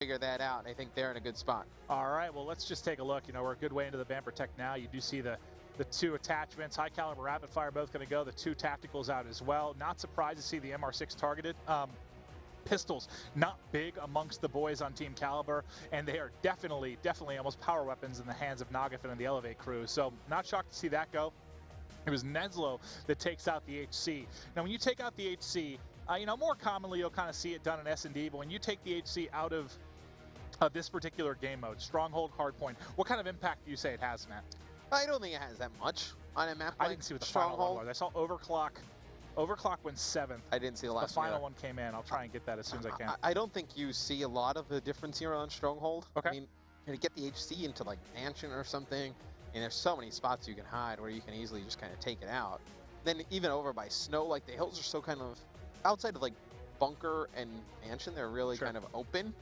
figure that out. I think they're in a good spot. All right, well, let's just take a look. You know, we're a good way into the Bamper Tech now. You do see the two attachments, high caliber rapid fire, both going to go. The two tacticals out as well. Not surprised to see the MR6 targeted. Pistols, not big amongst the boys on Team Caliber, and they are definitely almost power weapons in the hands of Nagafin and the Elevate crew. So not shocked to see that go. It was Neslo that takes out the HC. Now, when you take out the HC, you know, more commonly you'll kind of see it done in S&D, but when you take the HC out of this particular game mode, Stronghold, Hardpoint, what kind of impact do you say it has, Matt? I don't think it has that much on a map I like didn't see what the Stronghold. final one was. I saw Overclock. Overclock went 7th. I didn't see the last The final either. one came in. I'll try and get that as soon as I can. I don't think you see a lot of the difference here on Stronghold. Okay. I mean, you know, get the HC into like Mansion or something, and there's so many spots you can hide where you can easily just kind of take it out. Then even over by Snow, like the hills are so kind of outside of like Bunker and Mansion, they're really Sure. kind of open,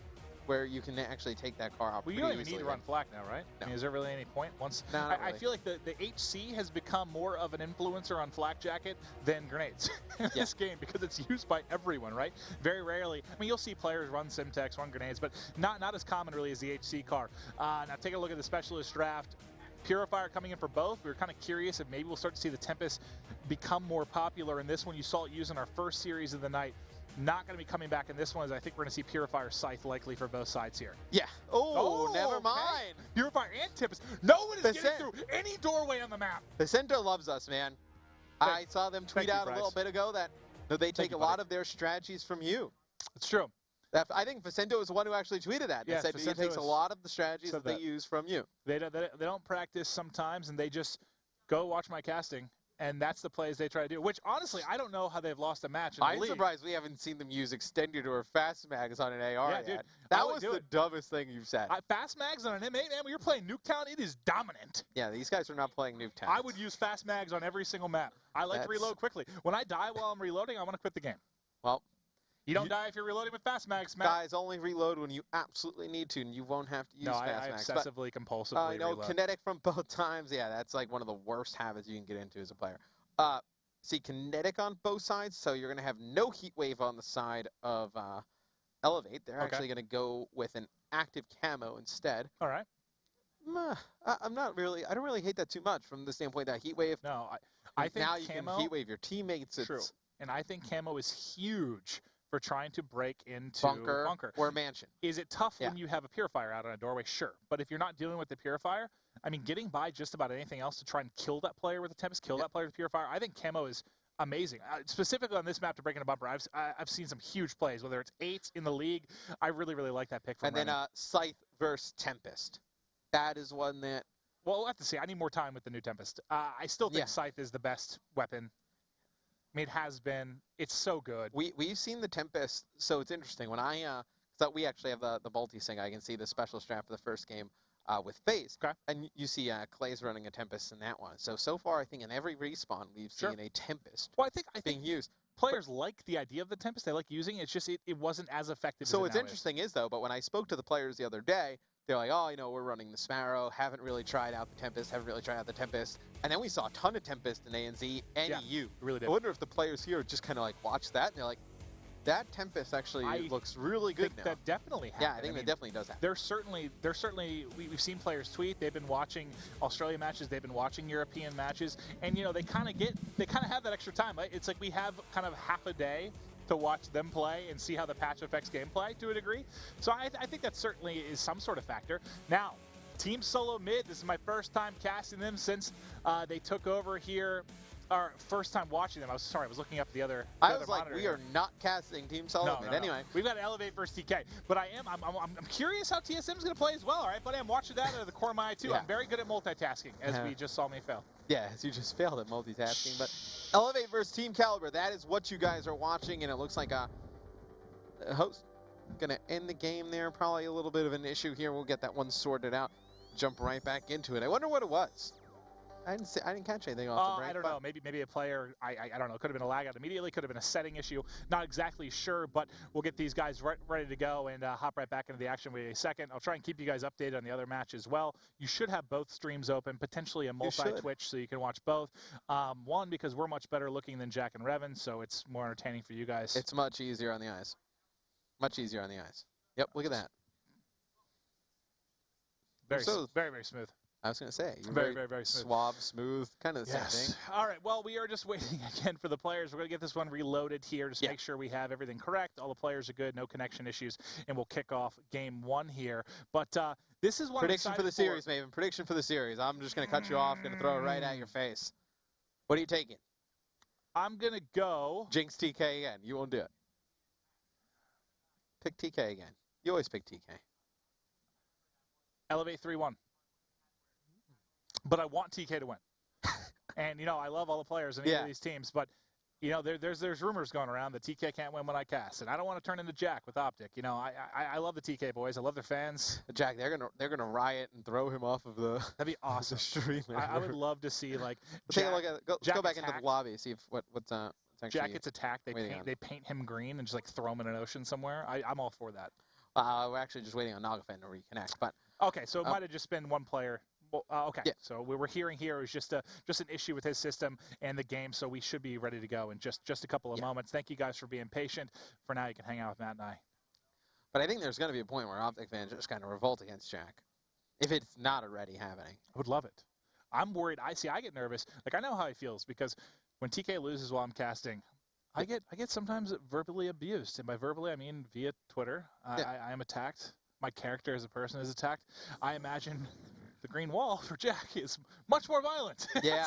where you can actually take that car out. Well, you pretty don't even need easily to run flak now, right? No. I mean, is there really any point? Once No, not I really. feel like the HC has become more of an influencer on flak jacket than grenades in this game because it's used by everyone, right? Very rarely. I mean, you'll see players run Simtex, run grenades, but not as common really as the HC car. Now take a look at the specialist draft. Purifier coming in for both. We were kind of curious if maybe we'll start to see the Tempest become more popular in this one. You saw it used in our first series of the night. Not going to be coming back in this one, as I think we're going to see Purifier Scythe likely for both sides here. Yeah. Oh, never okay. mind. Purifier and Tempest. No one is getting Vicen- through any doorway on the map. Vicento loves us, man. I saw them tweet thank you, out a Bryce. little bit ago that they take you, a lot buddy. of their strategies from you. It's true. I think Vicento was the one who actually tweeted that. Yes, Said he Vicento takes a has lot of the strategies said that they that. use from you. They don't practice sometimes, and they just go watch my casting, and that's the plays they try to do. Which honestly, I don't know how they've lost a match in the I'm league. surprised we haven't seen them use extended or fast mags on an AR Yeah, yet. dude, I That would was do the it. dumbest thing you've said. Fast mags on an M8, man. When you're playing Nuketown, it is dominant. Yeah, these guys are not playing Nuketown. I would use fast mags on every single map. I like to That's- reload quickly. When I die while I'm reloading, I want to quit the game. Well, You don't die if you're reloading with fast mags, Matt. guys, only reload when you absolutely need to, and you won't have to use No, fast I mags. obsessively, compulsively You know, reload. kinetic from both times. Yeah, that's like one of the worst habits you can get into as a player. See, kinetic on both sides, so you're going to have no heat wave on the side of Elevate. They're Okay. actually going to go with an active camo instead. All right. I'm not really. I don't really hate that too much from the standpoint that heat wave. No, I think now you camo. can heat wave your teammates. True. It's And I think camo is huge for trying to break into bunker or mansion. Is it tough Yeah. when you have a purifier out on a doorway? Sure. But if you're not dealing with the purifier, I mean, getting by just about anything else to try and kill that player with the Tempest, kill that player with the purifier, I think camo is amazing. Specifically on this map to break in a bumper, I've seen some huge plays, whether it's 8s in the league. I really like that pick from And then Renan. Scythe versus Tempest. That is one that. Well, we'll have to see. I need more time with the new Tempest. I still think Yeah. Scythe is the best weapon. I mean, it has been. It's so good. We've seen the Tempest, so it's interesting. When I thought we actually have the Balti thing, I can see the special strap for the first game with FaZe. Okay. And you see Clay's running a Tempest in that one. So far, I think in every respawn, we've Sure. seen a Tempest Well, I think being used. players like the idea of the Tempest. They like using it. It's just it wasn't as effective. So as it what's now interesting is, though, but when I spoke to the players the other day, they're like, oh, you know, we're running the Sparrow, haven't really tried out the Tempest, haven't really tried out the Tempest. And then we saw a ton of Tempest in ANZ and Yeah, EU. Is. Really I did. wonder if the players here just kind of like watch that and they're like, that Tempest actually I looks really I think good now. that definitely happened. Yeah, I think mean, that definitely does happen. There's certainly we've seen players tweet. They've been watching Australia matches. They've been watching European matches, and you know they kind of have that extra time. Right? It's like we have kind of half a day to watch them play and see how the patch affects gameplay to a degree. So I think that certainly is some sort of factor. Now, Team Solo Mid. This is my first time casting them since they took over here. Our first time watching them. I was looking up the other. I was like, monitor we here. are not casting Team Solomon. No. Anyway, We've got Elevate versus TK, but I'm curious how TSM is going to play as well. All right, buddy, I'm watching that out of the core of my eye too. Yeah. I'm very good at multitasking, as Yeah. we just saw me fail. yeah, you just failed at multitasking. But Elevate versus Team Caliber, that is what you guys are watching, and it looks like a host going to end the game there. Probably a little bit of an issue here. We'll get that one sorted out. Jump right back into it. I wonder what it was. I didn't catch anything off the break. I don't know. Maybe a player. I don't know. Could have been a lag out immediately. Could have been a setting issue. Not exactly sure, but we'll get these guys ready to go and hop right back into the action with a second. I'll try and keep you guys updated on the other match as well. You should have both streams open, potentially a multi-Twitch, so you can watch both. One, because we're much better looking than Jack and Revan, so it's more entertaining for you guys. It's much easier on the eyes. Much easier on the eyes. Yep, look at that. Very, So- very, very smooth. I was going to say, you're Very, very, very smooth. suave, smooth, kind of the same thing. All right. Well, we are just waiting again for the players. We're going to get this one reloaded here, just make sure we have everything correct. All the players are good, no connection issues, and we'll kick off game 1 here. But this is one Prediction for the series, Maven. Prediction for the series. I'm just going to cut you off, going to throw it right at your face. What are you taking? I'm going to go. Jinx TK again. You won't do it. Pick TK again. You always pick TK. Elevate 3-1. But I want TK to win. And, I love all the players in each of these teams, but, there's rumors going around that TK can't win when I cast, and I don't want to turn into Jack with Optic. I love the TK boys. I love their fans. Jack, they're gonna riot and throw him off of the That'd be awesome. the stream. I would love to see, like, Take a look at it. Go Jack back into attacked. the lobby, see if what's actually. Jack gets attacked. waiting on. They paint him green and just, like, throw him in an ocean somewhere. I'm all for that. We're actually just waiting on Nagafan to reconnect, but Okay, so it might have just been one player. Well, okay, Yeah. so we were hearing here it was just an issue with his system and the game, so we should be ready to go in just a couple of moments. Thank you guys for being patient. For now, you can hang out with Matt and I. But I think there's going to be a point where Optic fans just kind of revolt against Jack, if it's not already happening. I would love it. I'm worried. I get nervous. Like, I know how he feels because when TK loses while I'm casting, I get sometimes verbally abused, and by verbally I mean via Twitter. I am attacked. My character as a person is attacked. I imagine the green wall for Jack is much more violent. Yeah.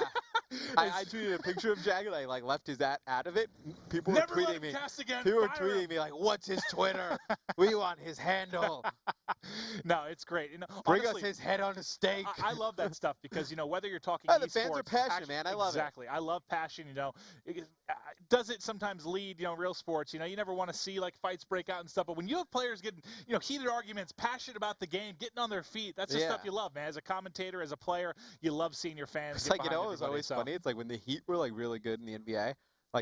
I tweeted a picture of Jack and I left his out of it. People were Never let tweeting him me. cast again. People were Fire him. tweeting me what's his Twitter? We want his handle. No, it's great. Bring Honestly, us his head on a stake. I love that stuff because whether you're talking Oh, the esports, fans are passionate, man. I love it. Exactly. I love passion. Does it sometimes lead real sports? You never want to see fights break out and stuff, but when you have players getting heated arguments, passionate about the game, getting on their feet, that's the stuff you love, man. As a commentator, as a player, you love seeing your fans. It's get it behind was always everybody, funny. It's like when the Heat were really good in the NBA,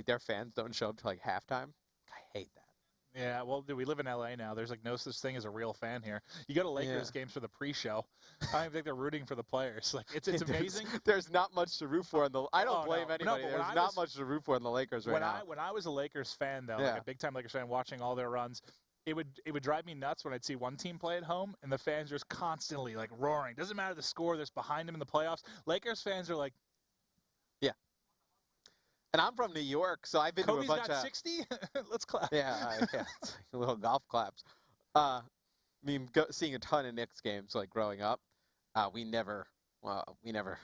their fans don't show up till halftime. I hate that. Yeah, well, we live in LA now. There's no such thing as a real fan here. You go to Lakers games for the pre-show. I don't even think they're rooting for the players. It's amazing. There's not much to root for in the. I don't blame anybody. but There's not much to root for in the Lakers right now. When I was a Lakers fan, though, a big-time Lakers fan, watching all their runs, it would drive me nuts when I'd see one team play at home and the fans are just constantly roaring. Doesn't matter the score. There's behind them in the playoffs. Lakers fans are like. Yeah. And I'm from New York, so I've been Kobe's to a bunch got of 60. Let's clap. Yeah, it's little golf claps. Seeing a ton of Knicks games growing up, we never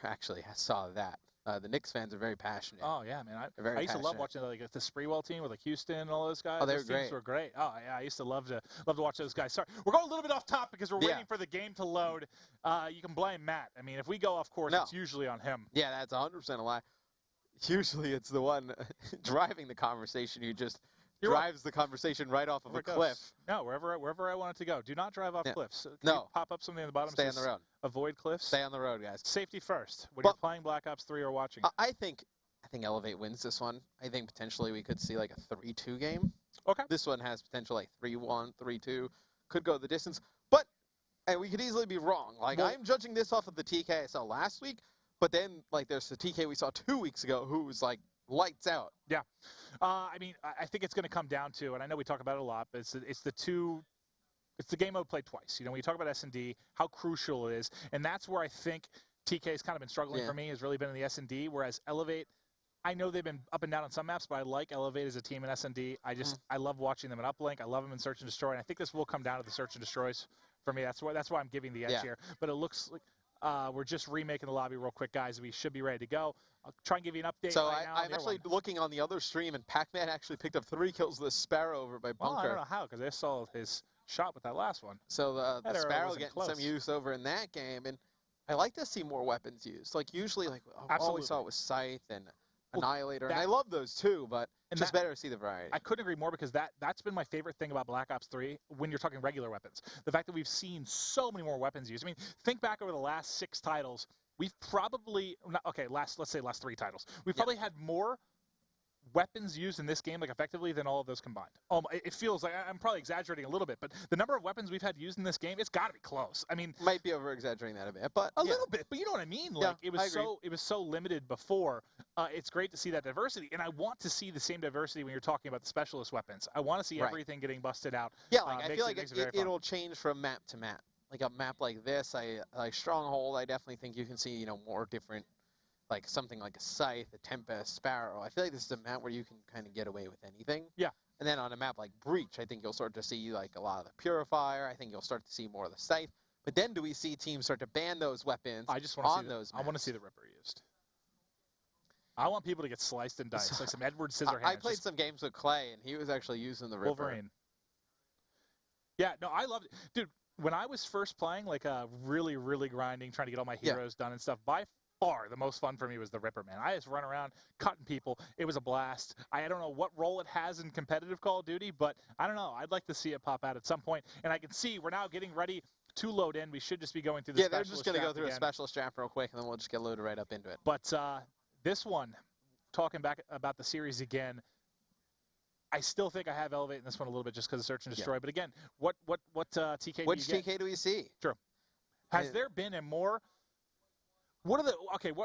actually saw that. The Knicks fans are very passionate. Oh yeah, man! I used to love watching the Spreewell team with Houston and all those guys. Oh, they those were teams were great. Oh yeah, I used to love to watch those guys. Sorry, we're going a little bit off topic because we're waiting for the game to load. You can blame Matt. I mean, if we go off course, it's usually on him. Yeah, that's 100% a lie. Usually it's the one driving the conversation who just drives the conversation right off of a cliff. No, wherever I want it to go. Do not drive off cliffs. Can you pop up something in the bottom. Stay on the road. Avoid cliffs. Stay on the road, guys. Safety first. When you're playing Black Ops 3 or watching. I think Elevate wins this one. I think potentially we could see a 3-2 game. Okay. This one has potential 3-1, 3-2. Could go the distance. But and we could easily be wrong. I'm judging this off of the TK I saw last week. But then, there's the TK we saw 2 weeks ago who was, lights out. Yeah. I think it's going to come down to, and I know we talk about it a lot, but it's the game mode played twice. When you talk about S&D, how crucial it is. And that's where I think TK's kind of been struggling for me, has really been in the S&D, whereas Elevate, I know they've been up and down on some maps, but I like Elevate as a team in S&D. I love watching them in Uplink. I love them in Search and Destroy. And I think this will come down to the Search and Destroys for me. That's why I'm giving the edge here. But it looks like we're just remaking the lobby real quick, guys. We should be ready to go. I'll try and give you an update. So right now I'm actually looking on the other stream, and Pac-Man actually picked up 3 kills with the Sparrow over by Bunker. Well, I don't know how, because I saw his shot with that last one. So the Sparrow getting some use over in that game, and I like to see more weapons used. Usually, all we saw was Scythe and Annihilator, and I love those too, but it's just better to see the variety. I couldn't agree more because that's been my favorite thing about Black Ops 3 when you're talking regular weapons. The fact that we've seen so many more weapons used. I mean, think back over the last 6 titles. We've probably let's say last 3 titles. We've probably had more weapons used in this game effectively than all of those combined. It feels like I'm probably exaggerating a little bit, but the number of weapons we've had used in this game, it's got to be close. I mean, might be over exaggerating that a bit, but a little bit. But you know what I mean? It was so limited before. It's great to see that diversity, and I want to see the same diversity when you're talking about the specialist weapons. I want to see everything getting busted out. Yeah, I feel like it'll change from map to map. like a map like this, I like Stronghold. I definitely think you can see, you know, more different, like something like a Scythe, a Tempest, Sparrow. I feel like this is a map where you can kind of get away with anything. Yeah. And then on a map like Breach, I think you'll start to see like a lot of the Purifier. I think you'll start to see more of the Scythe. But then do we see teams start to ban those weapons I just want on to those I want to maps? see the Ripper used. I want people to get sliced and diced, like some Edward Scissorhands. I played some games with Clay, and he was actually using the Ripper. Wolverine. Yeah, no, I loved it. Dude, when I was first playing, like really, really grinding, trying to get all my heroes done and stuff, by far the most fun for me was the Ripper, man. I just run around cutting people. It was a blast. I don't know what role it has in competitive Call of Duty, but I don't know. I'd like to see it pop out at some point. And I can see we're now getting ready to load in. We should just be going through the Yeah, they're just going to go through again. a specialist draft real quick, and then we'll just get loaded right up into it. But this one, talking back about the series again, I still think I have Elevate in this one a little bit just because of Search and Destroy. But again, what TK Which do you get? TK do we see? True. Has there been a more? What are the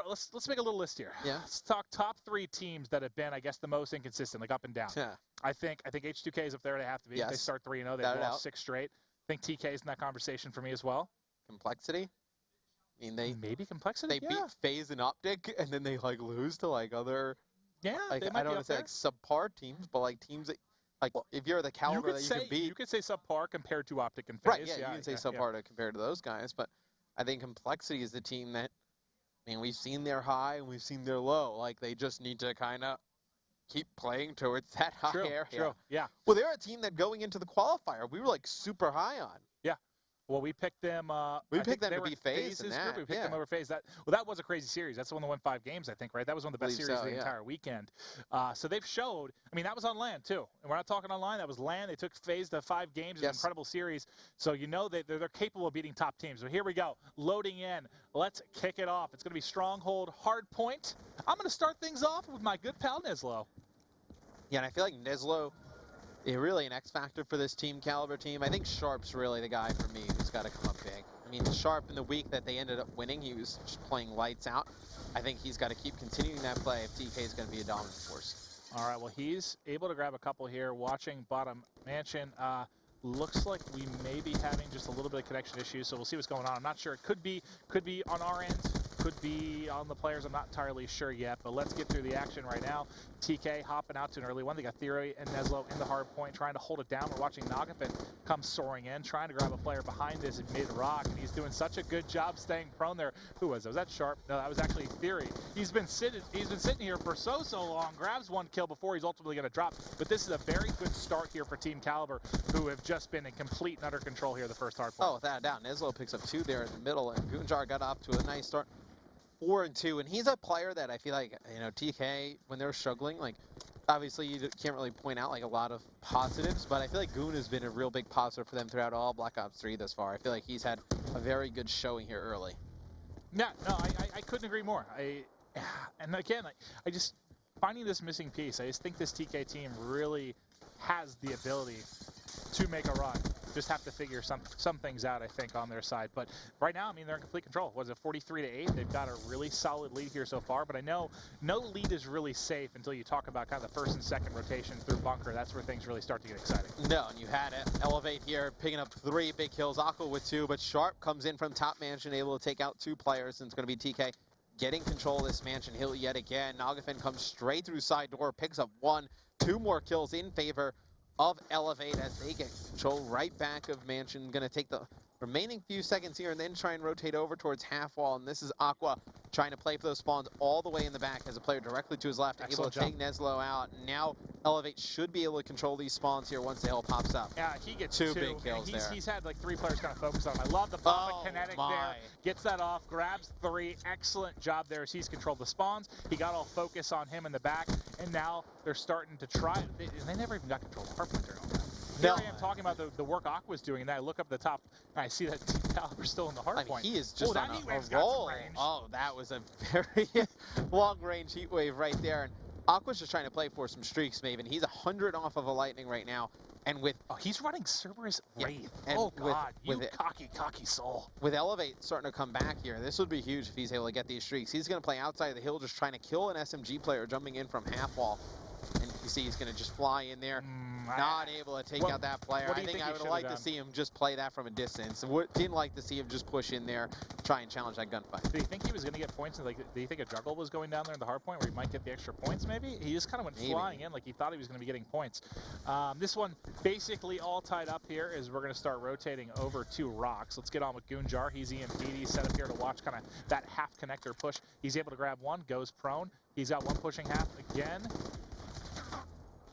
let's make a little list here. Yeah. Let's talk top 3 teams that have been, I guess, the most inconsistent, like up and down. Yeah. I think H2K is up there. They have to be. Yes. They start 3-0. They've Without a lost doubt. 6 straight. I think TK is in that conversation for me as well. Complexity. I mean, they Maybe Complexity. beat FaZe and Optic, and then they like lose to like other Yeah, like they might I don't be want up to say there. like subpar teams, but like teams that like if you're the caliber that you can beat. You could say subpar compared to Optic and FaZe. Right, yeah, you can say subpar compared to those guys, but I think Complexity is the team that, I mean, we've seen their high and we've seen their low. Like, they just need to kind of keep playing towards that high area. True, yeah. Well, they're a team that going into the qualifier, we were like super high on. Well, we picked them. We I picked think them they to were beat FaZe FaZe's in group. that, We picked yeah. them over FaZe. That was a crazy series. That's the one that won 5 games, I think, right? That was one of the best Believe series so, of the yeah. entire weekend. So they've showed. I mean, that was on LAN too, and we're not talking online. That was LAN. They took FaZe to 5 games. It was an Yes. incredible series. So you know that they're capable of beating top teams. So here we go, loading in. Let's kick it off. It's going to be Stronghold Hardpoint. I'm going to start things off with my good pal Nizlo. Yeah, and I feel like Nizlo is really an X factor for this team caliber team. I think Sharp's really the guy for me who's got to come up big. I mean, Sharp in the week that they ended up winning, he was just playing lights out. I think he's got to keep continuing that play if TK is going to be a dominant force. All right, well, he's able to grab a couple here. Watching bottom mansion. Looks like we may be having just a little bit of connection issues, so we'll see what's going on. I'm not sure. It could be on our end, could be on the players. I'm not entirely sure yet, but let's get through the action right now. TK hopping out to an early one. They got Theory and Neslo in the hard point, trying to hold it down. We're watching Nagafin come soaring in, trying to grab a player behind this mid-rock, and he's doing such a good job staying prone there. Who was that? Was that Sharp? No, that was actually Theory. He's been sitting here for so long, grabs 1 kill before he's ultimately going to drop. But this is a very good start here for Team Caliber, who have just been in complete and utter control here the first hard point. Oh, without a doubt. Neslo picks up 2 there in the middle, and Gunjar got off to a nice start. 4-2, and he's a player that I feel like, you know, TK, when they're struggling, like, obviously you can't really point out, like, a lot of positives, but I feel like Goon has been a real big positive for them throughout all Black Ops 3 thus far. I feel like he's had a very good showing here early. Yeah, no, I couldn't agree more. And again, I just, finding this missing piece, I just think this TK team really has the ability to make a run. Just have to figure some things out, I think, on their side. But right now, I mean, they're in complete control. Was it 43-8? They've got a really solid lead here so far. But I know no lead is really safe until you talk about kind of the first and second rotation through bunker. That's where things really start to get exciting. No, and you had it. Elevate here, picking up 3 big kills. Aqua with 2, but Sharp comes in from top mansion, able to take out 2 players, and it's going to be TK getting control of this mansion hill yet again. Nagafin comes straight through side door, picks up 1, 2 more kills in favor of Elevate as they get control right back of mansion. Going to take the remaining few seconds here and then try and rotate over towards half wall. And this is Aqua trying to play for those spawns all the way in the back as a player directly to his left, able to take Neslo out. Now Elevate should be able to control these spawns here once the hill pops up. Yeah, he gets 2 big kills there. He's had like 3 players kind of focus on him. I love the bomb kinetic there. Gets that off, grabs 3. Excellent job there as he's controlled the spawns. He got all focus on him in the back, and now they're starting to try. They never even got control of hardpoint during all that. Here I am talking about the work Aqua's doing, and then I look up at the top, and I see that Team Caliber's still in the hard I mean, point. he is just on that a roll. Oh, that was a very long-range heat wave right there. And Aqua's just trying to play for some streaks, Maven. He's 100 off of a lightning right now. And with he's running Cerberus Wraith. And oh God, with cocky soul. With Elevate starting to come back here, this would be huge if he's able to get these streaks. He's going to play outside of the hill, just trying to kill an SMG player jumping in from half wall. And You see he's going to just fly in there. I- Not able to take out that player. what do I you think think I he would should've like to done? see him just play that from a distance. Didn't like to see him just push in there, try and challenge that gunfight. Do you think he was going to get points? Like, do you think a juggle was going down there in the hard point where he might get the extra points? Maybe he just kind of went Maybe. flying in like he thought he was going to be getting points. This one basically all tied up here as we're going to start rotating over to rocks. Let's get on with Goonjar. He's EMP'd. He's set up here to watch kind of that half connector push. He's able to grab one, goes prone. He's got one pushing half again.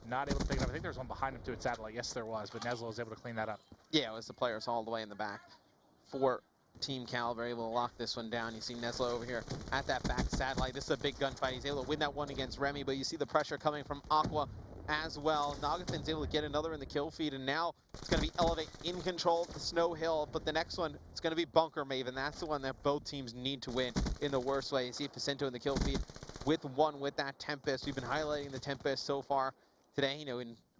Not able to pick it up. I think there's one behind him to its satellite. Yes, there was, but Neslo was able to clean that up. Yeah, it was the players all the way in the back for Team Caliber, able to lock this one down. You see Neslo over here at that back satellite. This is a big gunfight. He's able to win that one against Remy, but you see the pressure coming from Aqua as well. Nagafin's able to get another in the kill feed, and now it's going to be Elevate in control of the Snow Hill, but the next one, it's going to be Bunker Maven. That's the one that both teams need to win in the worst way. You see Facento in the kill feed with one with that Tempest. We've been highlighting the Tempest so far today,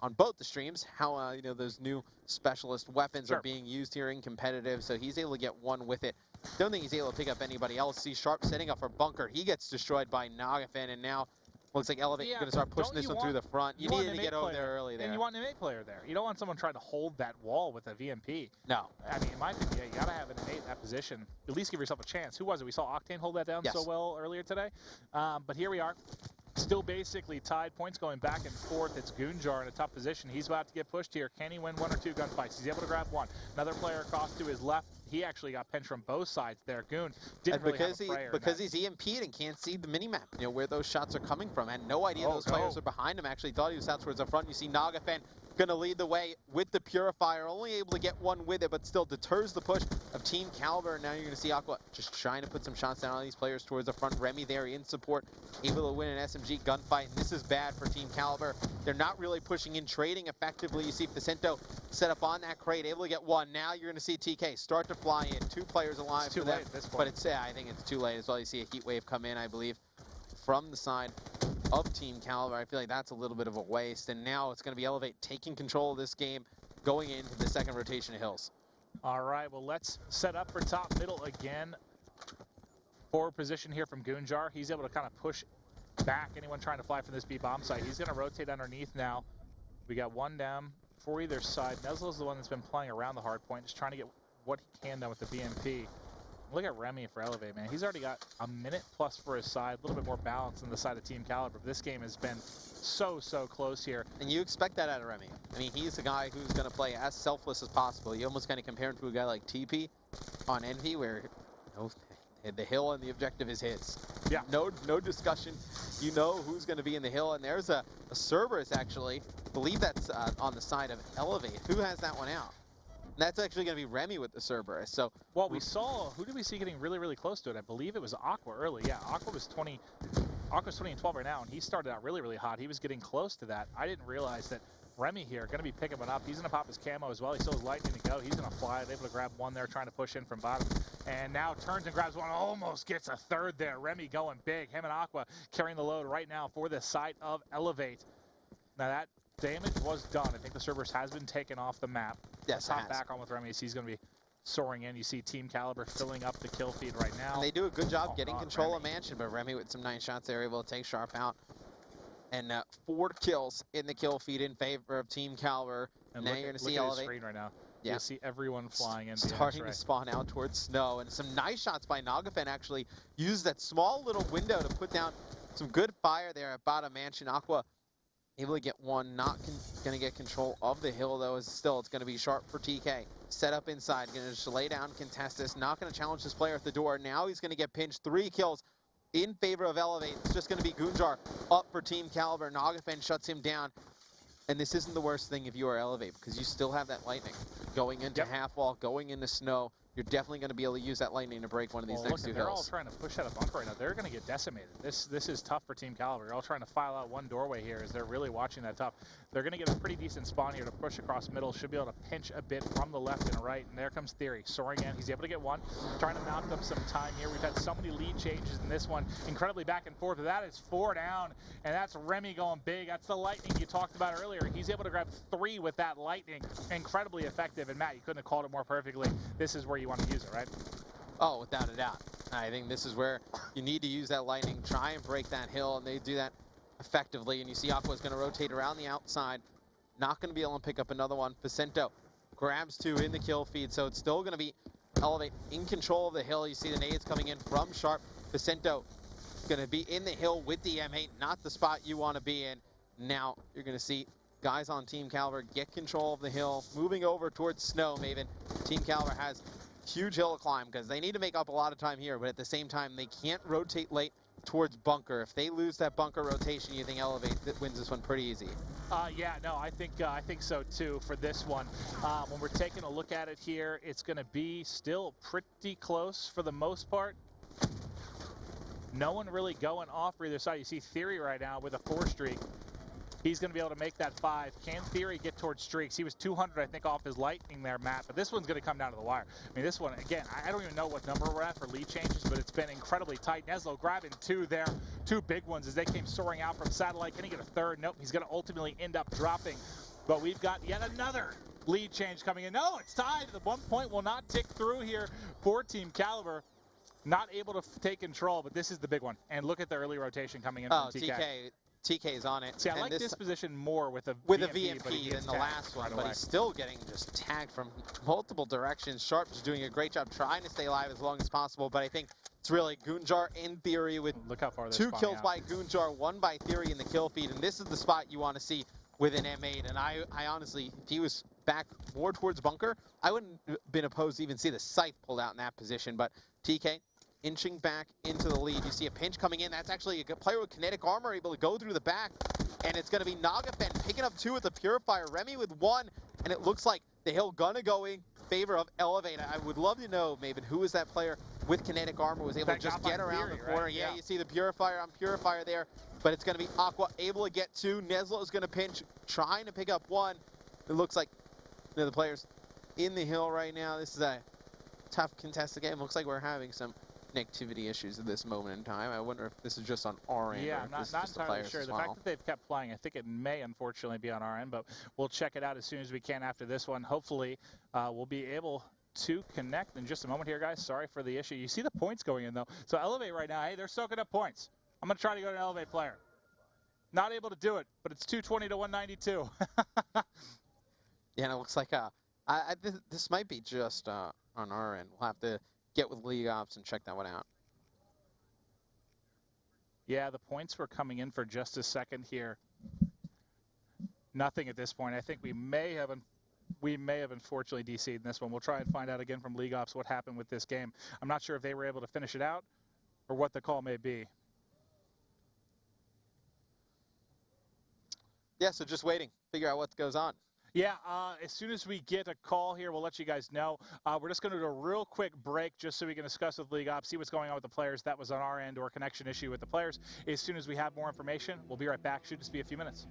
on both the streams, how those new specialist weapons are being used here in competitive. So he's able to get one with it. Don't think he's able to pick up anybody else. See Sharp setting up for Bunker. He gets destroyed by Nagafin, and now looks like Elevate going to start pushing this one through the front. You needed to get over there early there. And you want an innate player there. You don't want someone trying to hold that wall with a VMP. No. I mean, in my opinion, you got to have an innate in that position. At least give yourself a chance. Who was it? We saw Octane hold that down so well earlier today. But here we are. Still basically tied, points going back and forth. It's Goonjar in a tough position. He's about to get pushed here. Can he win one or two gunfights? He's able to grab one. Another player across to his left. He actually got pinched from both sides there. Goon didn't really have a prayer. Because he's EMP'd and can't see the minimap, where those shots are coming from. Had no idea those players are behind him. Actually thought he was out towards the front. You see Nagafin going to lead the way with the Purifier. Only able to get one with it, but still deters the push of Team Caliber. Now you're going to see Aqua just trying to put some shots down on these players towards the front. Remy there in support, able to win an SMG gunfight. And this is bad for Team Caliber. They're not really pushing in, trading effectively. You see Facento set up on that crate, able to get one. Now you're going to see TK start to fly in. Two players alive for them, but I think it's too late as well. You see a heat wave come in, I believe, from the side of Team Caliber. I feel like that's a little bit of a waste, and now it's going to be Elevate taking control of this game going into the second rotation of Hills. All right, well, let's set up for top middle again. Forward position here from Goonjar. He's able to kind of push back anyone trying to fly from this B bomb site. He's going to rotate underneath now. We got one down for either side. Neslo's the one that's been playing around the hard point, just trying to get what he can done with the BMP. Look at Remy for Elevate, man. He's already got a minute plus for his side, a little bit more balance than the side of Team Caliber. This game has been so close here. And you expect that out of Remy. I mean, he's a guy who's going to play as selfless as possible. You almost kind of compare him to a guy like TP on Envy, where the hill and the objective is his. Yeah. No discussion. You know who's going to be in the hill, and there's a Cerberus, actually. I believe that's on the side of Elevate. Who has that one out? And that's actually going to be Remy with the Cerberus. So, well, we saw, who did we see getting really close to it? I believe it was Aqua early. Yeah, Aqua's 20 and 12 right now, and he started out really hot. He was getting close to that. I didn't realize that Remy here going to be picking one up. He's going to pop his camo as well. He still has lightning to go. He's going to fly. Able to grab one there, trying to push in from bottom. And now turns and grabs one. Almost gets a third there. Remy going big. Him and Aqua carrying the load right now for the side of Elevate. Now that damage was done. I think the Cerberus has been taken off the map. Yes, hop back on with Remy. He's going to be soaring in. You see Team Caliber filling up the kill feed right now. And they do a good job getting control of Mansion, but Remy with some nice shots there, able to take Sharp out. And 4 kills in the kill feed in favor of Team Caliber. And now look, you're going to look see at Elevate. his screen right now. Yeah. You'll see everyone flying in. Starting to spawn out towards Snow. And some nice shots by Nagafen actually used that small little window to put down some good fire there at bottom Mansion. Aqua able to get one, not going to get control of the hill though. It's going to be Sharp for TK. Set up inside, going to just lay down, contest this. Not going to challenge this player at the door. Now he's going to get pinched. 3 kills in favor of Elevate. It's just going to be Goonjar up for Team Caliber. Nagafen shuts him down. And this isn't the worst thing if you are Elevate, because you still have that lightning going into half wall, going into Snow. You're definitely going to be able to use that lightning to break one of these next 2 hills. They're all trying to push out a bunker right now. They're going to get decimated. This is tough for Team Caliber. They're all trying to file out one doorway here as they're really watching that top. They're going to get a pretty decent spawn here to push across middle. Should be able to pinch a bit from the left and right. And there comes Theory soaring in. He's able to get one. Trying to knock up some time here. We've had so many lead changes in this one. Incredibly back and forth. But that is 4 down. And that's Remy going big. That's the lightning you talked about earlier. He's able to grab 3 with that lightning. Incredibly effective. And Matt, you couldn't have called it more perfectly. This is where you want to use it, right? Oh, without a doubt. I think this is where you need to use that lightning, try and break that hill, and they do that effectively, and you see Aqua's going to rotate around the outside. Not going to be able to pick up another one. Vicento grabs 2 in the kill feed, so it's still going to be Elevate in control of the hill. You see the nades coming in from Sharp. Vicento going to be in the hill with the M8, not the spot you want to be in. Now you're going to see guys on Team Caliber get control of the hill, moving over towards Snow, Maven. Team Caliber has huge hill to climb because they need to make up a lot of time here, but at the same time, they can't rotate late towards bunker. If they lose that bunker rotation, you think Elevate that wins this one pretty easy? Yeah, no, I think so too for this one. When we're taking a look at it here, it's going to be still pretty close for the most part. No one really going off for either side. You see Theory right now with a 4 streak. He's going to be able to make that 5. Can Theory get towards streaks? He was 200, I think, off his lightning there, Matt. But this one's going to come down to the wire. I mean, this one, again, I don't even know what number we're at for lead changes, but it's been incredibly tight. Neslo grabbing 2 there, 2 big ones as they came soaring out from Satellite. Can he get a 3rd? Nope, he's going to ultimately end up dropping. But we've got yet another lead change coming in. No, it's tied. The 1 point will not tick through here for Team Caliber. Not able to take control, but this is the big one. And look at the early rotation coming in from TK. TK's on it. See, I like this position more with a VMP than the last one, but he's still getting just tagged from multiple directions. Sharp is doing a great job trying to stay alive as long as possible, but I think it's really Goonjar in Theory with look how far 2 kills by Goonjar, 1 by Theory in the kill feed, and this is the spot you want to see with an M8. And I honestly, if he was back more towards bunker, I wouldn't have been opposed to even see the scythe pulled out in that position, but TK inching back into the lead. You see a pinch coming in. That's actually a player with kinetic armor able to go through the back. And it's going to be Nagafen picking up 2 with the Purifier. Remy with 1. And it looks like the hill gonna go in favor of Elevate. I would love to know, Maven, who is that player with kinetic armor was able to just get around the corner. Right? Yeah, you see the Purifier on Purifier there. But it's going to be Aqua able to get 2. Neslo is going to pinch, trying to pick up 1. It looks like the players in the hill right now. This is a tough contested game. Looks like we're having some connectivity issues at this moment in time. I wonder if this is just on our end. Yeah, I'm not entirely sure. The fact that they've kept playing, I think it may unfortunately be on our end, but we'll check it out as soon as we can after this one. Hopefully, we'll be able to connect in just a moment here, guys. Sorry for the issue. You see the points going in, though. So Elevate right now, hey, they're soaking up points. I'm going to try to go to an Elevate player. Not able to do it, but it's 220 to 192. Yeah, and it looks like this might be just on our end. We'll have to get with League Ops and check that one out. Yeah, the points were coming in for just a second here. Nothing at this point. I think we may have unfortunately DC'd in this one. We'll try and find out again from League Ops what happened with this game. I'm not sure if they were able to finish it out or what the call may be. Yeah, so just waiting. Figure out what goes on. Yeah, as soon as we get a call here, we'll let you guys know. We're just going to do a real quick break just so we can discuss with League Ops, see what's going on with the players. That was on our end or a connection issue with the players. As soon as we have more information, we'll be right back. Should just be a few minutes.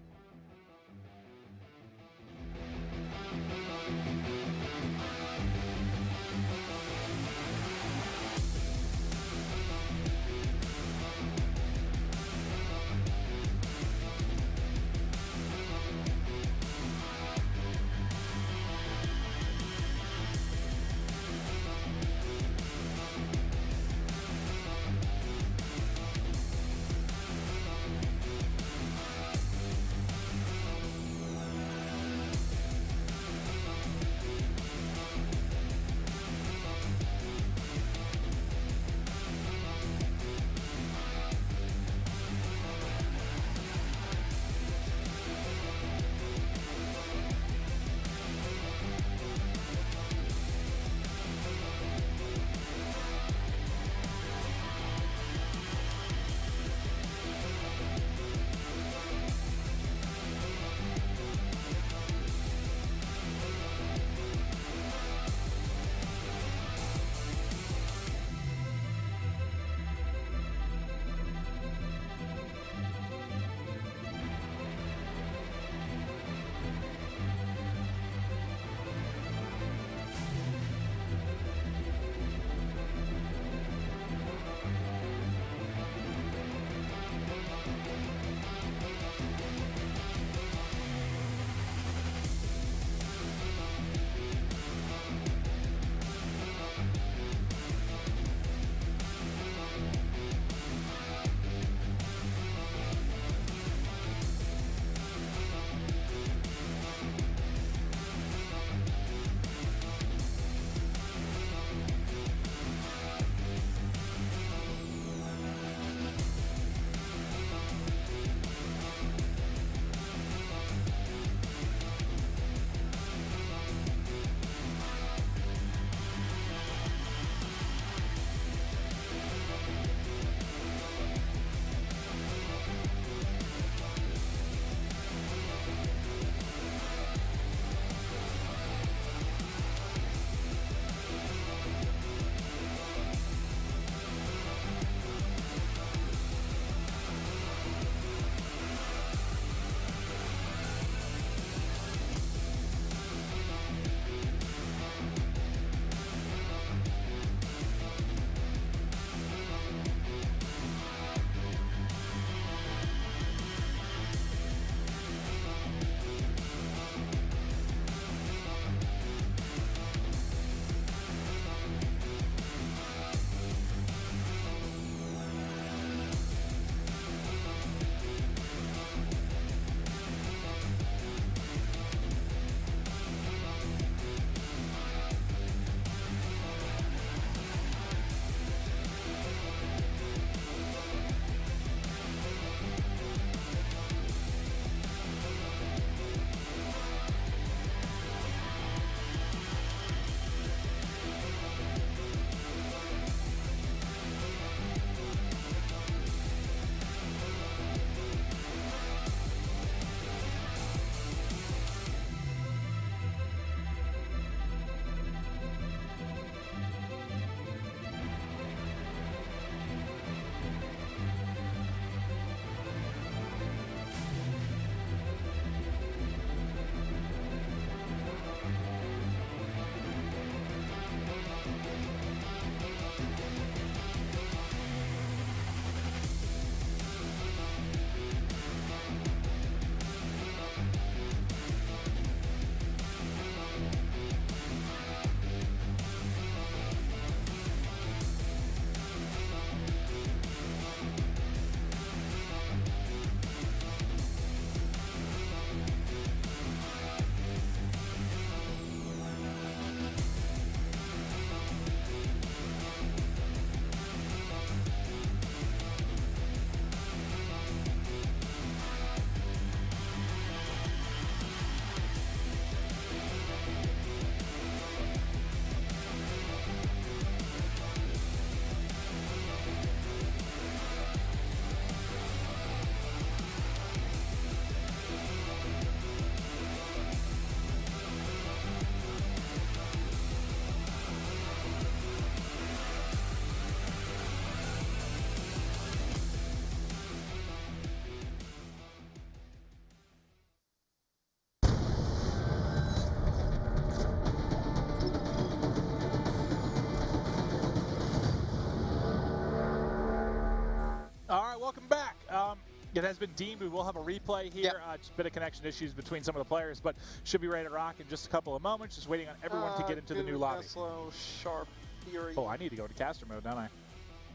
It has been deemed we will have a replay here. Yep. Just a bit of connection issues between some of the players, but should be ready to rock in just a couple of moments. Just waiting on everyone to get into the new lobby. Neslo, Sharp, Theory. Oh, I need to go to caster mode, don't I?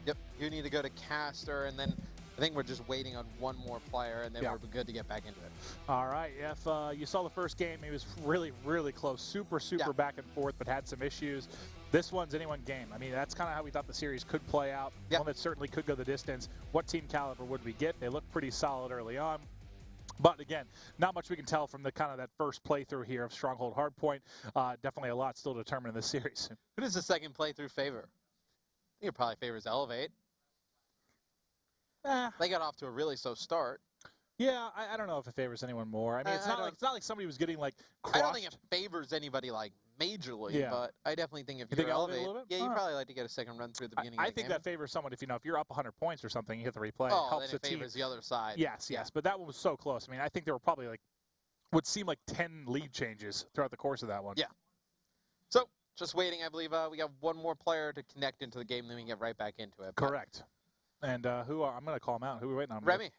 Yep, you need to go to caster, and then I think we're just waiting on one more player, and then Yeah. we're good to get back into it. All right. If you saw the first game, it was really, really close. Super Yeah. back and forth, but had some issues. This one's anyone game. I mean, that's kind of how we thought the series could play out. Yeah. One that certainly could go the distance. What Team Caliber would we get? They looked pretty solid early on. But again, not much we can tell from the kind of that first playthrough here of Stronghold Hardpoint. Definitely a lot still to determine in this series. Who does the second playthrough favor? I think it probably favors Elevate. They got off to a really slow start. Yeah, I don't know if it favors anyone more. I mean, it's I not like somebody was getting like crushed. I don't think it favors anybody like majorly, Yeah. but I definitely think if You you're think Elevate a Elevate, little bit? yeah, you Alright. probably like to get a second run through at the beginning of I the think game. that favors someone if you're up 100 points or something, you hit the replay. Oh, it helps then the it team. favors the other side. Yes, Yeah. but that one was so close. I mean, I think there were probably would seem like 10 lead changes throughout the course of that one. Yeah. So, just waiting. I believe we got one more player to connect into the game, then we can get right back into it. But Correct. And I'm going to call him out. Who are we waiting on? Remy.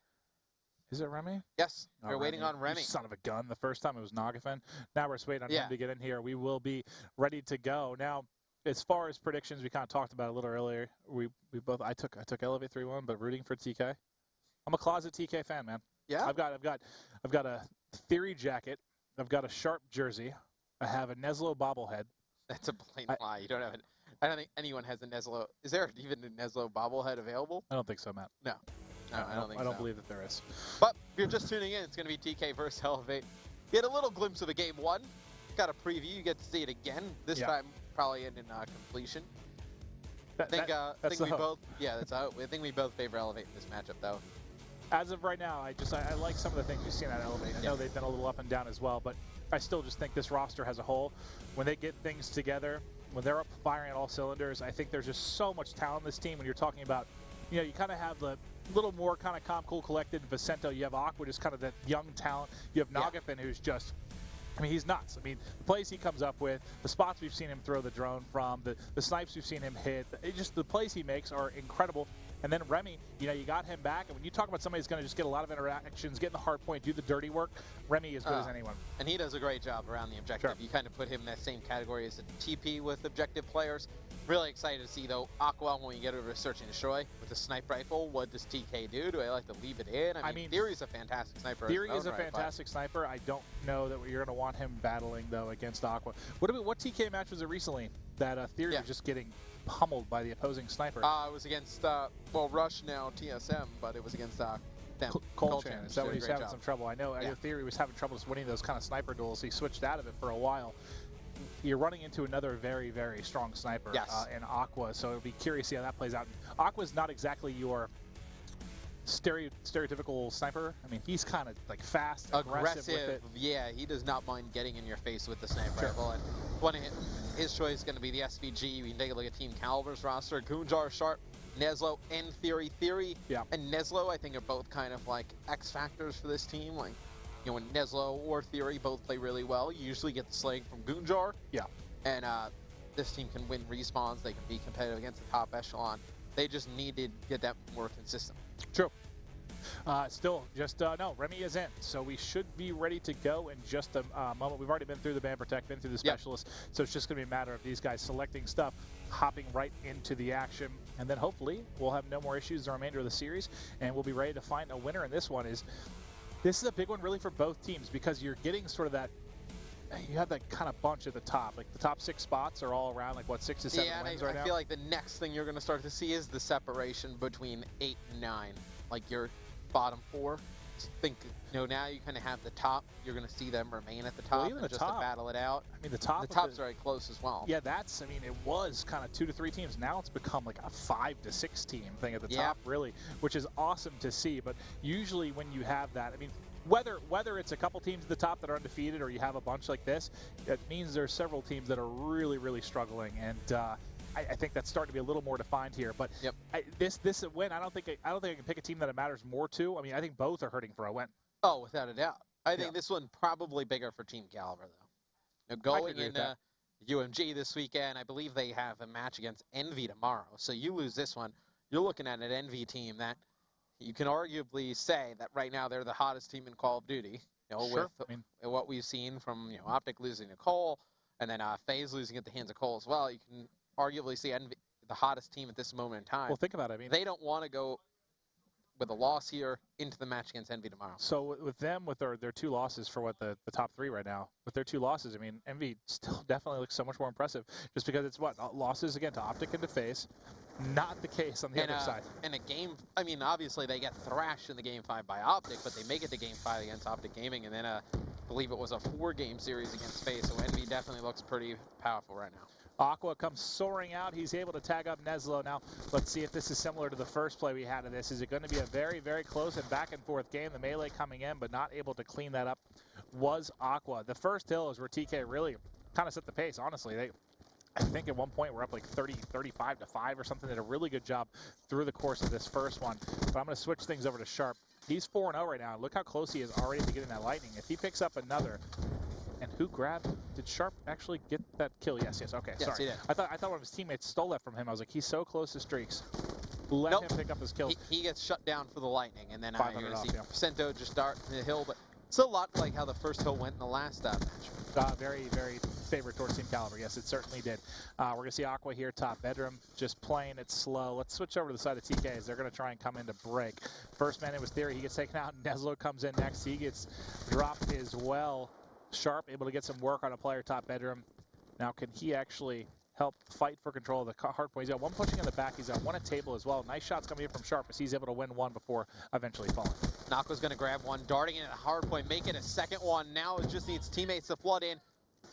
Is it Remy? Yes, Oh, we're waiting on You Remy. son of a gun. The first time it was Nagafen. Now we're just waiting on Yeah. him to get in here. We will be ready to go. Now, as far as predictions, we kind of talked about it a little earlier. We both I took Elevate 3-1, but rooting for TK. I'm a closet TK fan, man. Yeah. I've got a Theory jacket. I've got a Sharp jersey. I have a Neslo bobblehead. That's a plain lie. You don't have it. I don't think anyone has a Neslo. Is there even a Neslo bobblehead available? I don't think so, Matt. No. No, I don't think I don't so. believe that there is. But if you're just tuning in, it's going to be TK versus Elevate. Get a little glimpse of a game one. Got a preview. You get to see it again. This Yeah. time probably in completion. I think That's we the hope. both. Yeah, that's how. I think we both favor Elevate in this matchup, though. As of right now, I like some of the things you've seen at Elevate. I know they've been a little up and down as well, but I still just think this roster as a whole, when they get things together, when they're up firing at all cylinders, I think there's just so much talent in this team. When you're talking about, you kind of have the little more kind of calm, cool, collected Vicento. You have Aqua, just kind of that young talent. You have Nagafen, who's just, I mean, he's nuts. I mean, the plays he comes up with, the spots we've seen him throw the drone from, the snipes we've seen him hit, just the plays he makes are incredible. And then Remy, you got him back. And when you talk about somebody who's going to just get a lot of interactions, get in the hard point, do the dirty work, Remy is good as anyone. And he does a great job around the objective. Sure. You kind of put him in that same category as a TP with objective players. Really excited to see, though, Aqua, when you get over to Search and Destroy with the sniper rifle, what does TK do? Do I like to leave it in? I mean Theory's a fantastic sniper. Theory is a fantastic sniper. I don't know that you're going to want him battling, though, against Aqua. What TK match was it recently that Theory was just getting pummeled by the opposing sniper? It was against, Rush now TSM, but it was against them. Colchan. Is that when he's having job. some trouble? I know Theory was having trouble just winning those kind of sniper duels. He switched out of it for a while. You're running into another very, very strong sniper in Aqua, so it'll be curious to see how that plays out. Aqua's not exactly your stereotypical sniper. I mean, he's kind of like fast, aggressive with it. Yeah, he does not mind getting in your face with the sniper rifle. And one of his choice is going to be the SVG. We can take a look at Team Caliber's roster. Goonjar, Sharp, Neslo, and Theory. Theory and Neslo, I think, are both kind of like X factors for this team. Like, when Neslo or Theory both play really well, you usually get the slaying from Goonjar. Yeah. And this team can win respawns. They can be competitive against the top echelon. They just need to get that more consistent. True. No, Remy is in, so we should be ready to go in just a moment. We've already been through the Band Protect, been through the Specialist, so it's just going to be a matter of these guys selecting stuff, hopping right into the action, and then hopefully we'll have no more issues the remainder of the series, and we'll be ready to find a winner in this one. This is a big one really for both teams because you're getting sort of that, you have that kind of bunch at the top. Like the top 6 spots are all around 6 to 7 wins right now. I feel like the next thing you're going to start to see is the separation between 8 and 9. Like your bottom 4. Think, now you kind of have the top. You're going to see them remain at the top even the just top, to battle it out. I mean, the top's very close as well. Yeah, it was kind of 2 to 3 teams. Now it's become like a 5 to 6 team thing at the top, really, which is awesome to see. But usually when you have that, I mean, whether it's a couple teams at the top that are undefeated or you have a bunch like this, it means there's several teams that are really, really struggling. And I think that's starting to be a little more defined here. But this win, I don't think I can pick a team that it matters more to. I mean, I think both are hurting for a win. Oh, without a doubt. I think this one probably bigger for Team Caliber, though. Going into UMG this weekend, I believe they have a match against Envy tomorrow. So you lose this one, you're looking at an Envy team that you can arguably say that right now they're the hottest team in Call of Duty. Sure. With what we've seen from Optic losing to Cole, and then FaZe losing at the hands of Cole as well. You can arguably see Envy the hottest team at this moment in time. Well, think about it. I mean, they don't want to go with a loss here into the match against Envy tomorrow. So with them, with their 2 losses for what the top 3 right now, with their 2 losses, I mean, Envy still definitely looks so much more impressive just because it's losses again to Optic and to FaZe. Not the case on the other side. In a game, I mean, obviously they get thrashed in the game 5 by Optic, but they make it to game 5 against Optic Gaming, and then I believe it was a 4-game series against FaZe, so Envy definitely looks pretty powerful right now. Aqua comes soaring out. He's able to tag up Neslo. Now, let's see if this is similar to the first play we had of this. Is it going to be a very, very close and back and forth game? The melee coming in, but not able to clean that up was Aqua. The first hill is where TK really kind of set the pace, honestly. I think at one point we're up like 35 to 5 or something. Did a really good job through the course of this first one. But I'm going to switch things over to Sharp. He's 4-0 right now. Look how close he is already to getting that lightning. If he picks up another, and who grabbed? Did Sharp actually get that kill? Yes. Okay. Yes, sorry. He did. I thought one of his teammates stole that from him. I was like, he's so close to streaks. Let him pick up his kills. He gets shut down for the lightning, and then you're going to see yeah. just start the hill, but it's a lot like how the first hill went in the last match. Very, very favorite towards Team Caliber. Yes, it certainly did. We're going to see Aqua here, top bedroom, just playing it slow. Let's switch over to the side of TK as they're going to try and come in to break. First man in was Theory. He gets taken out. Neslo comes in next. He gets dropped as well. Sharp able to get some work on a player top bedroom. Now, can he actually help fight for control of the hard point? He's got one pushing in the back. He's got one at table as well. Nice shots coming in from Sharp as he's able to win one before eventually falling. Naka's going to grab one, darting in at a hard point, make it a second one. Now it just needs teammates to flood in,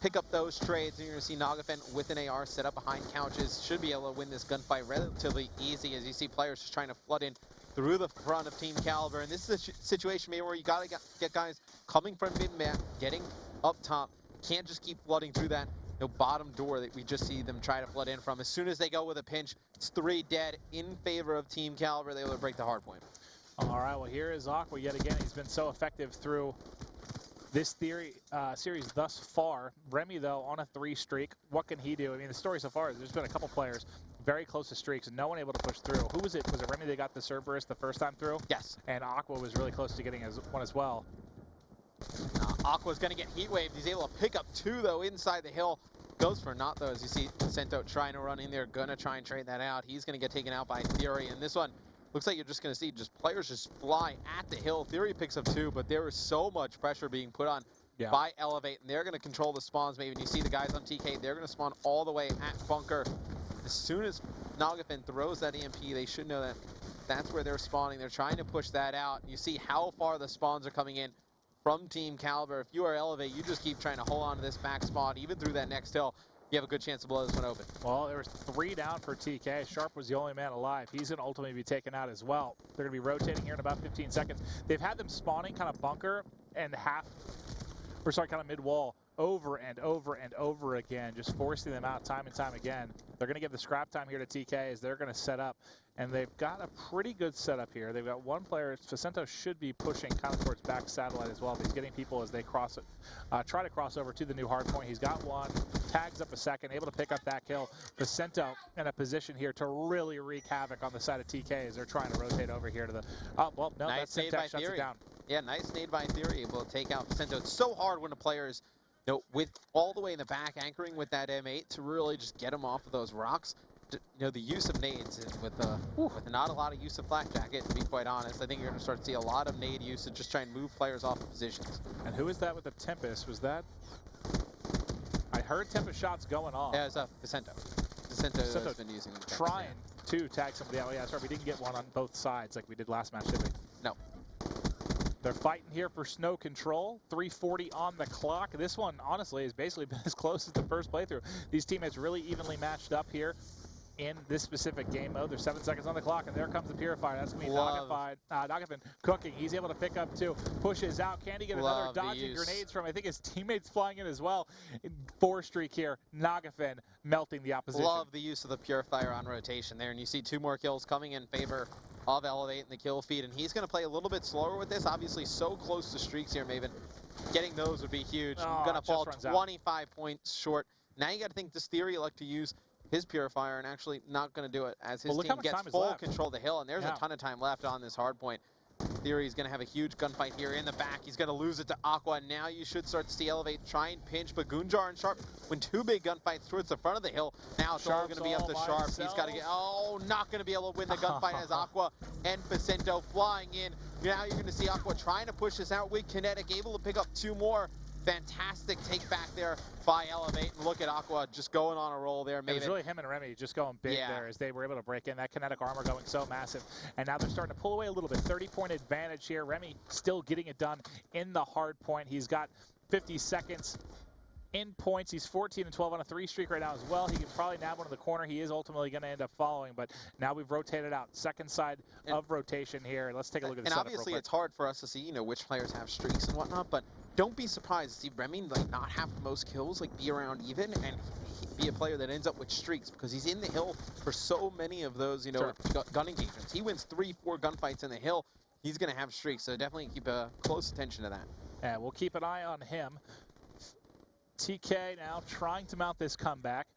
pick up those trades, and you're going to see Nagafen with an AR set up behind couches. Should be able to win this gunfight relatively easy as you see players just trying to flood in through the front of Team Caliber. And this is a situation maybe where you got to get guys coming from mid-map, getting up top. Can't just keep flooding through that bottom door that we just see them try to flood in from. As soon as they go with a pinch, it's 3 dead in favor of Team Caliber. They will break the hard point. All right, well, here is Aqua yet again. He's been so effective through this series thus far. Remy, though, on a 3 streak. What can he do? I mean, the story so far is there's been a couple players very close to streaks and no one able to push through. Who was it? Was it Remy that got the Cerberus the first time through? Yes. And Aqua was really close to getting one as well. Aqua's going to get heat waved. He's able to pick up 2, though, inside the hill. Goes for not, though, as you see Sento trying to run in there. Going to try and trade that out. He's going to get taken out by Theory. And this one looks like you're just going to see players just fly at the hill. Theory picks up 2, but there is so much pressure being put on by Elevate. And they're going to control the spawns maybe. And you see the guys on TK, they're going to spawn all the way at Bunker. As soon as Nagafen throws that EMP, they should know that that's where they're spawning. They're trying to push that out. You see how far the spawns are coming in from Team Caliber. If you are Elevate, you just keep trying to hold on to this back spawn, even through that next hill. You have a good chance to blow this one open. Well, there was 3 down for TK. Sharp was the only man alive. He's going to ultimately be taken out as well. They're going to be rotating here in about 15 seconds. They've had them spawning kind of bunker and kind of mid-wall over and over and over again, just forcing them out time and time again. They're going to give the scrap time here to TK as they're going to set up, and they've got a pretty good setup here. They've got one player. Facento should be pushing kind of towards back satellite as well. He's getting people as they cross it, try to cross over to the new hard point. He's got one, tags up a second, able to pick up that kill. Facento in a position here to really wreak havoc on the side of TK as they're trying to rotate over here to the. Oh, well, no, nice that Syntax shuts it down. Yeah, nice nade by Theory, able to take out Facento. It's so hard when the players, with all the way in the back, anchoring with that M8 to really just get them off of those rocks. The use of nades with not a lot of use of flak jacket, to be quite honest. I think you're going to start to see a lot of nade usage, just try and move players off of positions. And who is that with the Tempest? Was that? I heard Tempest shots going off. Yeah, it's Facento. Facento has been using the trying to tag somebody out. Yeah, sorry, we didn't get one on both sides like we did last match, did we? No. They're fighting here for snow control. 3:40 on the clock. This one, honestly, has basically been as close as the first playthrough. These teammates really evenly matched up here in this specific game mode. There's 7 seconds on the clock, and there comes the Purifier. That's going to be Nagafen cooking. He's able to pick up 2, pushes out. Can he get another dodging grenades from, I think, his teammates flying in as well? 4 streak here. Nagafen melting the opposition. Love the use of the Purifier on rotation there, and you see 2 more kills coming in favor of Elevate in the kill feed, and he's going to play a little bit slower with this. Obviously, so close to streaks here, Maven. Getting those would be huge. Going to fall 25 points short. Now you got to think, does Theory like to use his Purifier and actually not going to do it as his Well, look how team much gets time is full left. control of the hill, and there's Yeah. a ton of time left on this hard point. Theory is going to have a huge gunfight here in the back. He's going to lose it to Aqua. Now you should start to see Elevate try and pinch, but Goonjar and Sharp win two big gunfights towards the front of the hill. Now it's all going to be up to Sharp. He's got to get, not going to be able to win the gunfight as Aqua and Vicento flying in. Now you're going to see Aqua trying to push this out with Kinetic, able to pick up two more. Fantastic take back there by Elevate. And look at Aqua just going on a roll there. It was really him and Remy just going big there as they were able to break in. That kinetic armor going so massive. And now they're starting to pull away a little bit. 30-point advantage here. Remy still getting it done in the hard point. He's got 50 seconds in points. He's 14 and 12 on a 3 streak right now as well. He can probably nab one in the corner. He is ultimately going to end up following, but now we've rotated out. Second side of rotation here. Let's take a look at the setup real quick. And obviously it's hard for us to see, which players have streaks and whatnot, but don't be surprised to see Remy not have the most kills, be around even, and be a player that ends up with streaks because he's in the hill for so many of those, gun engagements. He wins 3-4 gunfights in the hill. He's going to have streaks, so definitely keep a close attention to that. Yeah, we'll keep an eye on him. TK now trying to mount this comeback.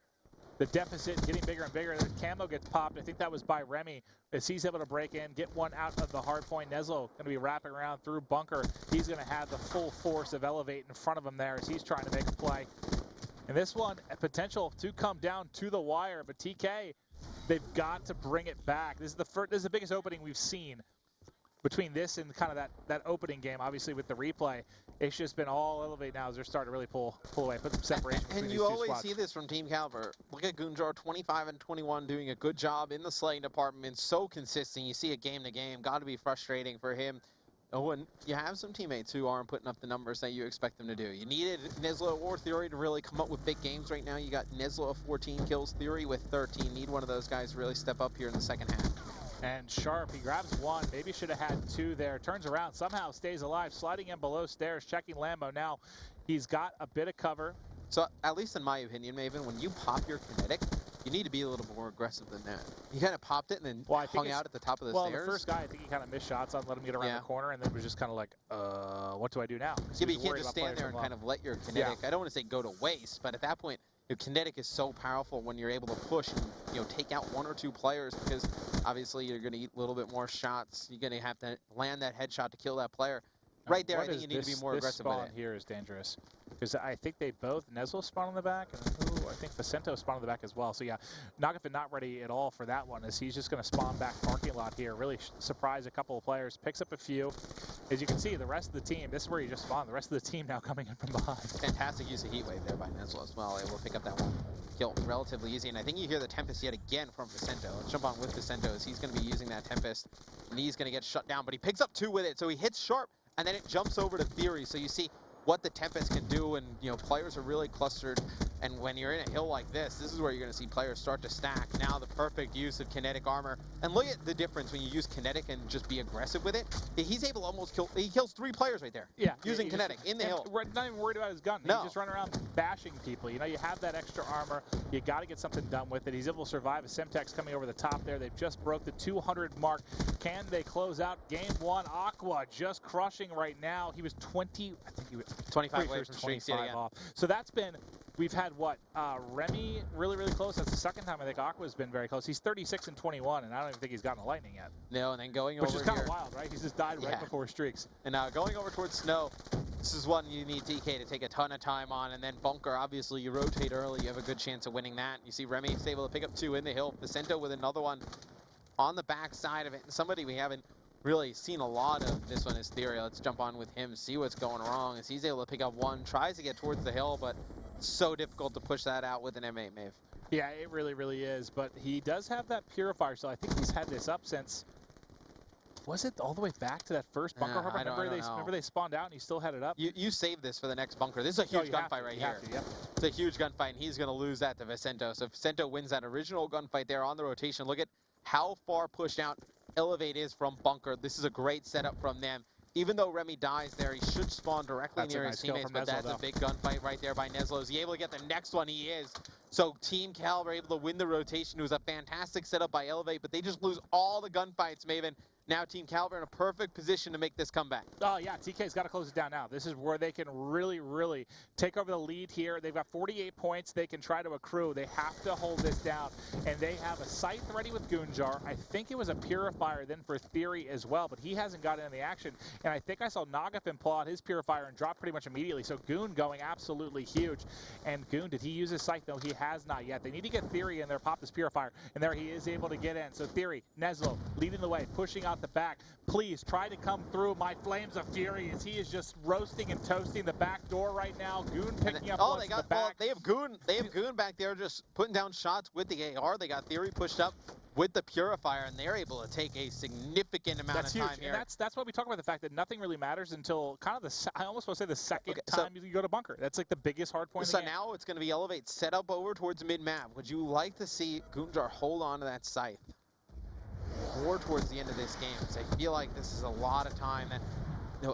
The deficit getting bigger and bigger. The camo gets popped. I think that was by Remy as he's able to break in, get one out of the hard point. Neslo going to be wrapping around through bunker. He's going to have the full force of Elevate in front of him there as he's trying to make a play. And this one, a potential to come down to the wire, but TK, they've got to bring it back. This is the biggest opening we've seen between this and kind of that opening game, obviously with the replay. It's just been all Elevate now as they're starting to really pull away, put some separation between these two And you always squads. see this from Team Caliber. Look at Goonjar, 25 and 21, doing a good job in the slaying department. So consistent. You see it game to game. Got to be frustrating for him. Oh, and you have some teammates who aren't putting up the numbers that you expect them to do. You needed Neslo or Theory to really come up with big games right now. You got Neslo of 14 kills, Theory with 13. Need one of those guys to really step up here in the second half. And Sharp, he grabs one, maybe should have had two there, turns around, somehow stays alive, sliding in below stairs, checking Lambo. Now he's got a bit of cover. So at least in my opinion, Maven, when you pop your kinetic, you need to be a little more aggressive than that. He kind of popped it and then hung out at the top of the stairs. Well, the first guy, I think he kind of missed shots on, let him get around the corner, and then was just kind of like, what do I do now? Yeah, but you can't just stand there and kind of let your kinetic, I don't want to say go to waste, but at that point, your kinetic is so powerful when you're able to push and take out one or two players, because obviously you're going to eat a little bit more shots. You're going to have to land that headshot to kill that player. Right there, I think you need to be more aggressive with it. This spawn here is dangerous because I think they both Neslo spawn on the back, and I think Vicento spawn on the back as well. So yeah, Nagafin not ready at all for that one, as he's just going to spawn back parking lot here. Really surprise a couple of players, picks up a few. As you can see, the rest of the team, this is where he just spawned. The rest of the team now coming in from behind. Fantastic use of Heat Wave there by Neslo as well. Able to pick up that one kill relatively easy. And I think you hear the Tempest yet again from Vicento. Let's jump on with Vicento as he's going to be using that Tempest, and he's going to get shut down. But he picks up two with it, so he hits Sharp. And then it jumps over to Theory, so you see what the Tempest can do, and players are really clustered. And when you're in a hill like this is where you're going to see players start to stack. Now the perfect use of kinetic armor, and look at the difference when you use kinetic and just be aggressive with it. He's able to almost kill. He kills 3 players right there. Yeah, using kinetic in the hill. We're not even worried about his gun. No. He's just running around bashing people. You have that extra armor. You got to get something done with it. He's able to survive. A Semtex coming over the top there. They've just broke the 200 mark. Can they close out game 1? Aqua just crushing right now. He was 20. I think he was 25 away from streaks yet again. Off. So that's been. We've had what? Remy really, really close. That's the second time I think Aqua's been very close. He's 36 and 21, and I don't even think he's gotten a lightning yet. No, and then going over here. Which is kind of wild, right? He's just died right before streaks. And now going over towards Snow, this is one you need TK to take a ton of time on. And then Bunker, obviously you rotate early, you have a good chance of winning that. You see Remy is able to pick up 2 in the hill. Vicento with another one on the back side of it. And somebody we haven't really seen a lot of this one is Theory. Let's jump on with him, see what's going wrong. As he's able to pick up 1, tries to get towards the hill, but so difficult to push that out with an M8 Mave. Yeah, it really, really is. But he does have that Purifier, so I think he's had this up since. Was it all the way back to that first bunker harbor? Remember they spawned out and he still had it up? You saved this for the next bunker. This is a huge gunfight right here. It's a huge gunfight, and he's going to lose that to Vicento. So Vicento wins that original gunfight there on the rotation. Look at how far pushed out Elevate is from bunker. This is a great setup from them. Even though Remy dies there, he should spawn directly near his teammates, but that's a big gunfight right there by Neslo. Is he able to get the next one? He is. So Team Caliber able to win the rotation. It was a fantastic setup by Elevate, but they just lose all the gunfights, Maven. Now Team Caliber in a perfect position to make this comeback. Oh, yeah, TK's got to close it down now. This is where they can really, really take over the lead here. They've got 48 points they can try to accrue. They have to hold this down, and they have a Scythe ready with Goonjar. I think it was a Purifier then for Theory as well, but he hasn't gotten in the action, and I think I saw Nagafin pull out his Purifier and drop pretty much immediately, so Goon going absolutely huge. And Goon, did he use his Scythe? No, he has not yet. They need to get Theory in there, pop this Purifier, and there he is able to get in. So Theory, Neslo, leading the way, pushing out the back. Please try to come through my Flames of Fury as he is just roasting and toasting the back door right now. Goon picking up oh, once they got the back. they have Goon back there just putting down shots with the AR. They got Theory pushed up with the Purifier, and they're able to take a significant amount That's of time huge. here. And that's why we talk about the fact that nothing really matters until kind of I almost want to say the second time you go to bunker. That's like the biggest hard point. So in the game. now it's going to be Elevate set up over towards mid-map. Would you like to see Goonjar hold on to that Scythe more towards the end of this game? Because I feel like this is a lot of time that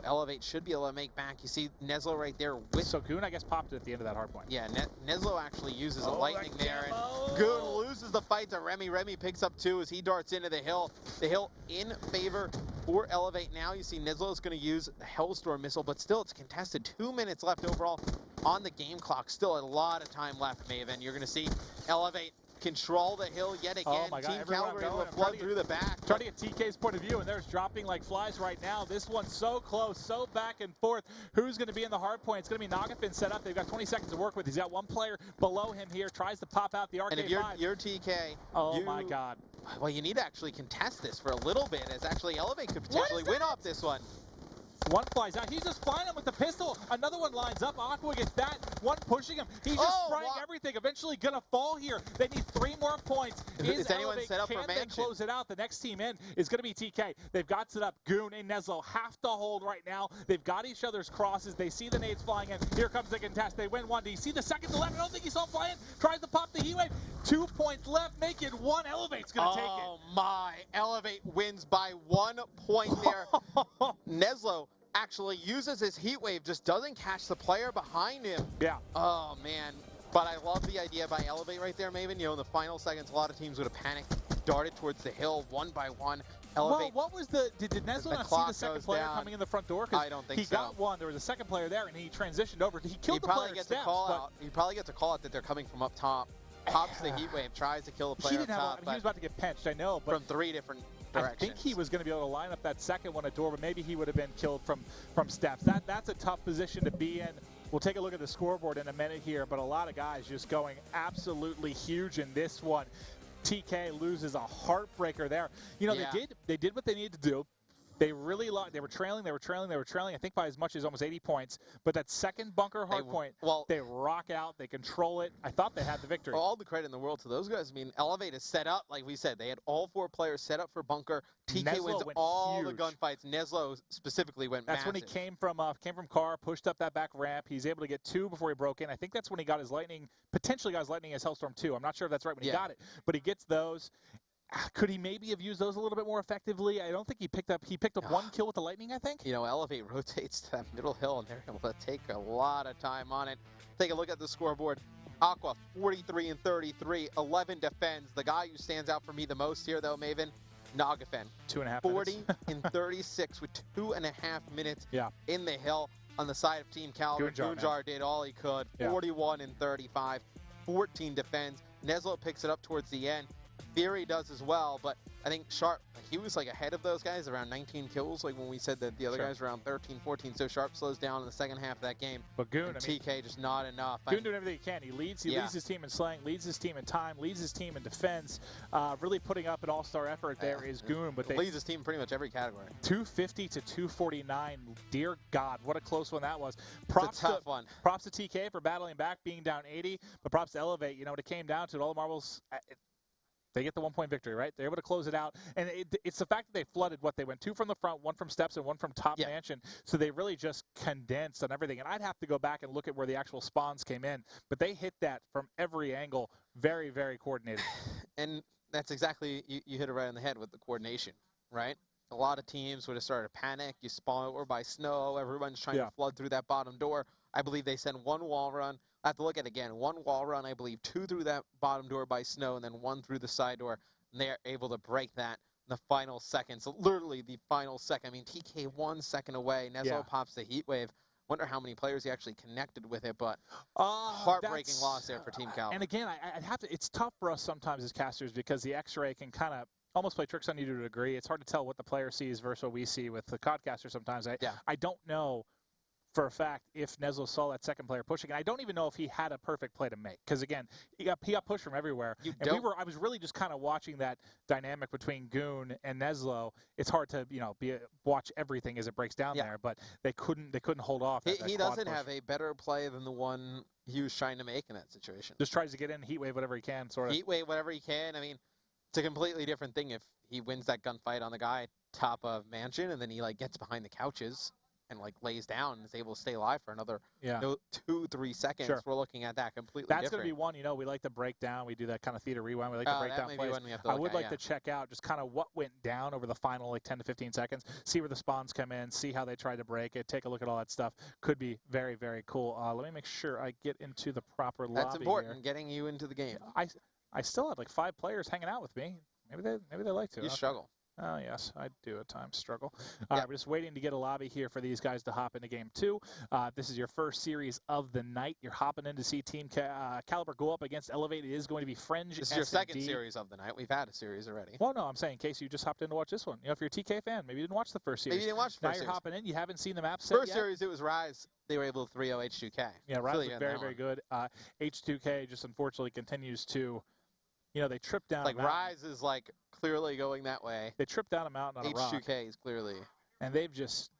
Elevate should be able to make back. You see Neslo right there with... So Goon, I guess, popped it at the end of that hard point. Yeah, Neslo actually uses a lightning there, and Goon loses the fight to Remy. Remy picks up 2 as he darts into the hill. The hill in favor for Elevate. Now you see Neslo is going to use the Hellstorm missile, but still it's contested. 2 minutes left overall on the game clock. Still a lot of time left, Maven. You're going to see Elevate control the hill yet again. Oh my God, Team Caliber able to flood through the back. Trying to get TK's point of view, and there's dropping like flies right now. This one's so close, so back and forth. Who's going to be in the hard point? It's going to be Nagafin set up. They've got 20 seconds to work with. He's got one player below him here, tries to pop out the Arcade 5. And if you're TK, oh my God. Well, you need to actually contest this for a little bit, as actually Elevate could potentially win off this one. One flies out. He's just flying him with the pistol. Another one lines up. Aqua gets that. One pushing him. He's just spraying everything. Eventually going to fall here. They need 3 more points. Is anyone set up for Can they close it out? The next team in is going to be TK. They've got set up. Goon and Neslo have to hold right now. They've got each other's crosses. They see the nades flying in. Here comes the contest. They win 1. Do you see the second to left? I don't think he saw him flying. Tries to pop the heat wave. 2 points left. Make it 1. Elevate's going to take it. Oh my. Elevate wins by 1 point there. Neslo actually uses his heat wave, just doesn't catch the player behind him. Yeah. Oh man. But I love the idea by Elevate right there, Maven. In the final seconds, a lot of teams would have panicked, darted towards the hill one by one. Elevate. Well, what was did Neslo not see the second player coming in the front door? I don't think he got one. There was a second player there, and he transitioned over. He killed the player. He probably gets a call out that they're coming from up top. Pops the heat wave, tries to kill the player up top. He was about to get pinched, I know. But from 3 different directions. I think he was going to be able to line up that second one at door, but maybe he would have been killed from steps. That's a tough position to be in. We'll take a look at the scoreboard in a minute here, but a lot of guys just going absolutely huge in this one. TK loses a heartbreaker there. They did what they needed to do. They really they were trailing. I think by as much as almost 80 points. But that second bunker hardpoint, they rock out. They control it. I thought they had the victory. Well, all the credit in the world to those guys. I mean, Elevate is set up, like we said. They had all 4 players set up for bunker. TK wins all the gunfights. Neslo specifically went massive. That's when he came from car, pushed up that back ramp. He's able to get 2 before he broke in. I think that's when he got his lightning, potentially got his lightning as Hellstorm 2. I'm not sure if that's right when he got it, but he gets those. Could he maybe have used those a little bit more effectively? I don't think he picked up 1 kill with the lightning, I think. Elevate rotates to that middle hill, and they're able to take a lot of time on it. Take a look at the scoreboard. Aqua, 43 and 33, 11 defends. The guy who stands out for me the most here, though, Maven, Nagafin. 2.5 40 and 36 with 2.5 minutes in the hill on the side of Team Caliber. Goonjar did all he could. 41 and 35, 14 defends. Neslo picks it up towards the end. Theory does as well, but I think Sharp, he was like ahead of those guys, around 19 kills, like when we said that the other guys were around 13, 14, so Sharp slows down in the second half of that game. But Goon, TK just not enough. Goon doing everything he can. He leads his team in slaying, leads his team in time, leads his team in defense. Really putting up an all-star effort there is Goon. But leads his team in pretty much every category. 250 to 249. Dear God, what a close one that was. Props to TK for battling back, being down 80, but props to Elevate. When it came down to it, all the marbles, they get the 1-point victory, right? They're able to close it out. And it's the fact that they flooded they went 2 from the front, 1 from steps, and 1 from top mansion. So they really just condensed on everything. And I'd have to go back and look at where the actual spawns came in. But they hit that from every angle. Very, very coordinated. And that's exactly, you hit it right on the head with the coordination, right? A lot of teams would have started to panic. You spawn over by snow. Everyone's trying to flood through that bottom door. I believe they send 1 wall run. I have to look at it again. 1 wall run, I believe, 2 through that bottom door by snow, and then 1 through the side door. And they are able to break that in the final seconds, literally the final second. I mean, TK 1 second away. Neslo Yeah. pops the heat wave. Wonder how many players he actually connected with it, but heartbreaking loss there for Team Caliber. And again, I'd have to. It's tough for us sometimes as casters because the X-ray can kind of almost play tricks on you to a degree. It's hard to tell what the player sees versus what we see with the codcaster sometimes. I don't know for a fact if Neslo saw that second player pushing, and I don't even know if he had a perfect play to make. Because again, he got pushed from everywhere. I was really just kind of watching that dynamic between Goon and Neslo. It's hard to watch everything as it breaks down there, but they couldn't hold off. He doesn't have a better play than the one he was trying to make in that situation. Just tries to get in, heat wave whatever he can, sort of. Heat wave whatever he can. I mean, it's a completely different thing if he wins that gunfight on the guy top of Mansion, and then he gets behind the couches and lays down and is able to stay alive for another 2-3 seconds. Sure. We're looking at that completely That's different. going to be one, we like to break down. We do that kind of theater rewind. We like to break down plays. I would like to check out just kind of what went down over the final 10 to 15 seconds, see where the spawns come in, see how they tried to break it, take a look at all that stuff. Could be very, very cool. Let me make sure I get into the proper lobby. That's important, here. getting you into the game. I still have 5 players hanging out with me. Maybe they like to. You struggle. Oh, yes, I do at times struggle. We're just waiting to get a lobby here for these guys to hop into Game 2. This is your first series of the night. You're hopping in to see Team Caliber go up against Elevate. It is going to be Fringe. This is your second series of the night. We've had a series already. Well, no, I'm saying in case you just hopped in to watch this one. If you're a TK fan, maybe you didn't watch the first series. Maybe you didn't watch the first series. Now you're hopping in. You haven't seen the map set First series, it was Rise. They were able to 3-0 H2K. Yeah, Rise was very, very good. H2K just unfortunately continues to... they tripped down. Rise is clearly going that way. They tripped down a mountain on a rock. H2K is clearly. And they've just.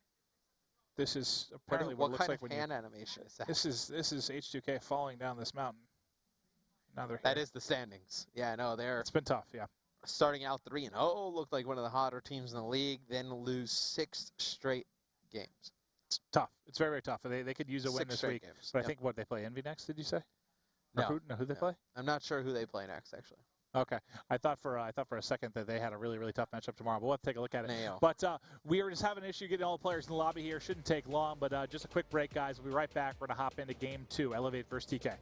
This is apparently what it looks like when hand animation is that? This is H2K falling down this mountain. Now they're here. That is the standings. Yeah, no, they're. It's been tough. Yeah. Starting out 3-0, looked like one of the hotter teams in the league. Then lose 6 straight games. It's tough. It's very, very tough. They could use a win this week. Games. But I think they play Envy next. Did you say? No. Who they play? I'm not sure who they play next, actually. Okay, I thought for a second that they had a really, really tough matchup tomorrow, but we'll have to take a look at it. Nail. But we are just having an issue getting all the players in the lobby here. Shouldn't take long, but just a quick break, guys. We'll be right back. We're going to hop into Game 2, Elevate versus TK.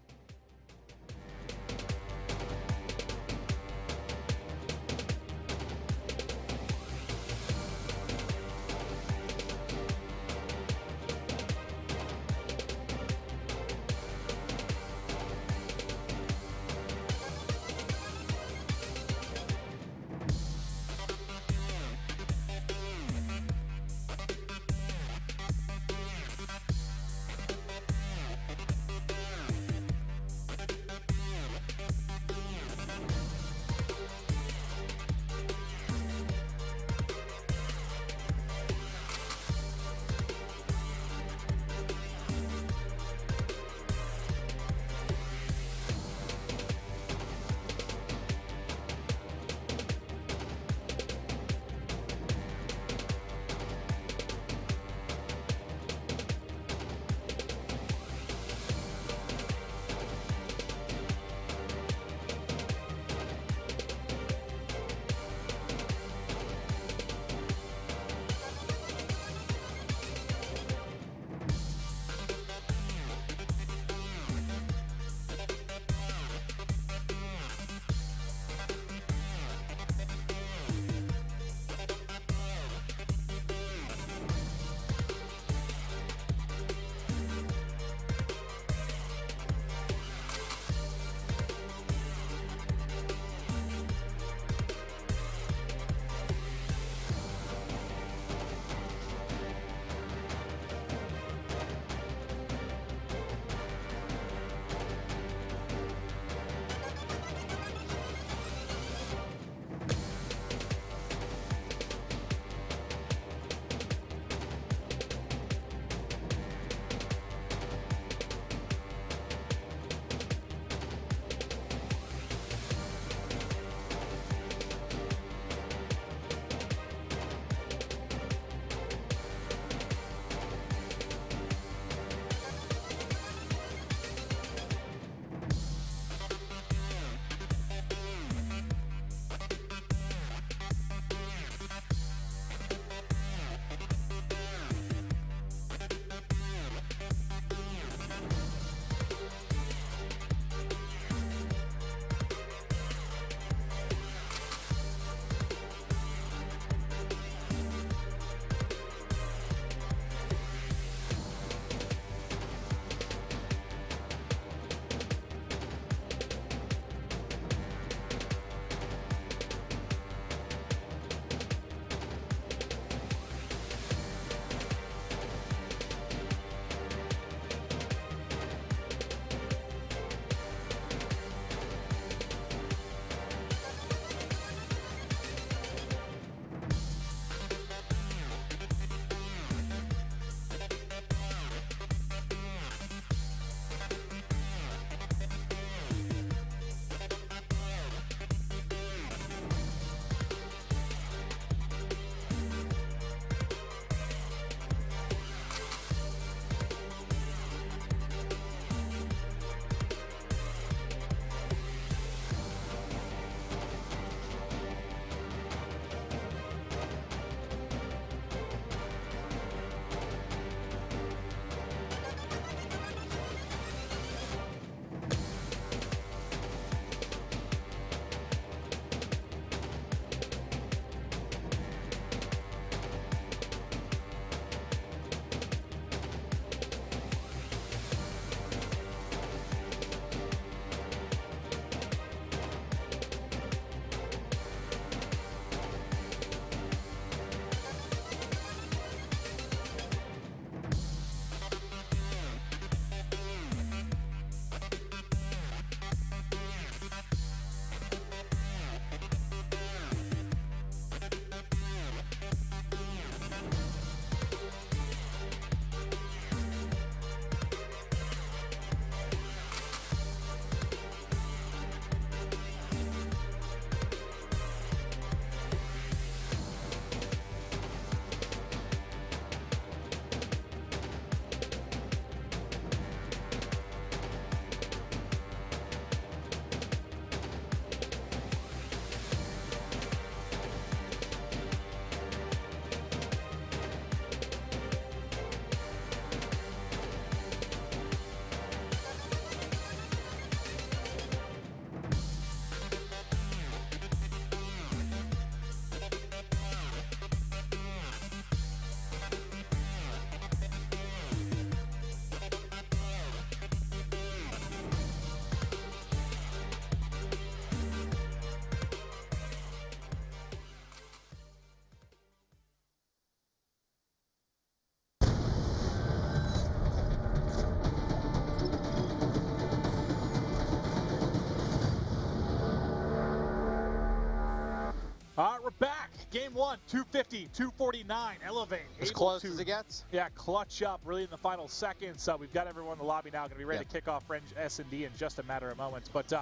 We're back. Game 1, 250, 249, Elevate. As able close to, as it gets. Yeah, clutch up really in the final seconds. We've got everyone in the lobby now, going to be ready to kick off Fringe S&D in just a matter of moments. But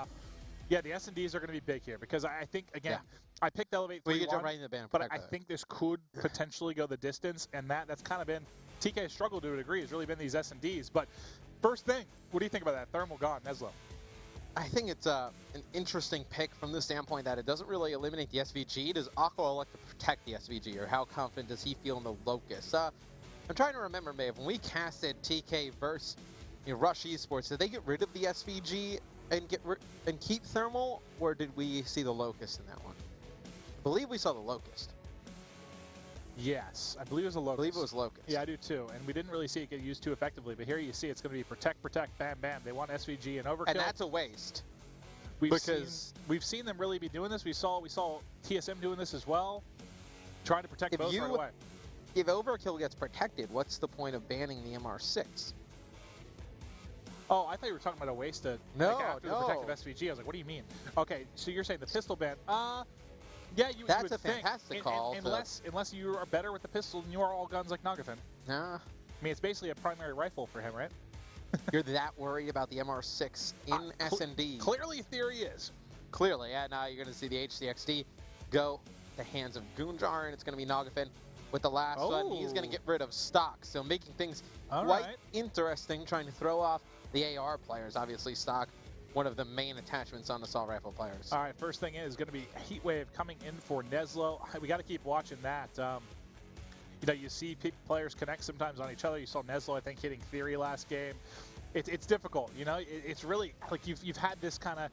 yeah, the S&Ds are going to be big here because I think, again, I picked Elevate 3-1, Well, you jump right in the banner, but I think this could potentially go the distance, and that's kind of been TK's struggle to a degree, has really been these S&Ds. But first thing, what do you think about that? Thermal gone, Neslo. I think it's an interesting pick from the standpoint that it doesn't really eliminate the SVG. Does Aqua elect to protect the SVG, or how confident does he feel in the Locust? I'm trying to remember, Maeve, when we casted TK versus Rush Esports, did they get rid of the SVG and keep Thermal, or did we see the Locust in that one? I believe we saw the Locust. Yes, I believe it was a Locust. I believe it was Locust. Yeah, I do too. And we didn't really see it get used too effectively. But here you see it's going to be protect, bam, bam. They want SVG and overkill. And that's a waste. We've seen them really be doing this. We saw TSM doing this as well, trying to protect both right away. If overkill gets protected, what's the point of banning the MR6? Oh, I thought you were talking about a waste to after the protective SVG. I was like, what do you mean? Okay, so you're saying the pistol ban? Yeah, that's would a fantastic call. Unless you are better with the pistol than you are all guns like Nagafen. Nah. I mean, it's basically a primary rifle for him, right? You're that worried about the MR6 in S&D? Clearly, theory is. Clearly, yeah. Now you're going to see the HCXD go the hands of Goonjar, and it's going to be Nagafen with the last one. He's going to get rid of stock, so making things quite interesting, trying to throw off the AR players. Obviously, stock, one of the main attachments on assault rifle players. All right, first thing is going to be Heatwave coming in for Neslo. We got to keep watching that. You see players connect sometimes on each other. You saw Neslo, I think, hitting Theory last game. It's difficult, It's really like you've had this kind of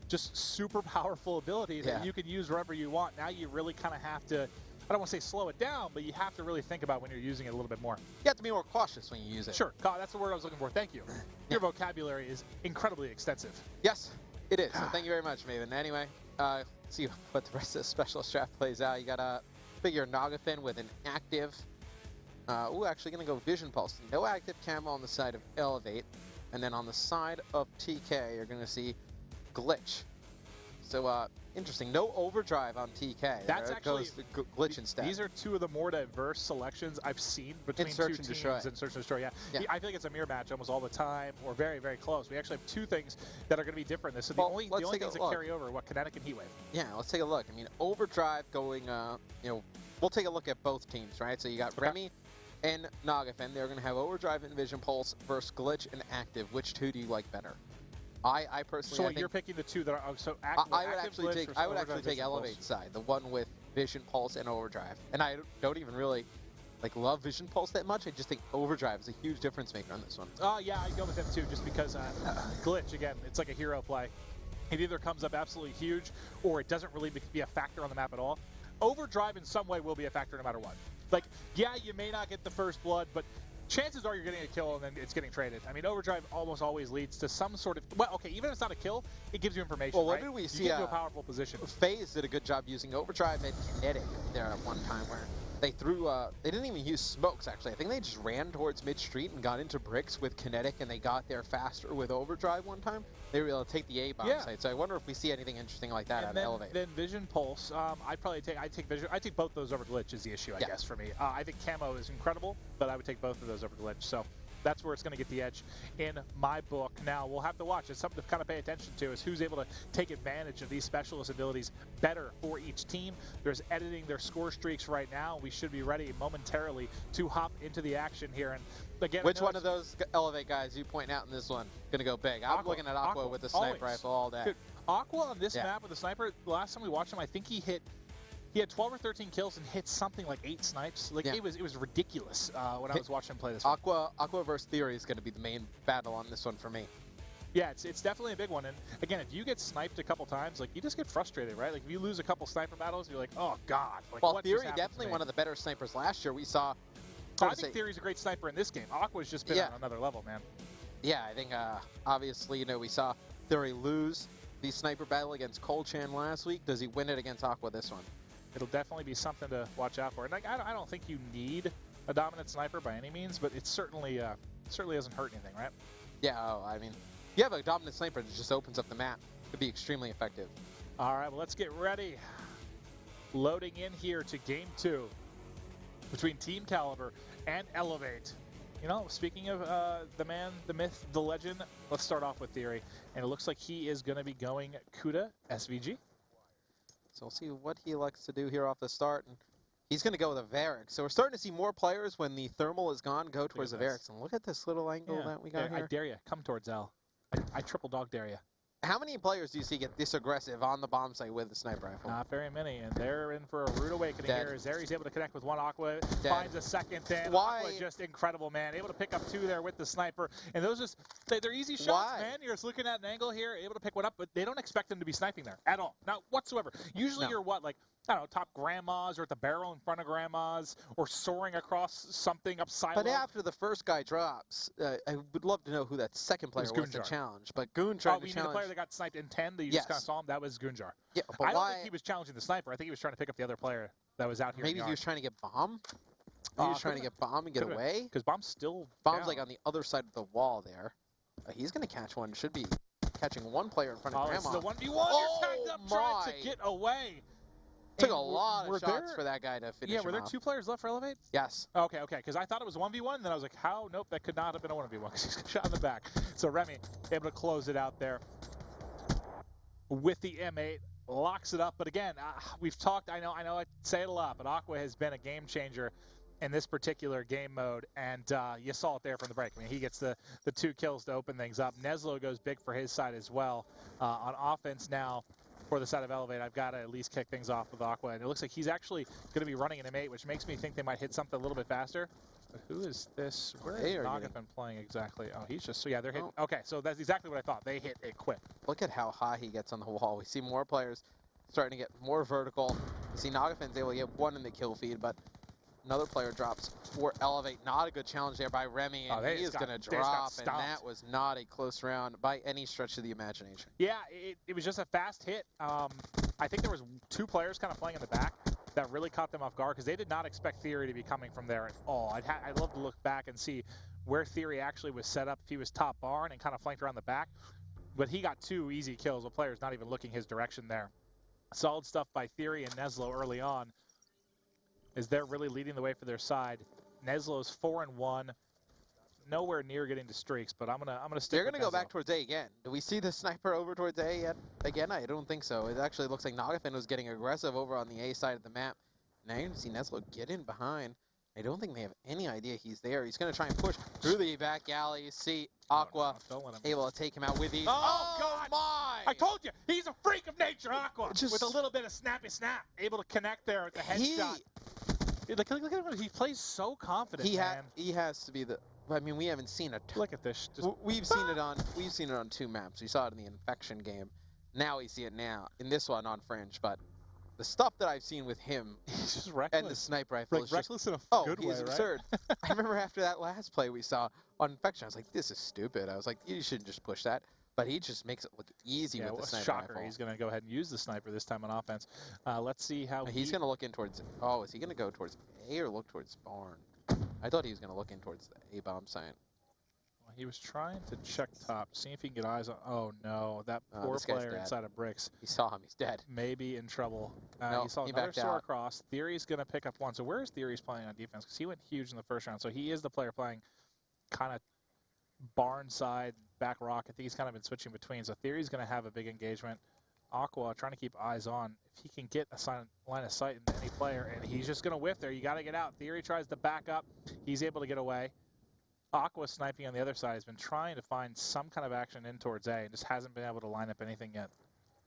just super powerful ability that you can use wherever you want. Now you really kind of have to, I don't want to say slow it down, but you have to really think about when you're using it a little bit more. You have to be more cautious when you use it. Sure, God, that's the word I was looking for. Thank you. Your vocabulary is incredibly extensive. Yes, it is. So thank you very much, Maven. Anyway, let's see what the rest of the special strat plays out. You got a figure Nagafen with an active. Actually going to go Vision Pulse. No active camo on the side of Elevate. And then on the side of TK, you're going to see Glitch. So, interesting. No overdrive on TK. That's actually goes Glitch instead. These are two of the more diverse selections I've seen between two teams in Search and Destroy. Yeah. I feel like it's a mirror match almost all the time, or very, very close. We actually have two things that are going to be different. So the only things that carry over are Kinetic and Heatwave. Yeah, let's take a look. I mean, overdrive going. We'll take a look at both teams, right? So you got Remy and Nagafen. They're going to have overdrive and Vision Pulse versus Glitch and active. Which two do you like better? I personally. So you're picking the two that are active. I would actually take Elevate side, the one with Vision Pulse and overdrive. And I don't even really love Vision Pulse that much. I just think overdrive is a huge difference maker on this one. Yeah, I go with them too, just because Glitch, again, it's like a hero play. It either comes up absolutely huge, or it doesn't really be a factor on the map at all. Overdrive in some way will be a factor no matter what. Yeah, you may not get the first blood, but chances are you're getting a kill and then it's getting traded. I mean, overdrive almost always leads to some sort of, even if it's not a kill, it gives you information. Well, what did we see? You get to a powerful position. FaZe did a good job using overdrive and kinetic there at one time, where they threw. They didn't even use smokes actually. I think they just ran towards mid street and got into bricks with kinetic, and they got there faster with overdrive one time. They were able to take the A bomb site. So I wonder if we see anything interesting like that out of Elevate. Then Vision Pulse. I take Vision. I take both those over Glitch is the issue, I guess, for me. I think camo is incredible, but I would take both of those over Glitch. So that's where it's going to get the edge in my book. Now, we'll have to watch. It's something to kind of pay attention to, is who's able to take advantage of these specialist abilities better for each team. There's editing their score streaks right now. We should be ready momentarily to hop into the action here. And again, which one of those Elevate guys you point out in this one going to go big? I'm looking at Aqua with the sniper rifle all day. Dude, Aqua on this map with the sniper, the last time we watched him, I think he had 12 or 13 kills and hit something like 8 snipes. It was ridiculous when I was watching him play this one. Aqua versus Theory is going to be the main battle on this one for me. Yeah, it's definitely a big one. And again, if you get sniped a couple times, you just get frustrated, right? If you lose a couple sniper battles, you're like, oh God. Well, Theory definitely one of the better snipers last year. We saw. I think Theory's a great sniper in this game. Aqua's just been on another level, man. Yeah, I think obviously, we saw Theory lose the sniper battle against Colchan last week. Does he win it against Aqua this one? It'll definitely be something to watch out for. And I don't think you need a dominant sniper by any means, but it certainly doesn't hurt anything, right? Yeah, I mean, you have a dominant sniper that just opens up the map. Could be extremely effective. All right, well, let's get ready. loading in here to game 2 between Team Caliber and Elevate. You know, speaking of the man, the myth, the legend, let's start off with Theory. And it looks like he is going to be going Kuda SVG. So we'll see what he likes to do here off the start. And he's going to go with a Varix. So we're starting to see more players when the thermal is gone go towards the Varix. And look at this little angle that we got here. I dare you. Come towards L. I triple dog dare you. How many players do you see get this aggressive on the bomb site with the sniper rifle? Not very many, and they're in for a rude awakening here. As Aries able to connect with one Aqua, finds a second in. Why? Aqua just incredible, man. Able to pick up 2 there with the sniper, and those just they're easy shots, man. You're just looking at an angle here, able to pick one up, but they don't expect them to be sniping there at all, not whatsoever. Usually you're what, like, I don't know, top grandmas or at the barrel in front of grandmas or soaring across something up silo. But after the first guy drops, I would love to know who that second player was to challenge. But Goon tried to challenge. The player that got sniped in 10 that you just kind of saw him? That was Goonjar. Yeah, but I don't think he was challenging the sniper. I think he was trying to pick up the other player that was out here. Maybe he was trying to get bomb. Maybe he was trying to get bomb and get away. Because bomb's still Bomb's like on the other side of the wall there. He's going to catch one. Should be catching one player in front of Grandma. This is the 1v1. You're tagged up trying to get away. Took a lot of shots for that guy to finish him were there 2 players left for Elevate? Yes. Okay, because I thought it was 1v1, and then I was like, how? Nope, that could not have been a 1v1 because he's shot in the back. So Remy able to close it out there with the M8, locks it up. But again, we've talked, I know I say it a lot, but Aqua has been a game changer in this particular game mode, and you saw it there from the break. I mean, he gets the 2 kills to open things up. Neslo goes big for his side as well. On offense now, for the side of Elevate, I've got to at least kick things off with Aqua, and it looks like he's actually going to be running an M8, which makes me think they might hit something a little bit faster. But who is this? Where is Nagafin playing exactly? Oh, he's just, they're hitting. Okay, so that's exactly what I thought. They hit it quick. Look at how high he gets on the wall. We see more players starting to get more vertical. You see Nagafin's able to get 1 in the kill feed, but another player drops for Elevate. Not a good challenge there by Remy, and he is going to drop, and that was not a close round by any stretch of the imagination. Yeah, it was just a fast hit. I think there was 2 players kind of playing in the back that really caught them off guard because they did not expect Theory to be coming from there at all. I'd love to look back and see where Theory actually was set up, if he was top barn and kind of flanked around the back. But he got 2 easy kills with players not even looking his direction there. Solid stuff by Theory and Neslo early on, as they're really leading the way for their side. Neslo's 4-1, nowhere near getting to streaks, but I'm gonna stick. They're gonna go back towards A again. Do we see the sniper over towards A yet? Again, I don't think so. It actually looks like Nagafin was getting aggressive over on the A side of the map. Now you're gonna see Neslo get in behind. I don't think they have any idea he's there. He's gonna try and push through the back alley. You see Aqua able to take him out with these. Oh God! My! I told you, he's a freak of nature, Aqua. With a little bit of snappy snap, able to connect there at the headshot. Look at him. He plays so confident. He has to be the. I mean, we haven't seen it. Look at this. We've seen it on 2 maps. We saw it in the Infection game. Now we see it in this one on Fringe. But the stuff that I've seen with him he's just reckless. And the sniper rifle is reckless just, in a good way, he's absurd. I remember after that last play we saw on Infection, I was like, this is stupid. I was like, you shouldn't just push that. But he just makes it look easy with the sniper shocker. rifle. He's going to go ahead and use the sniper this time on offense. Let's see how he's going to look in towards. Oh, is he going to go towards A or look towards Barn? I thought he was going to look in towards the A bomb site. Well, he was trying to check top, see if he can get eyes on. Oh no, that poor player inside of bricks. He saw him. He's dead. Maybe in trouble. No, he saw another soar across. Theory's going to pick up 1. So where is Theory's playing on defense? Because he went huge in the first round. So he is the player playing kind of barn side, back rock. I think he's kind of been switching between. So Theory's going to have a big engagement. Aqua trying to keep eyes on. If he can get a line of sight in any player, and he's just going to whiff there. You got to get out. Theory tries to back up. He's able to get away. Aqua sniping on the other side has been trying to find some kind of action in towards A and just hasn't been able to line up anything yet.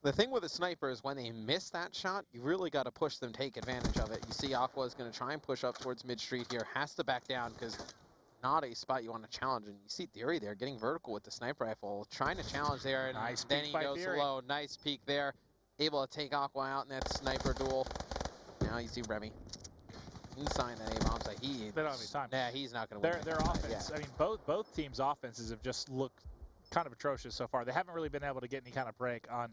The thing with a sniper is when they miss that shot, you really got to push them, take advantage of it. You see Aqua is going to try and push up towards mid-street here. Has to back down because not a spot you want to challenge. And you see Theory there getting vertical with the sniper rifle, trying to challenge there, and then he goes low. Nice peek there. Able to take Aqua out in that sniper duel. Now you see Remy. Inside that A-bomb site. They don't have any time. Yeah, he's not going to win. Their offense, I mean, both teams' offenses have just looked kind of atrocious so far. They haven't really been able to get any kind of break on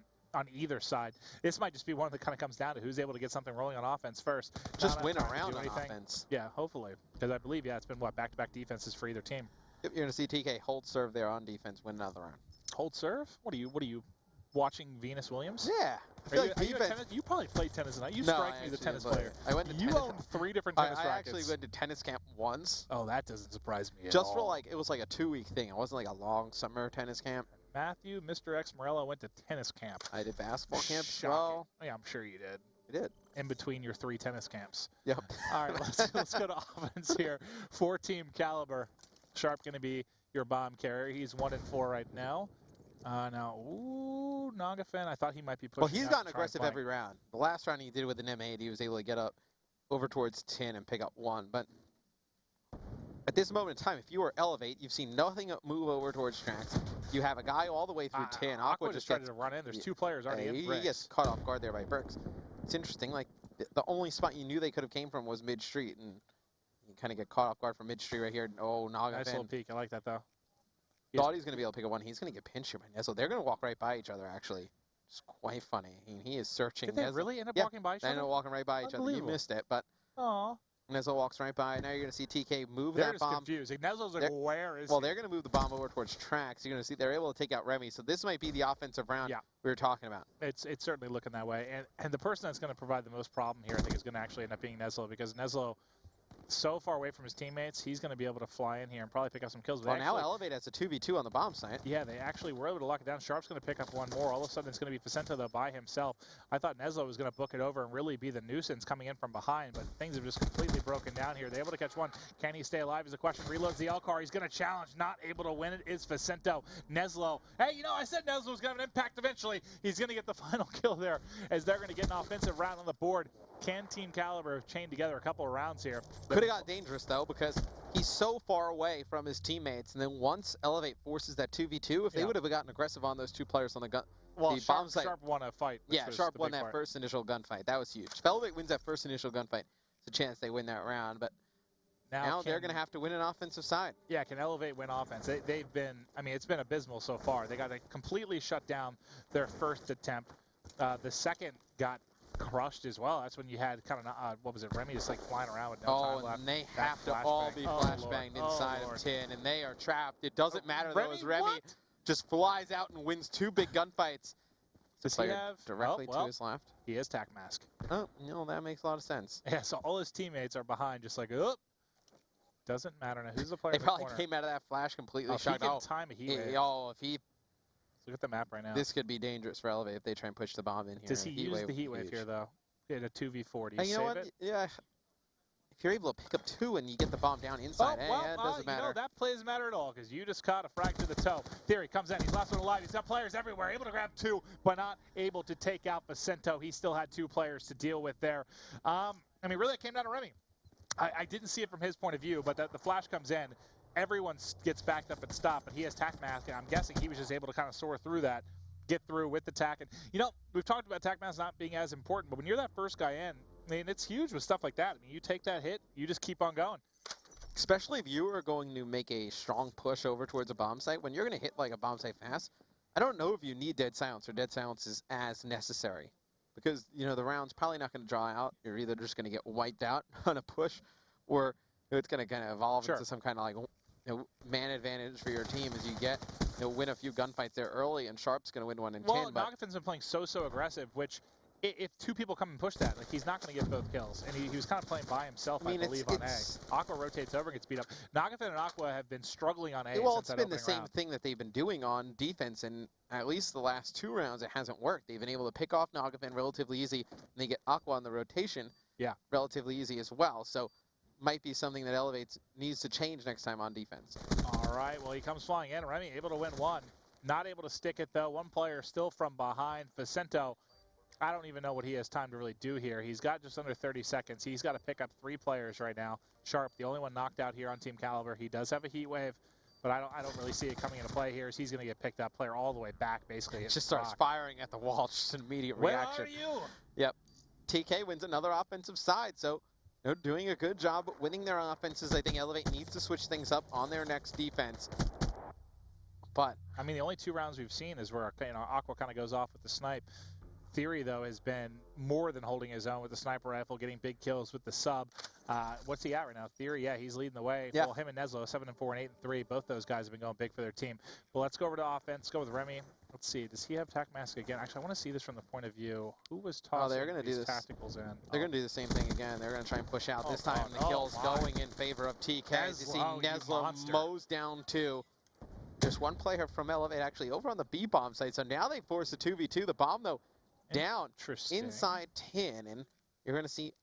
either side. This might just be one that kind of comes down to who's able to get something rolling on offense first. Just win a round on offense. Yeah, hopefully. Because I believe, it's been, back-to-back defenses for either team. You're going to see TK hold serve there on defense, win another round. Hold serve? What are you watching Venus Williams? Yeah. I feel like Are you, a defense. tennis? You probably played tennis tonight. You No, strike I me as a actually tennis didn't play player. it. I went to You tennis. own 3 different tennis I rackets. actually went to tennis camp once. Oh, that doesn't surprise me at Just all. for like, it was like a 2-week thing. It wasn't like a long summer tennis camp. Matthew, Mr. X Morello went to tennis camp. I did basketball camp as Shocking. well. Yeah, I'm sure you did. I did. In between your 3 tennis camps. Yep. All right, let's go to offense here. For Team Caliber, Sharp going to be your bomb carrier. He's 1-4 right now. Now, Nagafen, I thought he might be pushing. Well, he's out gotten to try and aggressive flank. every round. The last round he did with an M8, he was able to get up over towards 10 and pick up 1. But at this moment in time, if you were Elevate, you've seen nothing move over towards tracks. You have a guy all the way through 10. Aqua Aqua just gets, started to run in. There's 2 players already in he bricks. gets caught off guard there by Bricks. It's interesting. Like the only spot you knew they could have came from was mid street, and you kind of get caught off guard from mid street right here. Oh, Nice little Nagafen peek. I like that though. thought he's going to be able to pick up 1. He's going to get pinched here by Nezel. They're going to walk right by each other. Actually, it's quite funny. I mean, he is searching. Did they Nezel. really end up Yeah, walking by each They other? end up walking right by each other. You Unbelievable. missed it, but Aw. Nezel walks right by. Now you're going to see TK move They're that just bomb. confused. Nezel's like, They're- where is Well, he? they're going to move the bomb over towards tracks. You're going to see they're able to take out Remy. So this might be the offensive round Yeah. we were talking about. It's certainly looking that way. And the person that's going to provide the most problem here, I think, is going to actually end up being Neslo, because Neslo, so far away from his teammates, he's going to be able to fly in here and probably pick up some kills. They Well, now actually- Elevate has a 2v2 on the bomb site. Yeah, they actually were able to lock it down. Sharp's going to pick up 1 more. All of a sudden, it's going to be Facento, though, by himself. I thought Neslo was going to book it over and really be the nuisance coming in from behind, but things have just completely broken down here. They're able to catch 1. Can he stay alive is the question. Reloads the L-car. He's going to challenge. Not able to win it is Facento. Neslo. Hey, I said Neslo was going to have an impact eventually. He's going to get the final kill there as they're going to get an offensive round on the board. Can Team Caliber chain together a couple of rounds here? Could have got dangerous, though, because he's so far away from his teammates. And then once Elevate forces that 2v2, if they Yeah. would have gotten aggressive on those 2 players on the gun. Well, the bomb site- Sharp won a fight. which Yeah, was Sharp the won big that part. first initial gunfight. That was huge. If Elevate wins that first initial gunfight, it's a chance they win that round. But now they're going to have to win an offensive side. Yeah, can Elevate win offense? They've been, I mean, it's been abysmal so far. They got to completely shut down their first attempt. The second got crushed as well. That's when you had kind of, what was it, Remy just like flying around with no time left. And they That have to all flashbang. be Oh, flashbanged Lord. inside Oh, Lord. of 10, and they are trapped. It doesn't matter, though, as Remy what? just flies out and wins 2 big gunfights. Does he Player have directly well, to his left? he is Tac Mask. Oh, no, that makes a lot of sense. Yeah, so all his teammates are behind, just like, oh, doesn't matter now. Who's the player They in the probably corner? came out of that flash completely Oh, if he shocked. can Oh, time a heat wave. if he, Look at the map right now. this could be dangerous for Elevate if they try and push the bomb in here. Does he use the would heat be wave huge. here, though? In a 2v4, do you And you save know what? it? Yeah, if you're able to pick up 2 and you get the bomb down inside, it doesn't matter. that play doesn't matter at all because you just caught a frag to the toe. Theory comes in. He's last one alive. He's got players everywhere. Able to grab 2, but not able to take out Vicento. He still had 2 players to deal with there. I mean, really, it came down to Remy. I didn't see it from his point of view, but the flash comes in. Everyone gets backed up and stopped, but he has Tac Mask, and I'm guessing he was just able to kind of soar through that, get through with the Tac. And, we've talked about Tac Mask not being as important, but when you're that first guy in, I mean, it's huge with stuff like that. I mean, you take that hit, you just keep on going. Especially if you are going to make a strong push over towards a bomb site. When you're going to hit like a bomb site fast, I don't know if you need dead silence or dead silence is as necessary. Because, the round's probably not going to draw out. You're either just going to get wiped out on a push, or it's going to kind of evolve Sure. into some kind of like man advantage for your team as you get win a few gunfights there early, and Sharp's going to win 1 in 10. But Nagafin's been playing so aggressive, which if 2 people come and push that, like he's not going to get both kills. And he was kind of playing by himself, I believe, on A. Aqua rotates over and gets beat up. Nagafin and Aqua have been struggling on A. well, since it's that been the opening same round. thing that they've been doing on defense, and at least the last 2 rounds, it hasn't worked. They've been able to pick off Nagafin relatively easy, and they get Aqua on the rotation relatively easy as well. So might be something that Elevates needs to change next time on defense. All right, well, he comes flying in. Remy able to win 1. Not able to stick it, though. 1 player still from behind. Vicento, I don't even know what he has time to really do here. He's got just under 30 seconds. He's got to pick up 3 players right now. Sharp, the only one knocked out here on Team Caliber. He does have a heat wave, but I don't really see it coming into play here. As he's going to get picked up, player all the way back, basically. It just starts firing at the wall, just an immediate reaction. Where are you? Yep. TK wins another offensive side, so they're doing a good job winning their offenses. I think Elevate needs to switch things up on their next defense. But I mean, the only 2 rounds we've seen is where Aqua kind of goes off with the snipe. Theory, though, has been more than holding his own with the sniper rifle, getting big kills with the sub. What's he at right now? Theory, yeah, he's leading the way. Yeah. Well, him and Neslo, 7-4 and 8-3. Both those guys have been going big for their team. Well, let's go over to offense. Go with Remy. Let's see. Does he have Tac Mask again? Actually, I want to see this from the point of view. Who was Oh, tossing they're gonna do these this. tacticals in? They're going to do the same thing again. They're going to try and push out. This Oh, time God. the kill's Oh, my. going in favor of TK. As you see Neslo, you Neslo monster. mows down 2. There's one player from Elevate actually over on the B bomb site. So now they force a 2v2. The bomb, though, down Interesting. inside 10. And you're going to see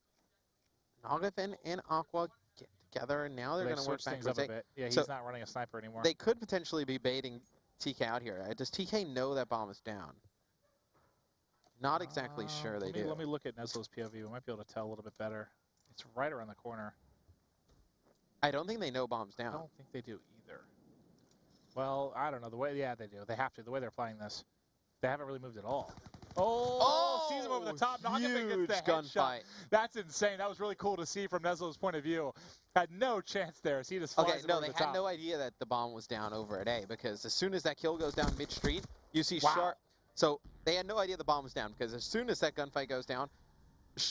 Nagafen and Aqua get together. And now they're going to work things backwards. up a bit. Yeah, he's so not running a sniper anymore. They could potentially be baiting TK out here. Does TK know that bomb is down? Not exactly sure they do. Let me look at Neslo's POV. We might be able to tell a little bit better. It's right around the corner. I don't think they know bomb's down. I don't think they do either. Well, I don't know. Yeah, they do. They have to. The way they're playing this. They haven't really moved at all. Oh, sees him over the top. Huge gets the gunfight. That's insane. That was really cool to see from Neslo's point of view. Had no chance there. So he just flies him over the top. They had no idea that the bomb was down over at A, because as soon as that kill goes down mid-street, you see Sharp. So they had no idea the bomb was down, because as soon as that gunfight goes down,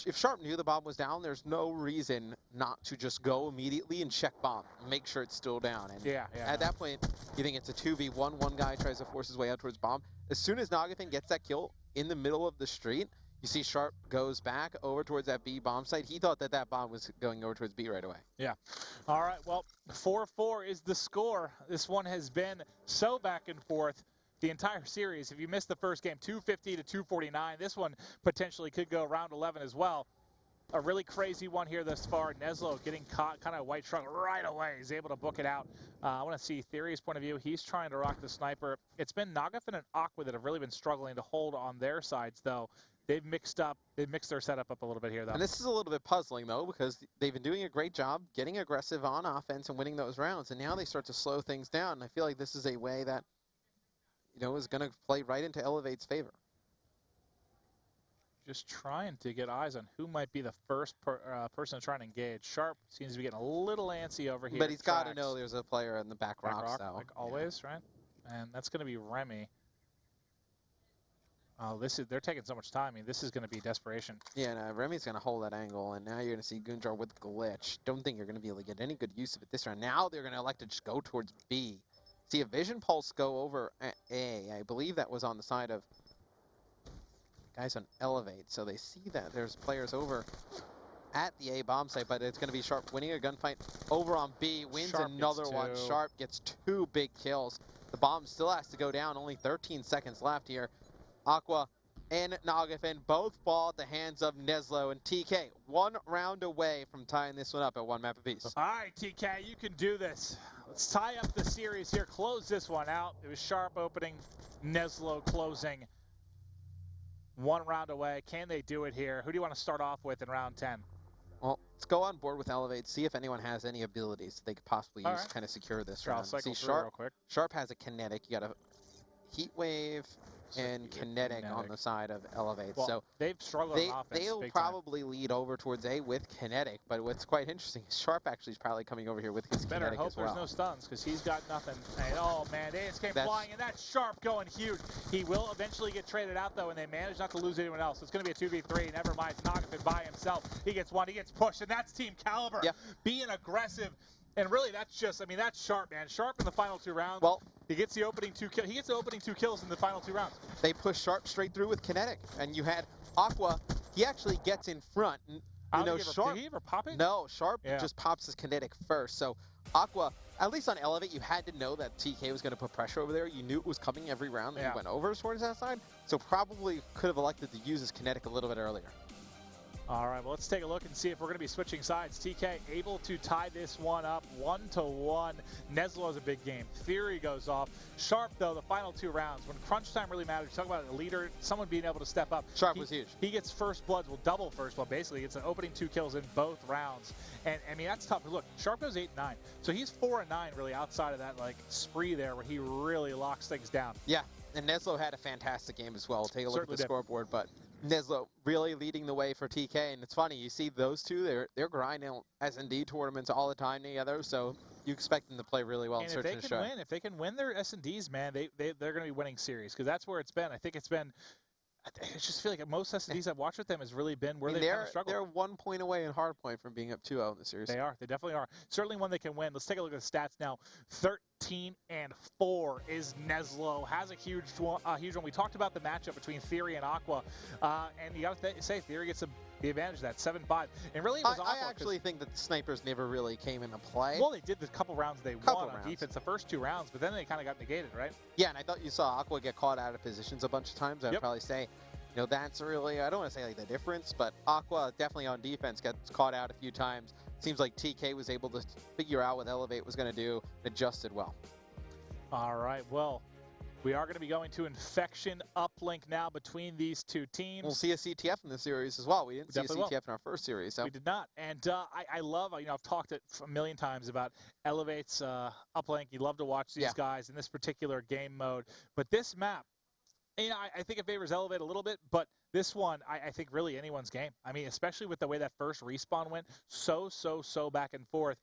if Sharp knew the bomb was down, there's no reason not to just go immediately and check bomb, make sure it's still down. And at that point, you think it's a 2v1. One guy tries to force his way out towards bomb. As soon as Nagafen gets that kill in the middle of the street, you see Sharp goes back over towards that B bomb site. He thought that that bomb was going over towards B right away. Yeah. All right. Well, 4-4 is the score. This one has been so back and forth the entire series. If you missed the first game, 250 to 249. This one potentially could go round 11 as well. A really crazy one here thus far. Neslo getting caught kind of white shrunk right away. He's able to book it out. I want to see Theory's point of view. He's trying to rock the sniper. It's been Nagafen and Aqua that have really been struggling to hold on their sides, though. They've mixed their setup up a little bit here, though. And this is a little bit puzzling, though, because they've been doing a great job getting aggressive on offense and winning those rounds. And now they start to slow things down. And I feel like this is a way that, is going to play right into Elevate's favor. Just trying to get eyes on who might be the first person to try and engage. Sharp seems to be getting a little antsy over here. But he's got to know there's a player in the back rocks, though. Like always, right? And that's going to be Remy. Oh, they're taking so much time. I mean, this is going to be desperation. Yeah, no, Remy's going to hold that angle, and now you're going to see Gunjar with Glitch. Don't think you're going to be able to get any good use of it this round. Now they're going to elect to just go towards B. See a Vision Pulse go over at A. I believe that was on the side of guys on Elevate. So they see that there's players over at the A bomb site, but it's going to be Sharp winning a gunfight over on B. Wins Sharp another one. Sharp gets 2 big kills. The bomb still has to go down. Only 13 seconds left here. Aqua and Nagafen both fall at the hands of Neslo and TK. 1 round away from tying this one up at 1 map apiece. All right, TK, you can do this. Let's tie up the series here. Close this one out. It was Sharp opening, Neslo closing. 1 round away. Can they do it here? Who do you want to start off with in round 10? Well, let's go on board with Elevate, see if anyone has any abilities they could possibly use to kind of secure this round. See, Sharp has a kinetic. You got a Heat Wave and kinetic on the side of Elevate. Well, so they've struggled on offense. They'll probably lead over towards A with kinetic, but what's quite interesting is Sharp actually is probably coming over here with his kinetic hope as well. There's no stuns, because he's got nothing. And, oh man, AS came flying, and that's Sharp going huge. He will eventually get traded out though, and they manage not to lose anyone else. It's going to be a 2v3. Never mind, it's Nagafen by himself. He gets 1, he gets pushed, and that's Team Caliber being aggressive. And really, that's Sharp, man. Sharp in the final 2 rounds. Well, he gets the opening 2 kills. He gets the opening 2 kills in the final 2 rounds. They push Sharp straight through with kinetic, and you had Aqua. He actually gets in front. Sharp. Did he ever pop it? No, Sharp just pops his kinetic first. So Aqua, at least on Elevate, you had to know that TK was going to put pressure over there. You knew it was coming every round that he went over towards that side. So probably could have elected to use his kinetic a little bit earlier. All right, well, let's take a look and see if we're going to be switching sides. TK able to tie this one up 1-1. Neslo has a big game. Theory goes off. Sharp, though, the final 2 rounds, when crunch time really matters, talk about a leader, someone being able to step up. Sharp was huge. He gets first bloods, double first blood, basically. It's an opening 2 kills in both rounds. And, I mean, that's tough. Look, Sharp goes 8-9. So he's 4-9, really, outside of that, spree there where he really locks things down. Yeah, and Neslo had a fantastic game as well. Take a look at the scoreboard, but Neslo really leading the way for TK, and it's funny, you see those two, they're grinding S&D tournaments all the time together, so you expect them to play really well in Search and Destroy. If they can win their S&Ds, man, they're going to be winning series, because that's where it's been. I think it's been I just feel like most SDs I've watched with them has really been where I mean, they've kind of struggled. they're 1 point away in hardpoint from being up 2-0 in the series. They are. They definitely are. Certainly one they can win. Let's take a look at the stats now. 13-4 is Neslo. Has a huge one. We talked about the matchup between Theory and Aqua, and you got to say Theory gets the advantage of that 7-5. And really, it was Aqua. I actually think that the snipers never really came into play. Well, they did the couple rounds they won on defense, the first 2 rounds, but then they kind of got negated, right? Yeah, and I thought you saw Aqua get caught out of positions a bunch of times. I'd probably say, you know, that's really, I don't want to say like the difference, but Aqua definitely on defense gets caught out a few times. Seems like TK was able to figure out what Elevate was going to do, adjusted well. All right, well, we are going to be going to Infection uplink now between these two teams. We'll see a CTF in this series as well. We didn't see a CTF in our first series. So. We did not. And I love, you know, I've talked it a million times about Elevate's uplink. You love to watch these guys in this particular game mode. But this map, you know, I think it favors Elevate a little bit, but this one, I think really anyone's game. I mean, especially with the way that first respawn went, so back and forth.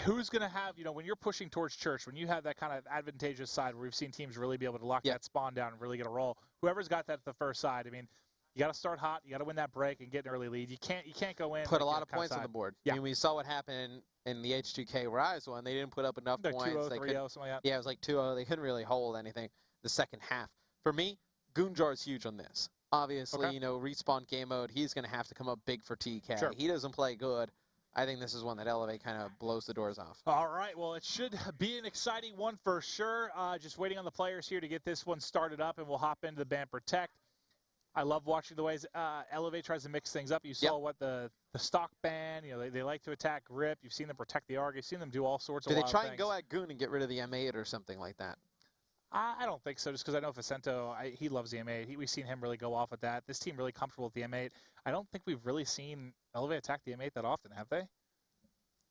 Who's going to have, you know, when you're pushing towards Church, when you have that kind of advantageous side where we've seen teams really be able to lock that spawn down and really get a roll, whoever's got that at the first side, I mean, you got to start hot, you got to win that break and get an early lead. You can't go in. Put a lot of points on the board. Yeah. I mean, we saw what happened in the H2K Rise one. They didn't put up enough points. 2-0, they 3-0, something like that. Yeah, it was like 2-0. They couldn't really hold anything the second half. For me, Goonjar is huge on this. Obviously, you know, respawn game mode, he's going to have to come up big for TK. Sure. He doesn't play good. I think this is one that Elevate kind of blows the doors off. All right, well, it should be an exciting one for sure. Just waiting on the players here to get this one started up, and we'll hop into the Ban Protect. I love watching the ways Elevate tries to mix things up. You saw what the stock ban, you know, they like to attack Grip. You've seen them protect the ARG. You've seen them do all sorts of wild things. Do they try and go at Goon and get rid of the M8 or something like that? I don't think so, just because I know Vicento, he loves the M8. We've seen him really go off with that. This team really comfortable with the M8. I don't think we've really seen Elevate attack the M8 that often, have they?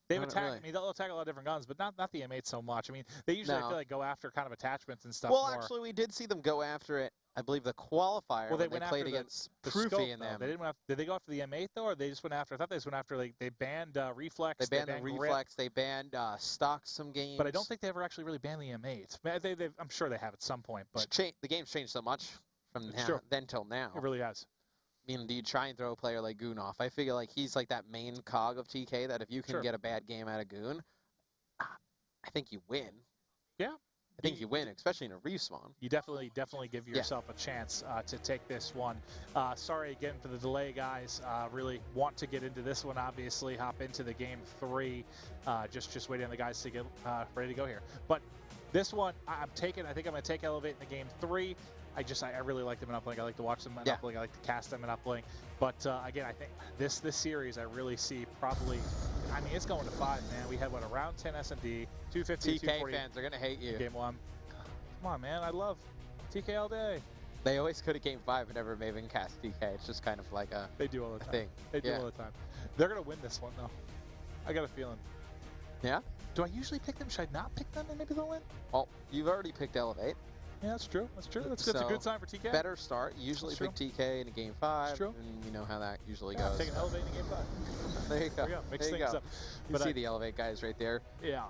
They've attacked. Really. I mean, they'll attack a lot of different guns, but not the M8 so much. I mean, they usually I feel like go after kind of attachments and stuff. Well, more. actually, we did see them go after it. I believe the qualifier. Well, when they played against Proofy and them. They didn't. Did they go after the M8 though, or they just went after? I thought they just went after. Like they banned Reflex. They banned the Reflex. They banned stock some games. But I don't think they ever actually really banned the M8. I'm sure they have at some point. But the game's changed so much from then till now. It really has. I mean, do you try and throw a player like Goon off? I figure like he's like that main cog of TK that if you can get a bad game out of Goon, I think you win. Yeah. I think you win, especially in a respawn. You definitely give yourself a chance to take this one. Sorry again for the delay, guys. Really want to get into this one, obviously. Hop into the game 3. Just waiting on the guys to get ready to go here. But this one, I think I'm going to take Elevate in the game 3. I really like them in uplink. I like to watch them in uplink. I like to cast them in uplink. But again, I think this series I really see probably. I mean, it's going to 5, man. We had what, around 10 S&D, 250, TK 240. fans are gonna hate you. Game 1. Come on, man. I love TK all day. They always go to game 5 whenever Maven cast TK. It's just kind of like a. They do all the time. Thing. They do all the time. They're gonna win this one though. I got a feeling. Yeah. Do I usually pick them? Should I not pick them and maybe they'll win? Well, you've already picked Elevate. Yeah, that's true. That's a good sign for TK. Better start. You usually pick TK in a game 5. That's true. And you know how that usually goes. Taking Elevate in game 5. There you go. There you go. Mix things up. You see the Elevate guys right there. Yeah.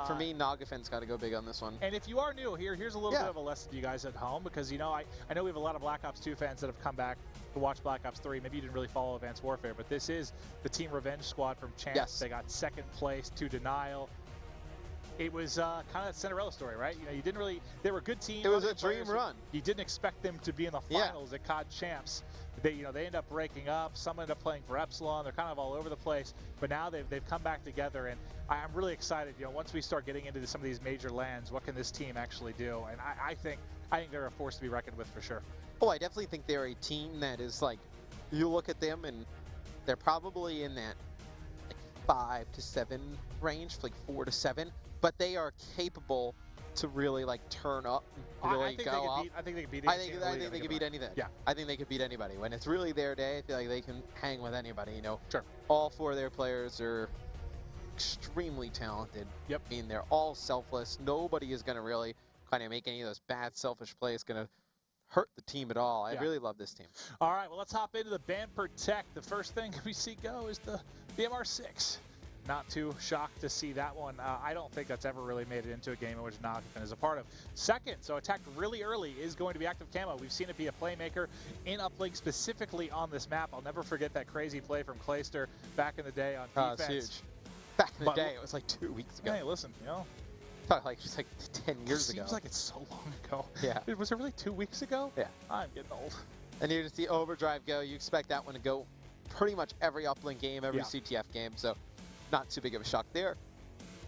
For me, Nagafen's got to go big on this one. And if you are new here, here's a little bit of a lesson to you guys at home, because you know I know we have a lot of Black Ops 2 fans that have come back to watch Black Ops 3. Maybe you didn't really follow Advanced Warfare, but this is the Team Revenge squad from Champs. Yes. They got 2nd place to Denial. It was kind of a Cinderella story, right? You know, you didn't really. They were a good team. It was a dream run. You didn't expect them to be in the finals at COD Champs. They end up breaking up. Some end up playing for Epsilon. They're kind of all over the place. But now they've come back together, and I'm really excited. You know, once we start getting into some of these major lands, what can this team actually do? And I think they're a force to be reckoned with for sure. Oh, I definitely think they're a team that is like, you look at them and they're probably in that like 5 to 7 range, like 4 to 7. But they are capable to really like turn up, really go up. I think they could beat. I think they could beat anything. Yeah, I think they could beat anybody. When it's really their day, I feel like they can hang with anybody. You know, sure. All 4 of their players are extremely talented. Yep. I mean, they're all selfless. Nobody is going to really kind of make any of those bad, selfish plays going to hurt the team at all. I really love this team. All right, well, let's hop into the Ban Protect. The first thing we see go is the MR6. not too shocked to see that one. I don't think that's ever really made it into a game in which Nagafin is a part of. Second, so attacked really early, is going to be Active Camo. We've seen it be a playmaker in uplink, specifically on this map. I'll never forget that crazy play from Clayster back in the day on defense. It's huge. Back in the day, it was like 2 weeks ago. Hey, listen, you know. Like just like 10 years ago. Seems like it's so long ago. Yeah. Was it really 2 weeks ago? Yeah. I'm getting old. And you're to see Overdrive go. You expect that one to go pretty much every uplink game, every Yeah. CTF game, so not too big of a shock there.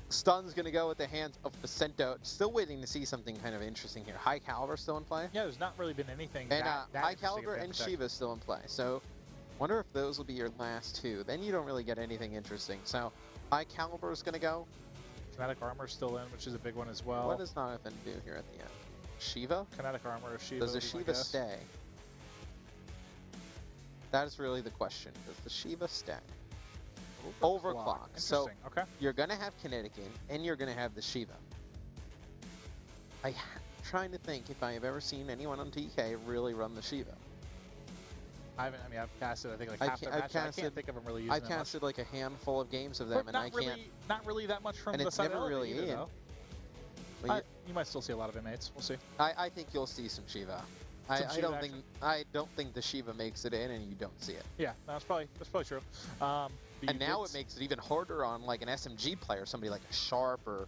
Stun's going to go with the hands of Vicento. Still waiting to see something kind of interesting here. High Caliber still in play. Yeah, there's not really been anything And that High interesting Caliber at and Protect. Shiva still in play. So wonder if those will be your last two. Then you don't really get anything interesting. So High Caliber is going to go. Kinetic Armor still in, which is a big one as well. What does Nagafin do here at the end? Shiva? Kinetic Armor or Shiva? Does the would be my Shiva guess. stay? That is really the question. Does the Shiva stay? Overclock. So Interesting. Okay. you're going to have Kinetic in, and you're going to have the Shiva. I'm trying to think if I have ever seen anyone on TK really run the Shiva. I mean, I've casted, I think, like I half their can't- I've matches. I casted- can't think of them really using I've it much. casted like a handful of games of them, But and I not really, can't. not really that much from And the it's side never of really either, in. though. Well, You might still see a lot of inmates. We'll see. I think you'll see some Shiva. I Shiva don't action. think the Shiva makes it in, and you don't see it. Yeah, no, that's probably true. But And you now did it makes it even harder on like an SMG player, somebody like a Sharp or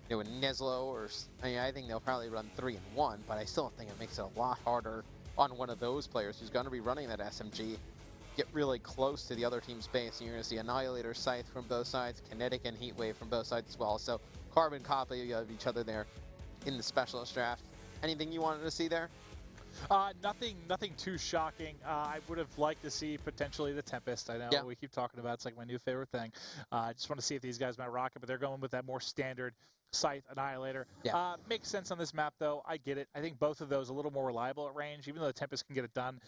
a Neslo, or I think they'll probably run 3 and 1, but I still think it makes it a lot harder on one of those players who's going to be running that SMG. Get really close to the other team's base, and you're going to see Annihilator, Scythe from both sides, Kinetic and Heatwave from both sides as well. So carbon copy of each other there in the specialist draft. Anything you wanted to see there? Nothing too shocking. I would have liked to see potentially the Tempest. I know Yeah. we keep talking about it's like my new favorite thing. I just want to see if these guys might rock it, but they're going with that more standard Scythe Annihilator. Yeah. Makes sense on this map, though. I get it. I think both of those a little more reliable at range. Even though the Tempest can get it done,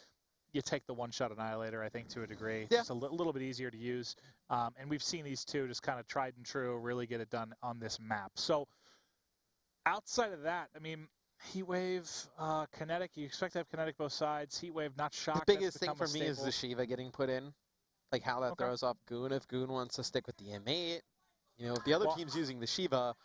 you take the one-shot Annihilator, I think, to a degree. Yeah. Just a little bit easier to use. And we've seen these two just kind of tried and true really get it done on this map. So outside of that, I mean, Heatwave, Kinetic, you expect to have Kinetic both sides. Heatwave, not shocked. The That's biggest thing become a for me is the staple. Shiva getting put in. Like how that Okay. throws off Goon if Goon wants to stick with the M8. If the other Well- team's using the Shiva,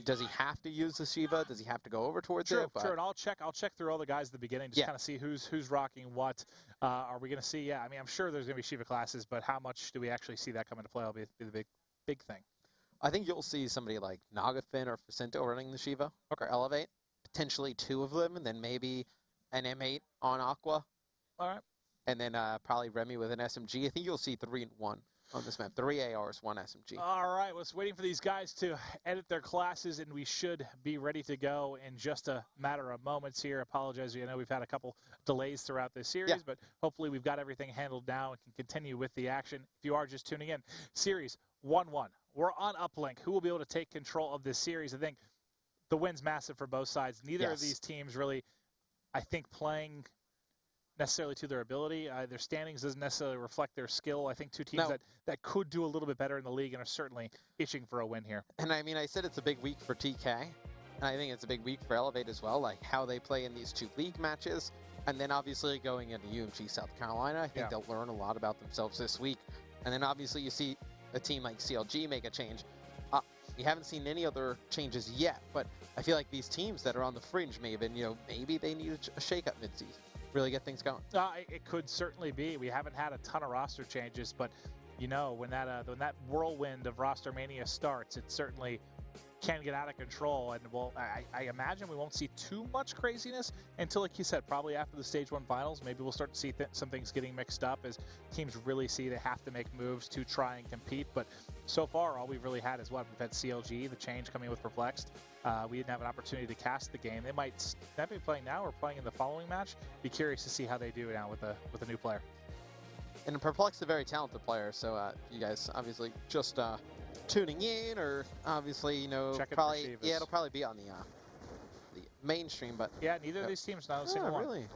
does he have to use the Shiva? Does he have to go over towards True, it? But true, and I'll check through all the guys at the beginning, just Yeah. kind of see who's rocking what. Are we going to see? Yeah, I mean, I'm sure there's going to be Shiva classes, but how much do we actually see that come into play? Will be the big thing. I think you'll see somebody like Nagafin or Vicento running the Shiva or Elevate. Potentially 2 of them, and then maybe an M8 on Aqua. All right. And then probably Remy with an SMG. I think you'll see 3 and 1 on this map. 3 ARs, 1 SMG. All right, was waiting for these guys to edit their classes, and we should be ready to go in just a matter of moments here. Apologize, I know we've had a couple delays throughout this series, Yeah. but hopefully we've got everything handled now and can continue with the action. If you are just tuning in, series 1-1. We're on uplink. Who will be able to take control of this series? I think the win's massive for both sides. Neither of Yes. these teams really, I think, playing necessarily to their ability. Their standings doesn't necessarily reflect their skill. I think two teams No. that could do a little bit better in the league and are certainly itching for a win here. And I mean, I said it's a big week for TK. And I think it's a big week for Elevate as well, like how they play in these 2 league matches. And then obviously going into UMG South Carolina, I think Yeah. they'll learn a lot about themselves this week. And then obviously you see a team like CLG make a change. We haven't seen any other changes yet, but I feel like these teams that are on the fringe, maybe they need a shake-up mid-season, really get things going. It could certainly be. We haven't had a ton of roster changes, but when that whirlwind of roster mania starts, it certainly can get out of control. And I imagine we won't see too much craziness until, like you said, probably after the Stage 1 finals. Maybe we'll start to see some things getting mixed up as teams really see they have to make moves to try and compete. But so far, all we've really had is what? We've had CLG, the change coming with Perplexed. We didn't have an opportunity to cast the game. They might not be playing now or playing in the following match. Be curious to see how they do now with a new player. And Perplex is a very talented player, so you guys obviously just tuning in, or obviously Check it for probably Shivas. it'll probably be on the mainstream, but Yeah, neither of these teams, not a single one. really.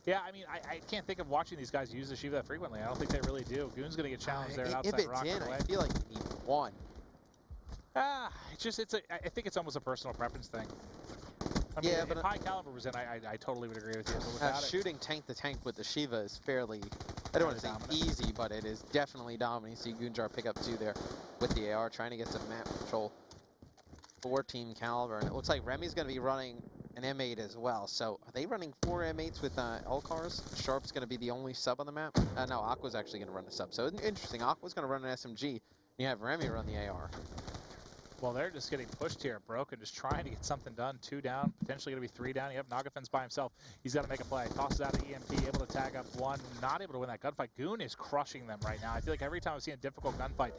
Yeah, I mean, I can't think of watching these guys use the Shiva that frequently. I don't think they really do. Goon's going to get challenged there If outside it's Rocket in, away. I feel like you need 1. I think it's almost a personal preference thing. I mean, Yeah, if but High Caliber was in, I totally would agree with you. But without it, Shooting tank to tank with the Shiva is fairly I don't want to Fairly say dominant. easy, but it is definitely dominant. You see Gunjar pick up 2 there with the AR, trying to get some map control for Team Caliber. And it looks like Remy's going to be running an M8 as well. So are they running 4 M8s with L-Cars? Sharp's going to be the only sub on the map. No, Aqua's actually going to run a sub. So interesting. Aqua's going to run an SMG. You have Remy run the AR. Well, they're just getting pushed here. Broken just trying to get something done. 2 down, potentially going to be 3 down. You have Nagafen's by himself. He's got to make a play. Tosses out an EMP, able to tag up 1. Not able to win that gunfight. Goon is crushing them right now. I feel like every time I've seen a difficult gunfight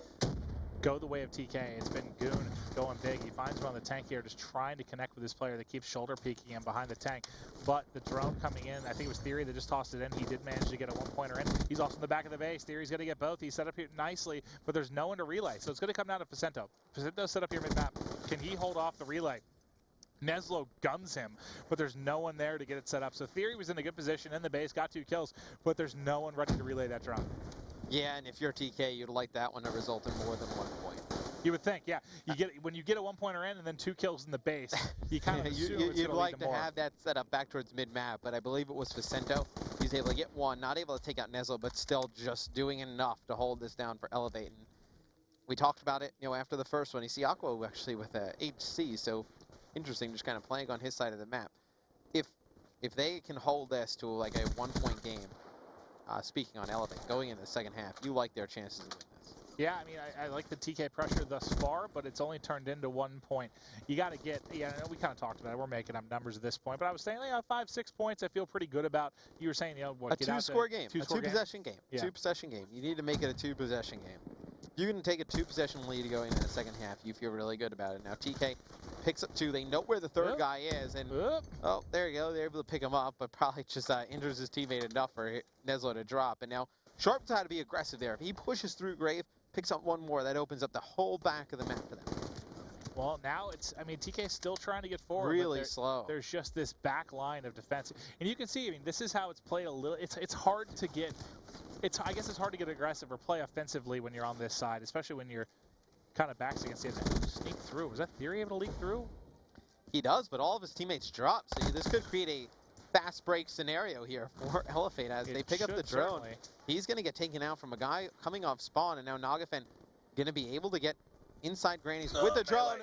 go the way of TK, it's been Goon going big. He finds him on the tank here, just trying to connect with this player that keeps shoulder peeking him behind the tank. But the drone coming in, I think it was Theory that just tossed it in. He did manage to get a 1-pointer in. He's also in the back of the base. Theory's going to get both. He's set up here nicely, but there's no one to relay. So it's going to come down to Facento. Facento's set up here mid-map. Can he hold off the relay? Neslo guns him, but there's no one there to get it set up. So Theory was in a good position in the base, got 2 kills, but there's no one ready to relay that drone. Yeah, and if you're TK, you'd like that one to result in more than 1 point. You would think, yeah. You get when you get a 1-pointer in and then 2 kills in the base, you kind of assume it's you'd gonna like lead to more. have that set up back towards mid-map, but I believe it was Facento. He's able to get 1, not able to take out Neslo, but still just doing enough to hold this down for Elevate. And we talked about it, after the first one. You see Aqua actually with a HC, so interesting, just kind of playing on his side of the map. If they can hold this to like a 1-point game, speaking on Elevate, going into the second half, you like their chances of winning this. Yeah, I mean, I like the TK pressure thus far, but it's only turned into 1 point. You got to get, I know we kind of talked about it. We're making up numbers at this point, but I was saying, 5-6 points, I feel pretty good about. You were saying, what, a get out two-score game, a two-possession game. Yeah. 2-possession game. You need to make it a 2-possession game. If you can take a 2-possession lead going into the second half, you feel really good about it. Now TK picks up 2. They know where the third guy is, and oh, there you go. They're able to pick him up, but probably just injures his teammate enough for Neslo to drop. And now Sharp's had to be aggressive there. If he pushes through Grave, picks up 1 more, that opens up the whole back of the map for them. Well, now it's, TK's still trying to get forward. Really slow. There's just this back line of defense. And you can see, this is how it's played a little. It's hard to get, I guess it's hard to get aggressive or play offensively when you're on this side, especially when you're kind of backs against the other. Sneak through. Was that Theory able to leak through? He does, but all of his teammates drop. So this could create a fast break scenario here for Elevate as they pick up the drone. Certainly. He's going to get taken out from a guy coming off spawn, and now Nagafen going to be able to get inside Granny's with the drone.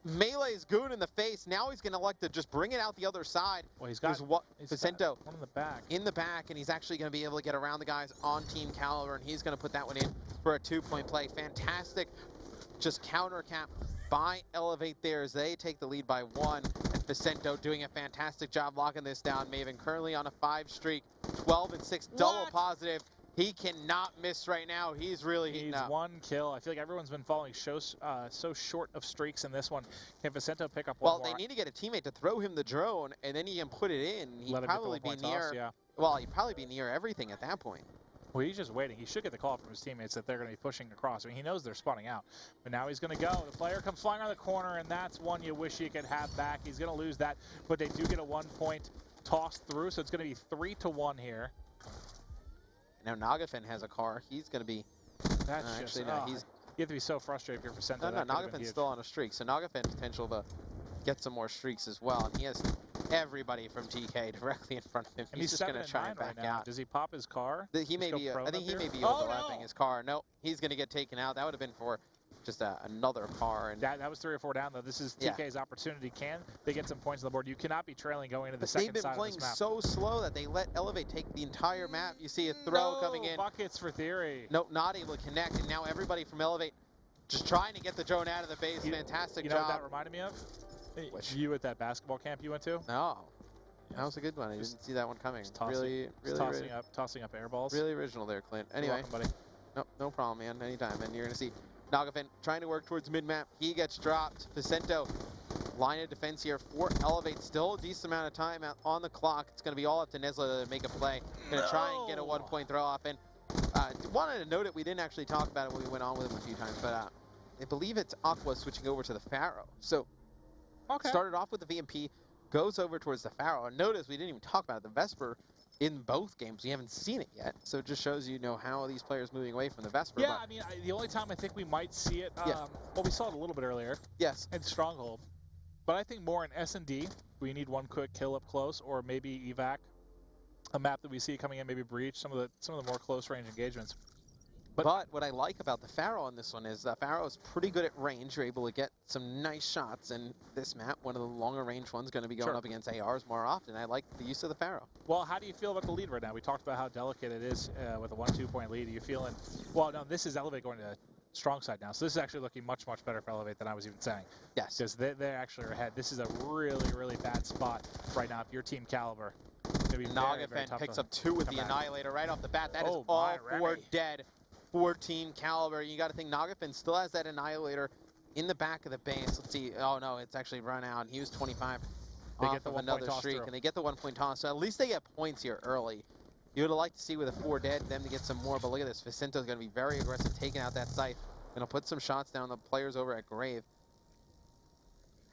Melee's Goon in the face. Now he's going to elect to just bring it out the other side. Well, he's got Facento one in the back. In the back, and he's actually going to be able to get around the guys on Team Caliber, and he's going to put that one in for a 2-point play. Fantastic, just counter cap by Elevate there as they take the lead by 1. And Facento doing a fantastic job locking this down. Maven currently on a 5 streak, 12-6, double positive. He cannot miss right now. He's really heating up. 1 kill. I feel like everyone's been falling so short of streaks in this one. Can Facento pick up 1 more? Well, they need to get a teammate to throw him the drone, and then he can put it in. He'd probably be near. Well, he'd probably be near everything at that point. Well, he's just waiting. He should get the call from his teammates that they're going to be pushing across. He knows they're spawning out. But now he's going to go. The player comes flying around the corner, and that's one you wish you could have back. He's going to lose that, but they do get a 1-point toss through, so it's going to be 3-1 here. Now Nagafen has a car. He's going to be... That's actually, just, no, he's... You have to be so frustrated if you're Facento. No, Nagafen's still on a streak, so Nagafen potential to get some more streaks as well, and he has everybody from TK directly in front of him. And He's just going to try and back out. Does he pop his car? I think he may be overlapping his car. No, he's going to get taken out. That would have been for just another car. And that was 3 or 4 down, though. This is TK's opportunity. Can they get some points on the board? You cannot be trailing going into the second side of this map. They've been playing so slow that they let Elevate take the entire map. You see a throw coming in. Buckets for Theory. Nope, not able to connect. And now everybody from Elevate just trying to get the drone out of the base. Fantastic job. You know what that reminded me of? Which? You at that basketball camp you went to? No. That was a good one. I didn't see that one coming. Really tossing up air balls. Really original there, Clint. Anyway, welcome, buddy. No problem, man. Anytime. And you're going to see Nagafen trying to work towards mid-map. He gets dropped. Facento, line of defense here for Elevate. Still a decent amount of time out on the clock. It's going to be all up to Neslo to make a play. Going to try and get a 1-point throw off. And wanted to note it. We didn't actually talk about it when we went on with him a few times, but I believe it's Aqua switching over to the Pharaoh. So started off with the VMP, goes over towards the Pharaoh. And notice we didn't even talk about the Vesper in both games. We haven't seen it yet. So it just shows how these players moving away from the Vesper. Yeah, the only time I think we might see it, well, we saw it a little bit earlier. Yes. In Stronghold. But I think more in S&D, we need 1 quick kill up close, or maybe evac. a map that we see coming in, maybe Breach, some of the more close range engagements. But what I like about the Pharaoh on this one is Pharaoh is pretty good at range. You're able to get some nice shots, and this map, one of the longer range ones, going to be going up against ARs more often. I like the use of the Pharaoh. Well, how do you feel about the lead right now? We talked about how delicate it is with a 1-2 point lead. Are you feeling, well, no, this is Elevate going to strong side now. So this is actually looking much, much better for Elevate than I was even saying. Yes. Because they actually are ahead. This is a really, really bad spot right now if you're Team Caliber. Nagafen picks up 2 with the Annihilator right off the bat. That is all 4 dead for Team Caliber. You got to think Nagafen still has that Annihilator in the back of the base. Let's see. Oh, no, it's actually run out. He was 25 off of another streak, and they get the 1-point toss. So at least they get points here early. You would have liked to see with a 4 dead, them to get some more, but look at this. Vicento's going to be very aggressive, taking out that site. Going to put some shots down the players over at Grave.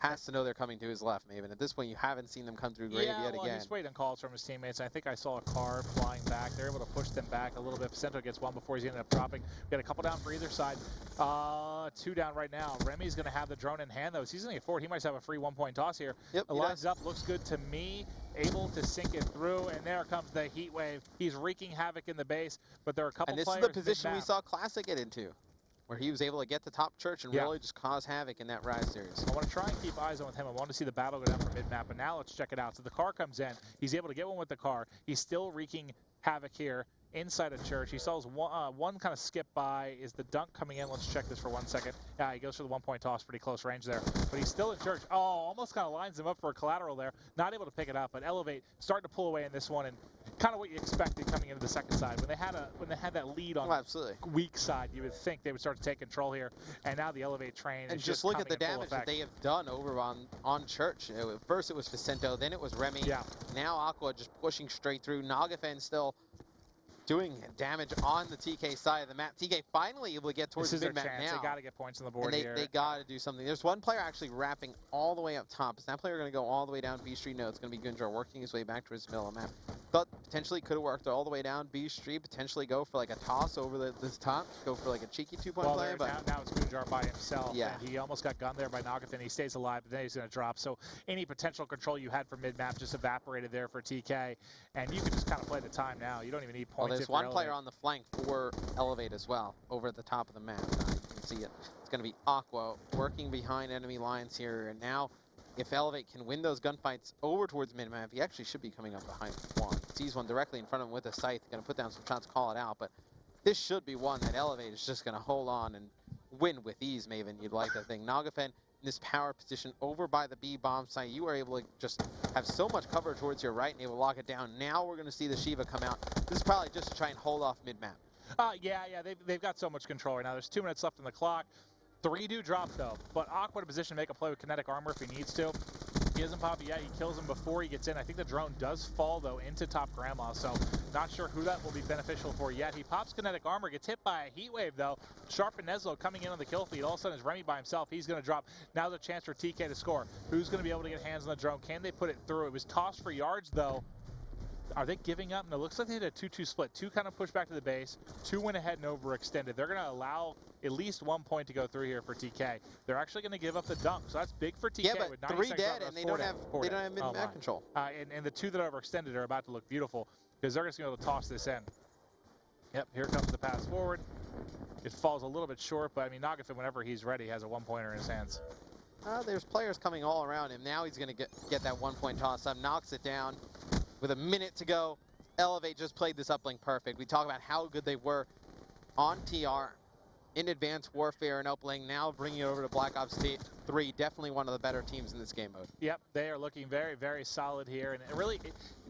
Has to know they're coming to his left, Maven. At this point, you haven't seen them come through Grave yet again. He's waiting on calls from his teammates. I think I saw a car flying back. They're able to push them back a little bit. Vicento gets one before he's ended up dropping. We got a couple down for either side. 2 down right now. Remy's going to have the drone in hand, though. He's going to get forward. He might have a free 1-point toss here. Yep, lines up. Looks good to me. Able to sink it through, and there comes the heat wave. He's wreaking havoc in the base, but there are a couple players. And this is the position we saw Classic get into, where he was able to get to top church and really just cause havoc in that Rise series. I want to try and keep eyes on with him. I want to see the battle go down for mid-map, but now let's check it out. So the car comes in. He's able to get one with the car. He's still wreaking havoc here inside of church. He saws one kind of skip by. Is the dunk coming in? Let's check this for 1 second. Yeah, he goes for the 1-point toss. Pretty close range there. But he's still in church. Oh, almost kind of lines him up for a collateral there. Not able to pick it up, but Elevate starting to pull away in this one, and kind of what you expected coming into the second side. When they had that lead on the weak side, you would think they would start to take control here. And now the Elevate train and is just look at the damage that they have done over on church. First it was Vicento, then it was Remy. Yeah. Now Aqua just pushing straight through. Nagafen still doing damage on the TK side of the map. TK finally able to get towards the mid-map now. They got to get points on the board here. They got to do something. There's one player actually wrapping all the way up top. Is that player going to go all the way down B Street? No, it's going to be Gunjar working his way back towards the middle of the map. Thought potentially could have worked all the way down B Street, potentially go for like a toss over this top, go for like a cheeky 2-point play. But now it's Gunjar by himself. Yeah. And he almost got gunned there by Nagafen. He stays alive, but then he's going to drop. So any potential control you had for mid-map just evaporated there for TK. And you can just kind of play the time now. You don't even need points. Well, there's one player on the flank for Elevate as well, over at the top of the map. You can see it. It's going to be Aqua working behind enemy lines here. And now, if Elevate can win those gunfights over towards mid-map, he actually should be coming up behind one. Sees one directly in front of him with a scythe. Going to put down some shots, call it out. But this should be one that Elevate is just going to hold on and win with ease, Maven. You'd like to think. Nagafen in this power position over by the B bomb site. You were able to just have so much cover towards your right and able to lock it down. Now we're going to see the Shiva come out. This is probably just to try and hold off mid-map. Yeah, they've got so much control right now. There's 2 minutes left on the clock. 3 do drop, though. But Aqua in a position to make a play with kinetic armor if he needs to. He doesn't pop it yet. He kills him before he gets in. I think the drone does fall, though, into top grandma. So not sure who that will be beneficial for yet. He pops kinetic armor, gets hit by a heat wave, though. Sharp and Neslo coming in on the kill feed. All of a sudden, it's Remy by himself. He's going to drop. Now there's a chance for TK to score. Who's going to be able to get hands on the drone? Can they put it through? It was tossed for yards, though. Are they giving up? No, it looks like they did a 2-2 split. 2 kind of push back to the base. 2 went ahead and overextended. They're going to allow at least 1 point to go through here for TK. They're actually going to give up the dunk, so that's big for TK. Yeah, but with 3 dead, and they don't have mid-map control. And the 2 that are overextended are about to look beautiful because they're just going to be able to toss this in. Yep, here comes the pass forward. It falls a little bit short, but I mean, Nagafen, whenever he's ready, has a 1-pointer in his hands. There's players coming all around him. Now he's going to get that 1-point toss up, knocks it down. With a minute to go, Elevate just played this uplink perfect. We talk about how good they were on TR in Advanced Warfare and uplink. Now bringing it over to Black Ops 3, definitely one of the better teams in this game mode. Yep, they are looking very, very solid here. And it really,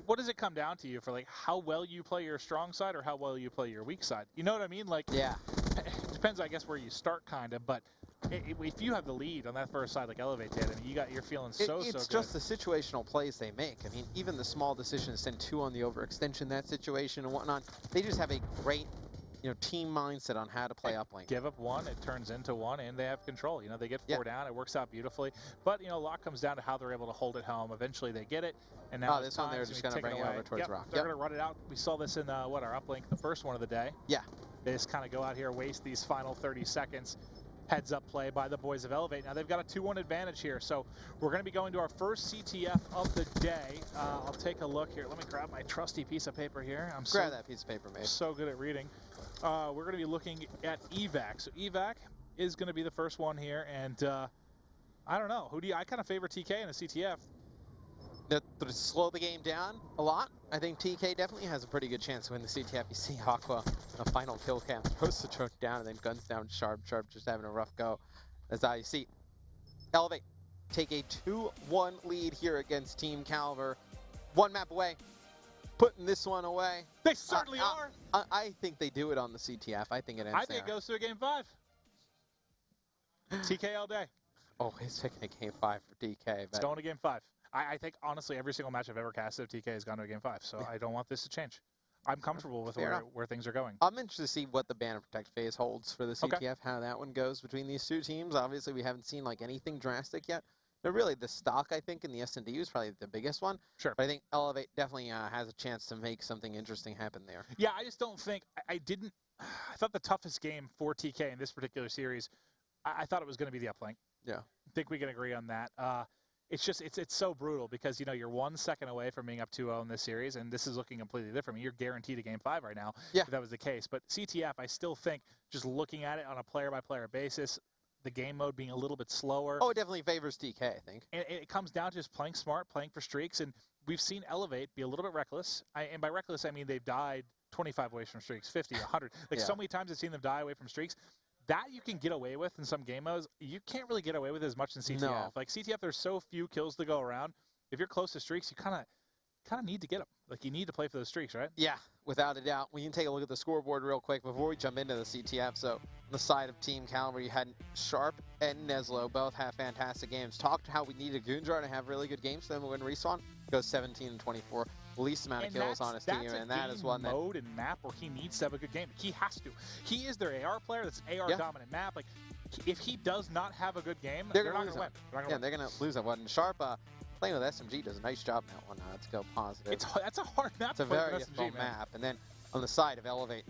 what does it come down to you for like how well you play your strong side or how well you play your weak side? You know what I mean? Like, yeah, it depends, I guess, where you start, kind of. But if you have the lead on that first side like Elevate did, I mean, you're feeling so good. It's just the situational plays they make. I mean, even the small decision to send 2 on the overextension, that situation and whatnot, they just have a great, team mindset on how to play uplink. Give up 1, it turns into 1, and they have control. They get 4 down, it works out beautifully. But, a lot comes down to how they're able to hold it home. Eventually they get it, and now this one they're just going to bring it over towards Rock. They're going to run it out. We saw this in, our uplink, the first one of the day. Yeah. They just kind of go out here, waste these final 30 seconds. heads-up play by the boys of Elevate. Now they've got a 2-1 advantage here, so we're going to be going to our first CTF of the day. I'll take a look here. Let me grab my trusty piece of paper here. Grab that piece of paper, mate. So good at reading. We're going to be looking at evac. So evac is going to be the first one here, and I don't know. I kind of favor TK in a CTF. To slow the game down a lot. I think TK definitely has a pretty good chance to win the CTF. You see Aqua in the final kill cam throws the drone down and then guns down Sharp. Sharp just having a rough go. As you see Elevate take a 2-1 lead here against Team Caliber. 1 map away. Putting this one away. They certainly are. I think they do it on the CTF. I think it ends I think it goes to a game 5. TK all day. Oh, he's taking a game 5 for DK. It's going to game 5. I think, honestly, every single match I've ever casted of TK has gone to a game 5, so I don't want this to change. I'm comfortable with where things are going. I'm interested to see what the Ban and Protect phase holds for the CTF, how that one goes between these two teams. Obviously, we haven't seen like anything drastic yet. But really, the stock, I think, in the S&D is probably the biggest one. Sure. But I think Elevate definitely has a chance to make something interesting happen there. Yeah, I just don't think – I thought the toughest game for TK in this particular series, I thought it was going to be the uplink. Yeah. I think we can agree on that. It's just it's so brutal because, you know, you're 1 second away from being up 2-0 in this series, and this is looking completely different. I mean, you're guaranteed a game 5 right now if that was the case. But CTF, I still think, just looking at it on a player-by-player basis, the game mode being a little bit slower. Oh, it definitely favors DK, I think. And it comes down to just playing smart, playing for streaks, and we've seen Elevate be a little bit reckless. And by reckless, I mean they've died 25 away from streaks, 50, 100. So many times I've seen them die away from streaks. That you can get away with in some game modes. You can't really get away with as much in CTF. No. Like CTF, there's so few kills to go around. If you're close to streaks, you kind of need to get them. Like you need to play for those streaks, right? Yeah, without a doubt. We can take a look at the scoreboard real quick before we jump into the CTF. So on the side of Team Caliber, you had Sharp and Neslo both have fantastic games. Talked how we needed Goonjar to have really good games for them to win Respawn. Goes 17-24. Least amount of kills on his team, and that is one that mode and map where he needs to have a good game. He has to. He is their AR player. That's an AR dominant map. Like if he does not have a good game, they're not going to win. They're going to lose that one. Sharp playing with SMG does a nice job in that one. Let's go positive. That's a hard map. It's a very difficult map. And then on the side of Elevate,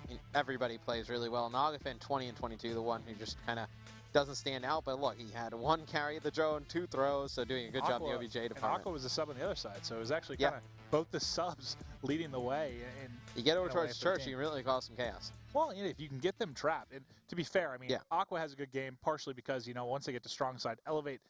I mean, everybody plays really well. Nagafen 20-22, the one who just kind of doesn't stand out, but look, he had 1 carry of the drone, 2 throws, so doing a good job in the OBJ department. And Aqua was the sub on the other side, so it was actually kind of both the subs leading the way. And you get over towards Church, you can really cause some chaos. Well, you know, if you can get them trapped, and to be fair, I mean, Aqua has a good game partially because, you know, once they get to strong side, Elevate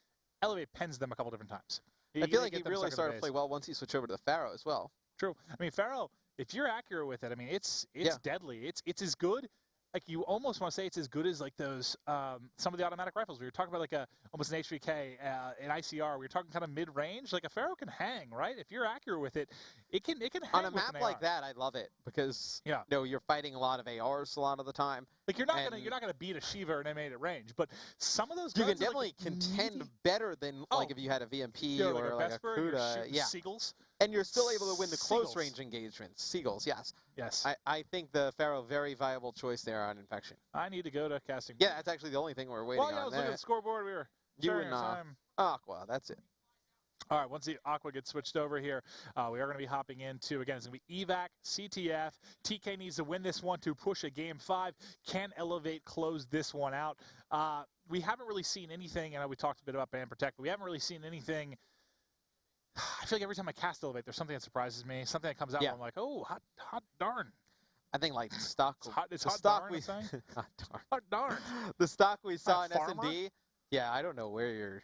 pens them a couple different times. I feel like he really started to play well once he switched over to the Pharaoh as well. True. I mean, Pharaoh, if you're accurate with it, I mean, it's deadly. It's as good. Like you almost want to say it's as good as like those some of the automatic rifles. We were talking about like almost an H3K, an ICR. We were talking kind of mid range. Like a Pharaoh can hang, right? If you're accurate with it, it can hang on a map like that. I love it because you know you're fighting a lot of ARs a lot of the time. Like you're not gonna beat a Shiva or an M8 at range, but some of those you can definitely contend better than like if you had a VMP or like a Kuda. Seagulls. And you're still able to win the close range engagements. Seagulls, yes. Yes. I think the Pharaoh, very viable choice there on Infection. I need to go to casting. Yeah, that's actually the only thing we're waiting on. I was looking at the scoreboard. We were time. Aqua, that's it. All right, once the Aqua gets switched over here, we are going to be hopping into, again, it's going to be evac, CTF. TK needs to win this one to push a game 5. Can Elevate close this one out? We haven't really seen anything. I know we talked a bit about Ban Protect, but we haven't really seen anything. I feel like every time I cast Elevate, there's something that surprises me, something that comes out where I'm like, oh, hot darn. I think like stock. It's hot darn. Hot darn. The stock we saw in S&D. Yeah, I don't know where your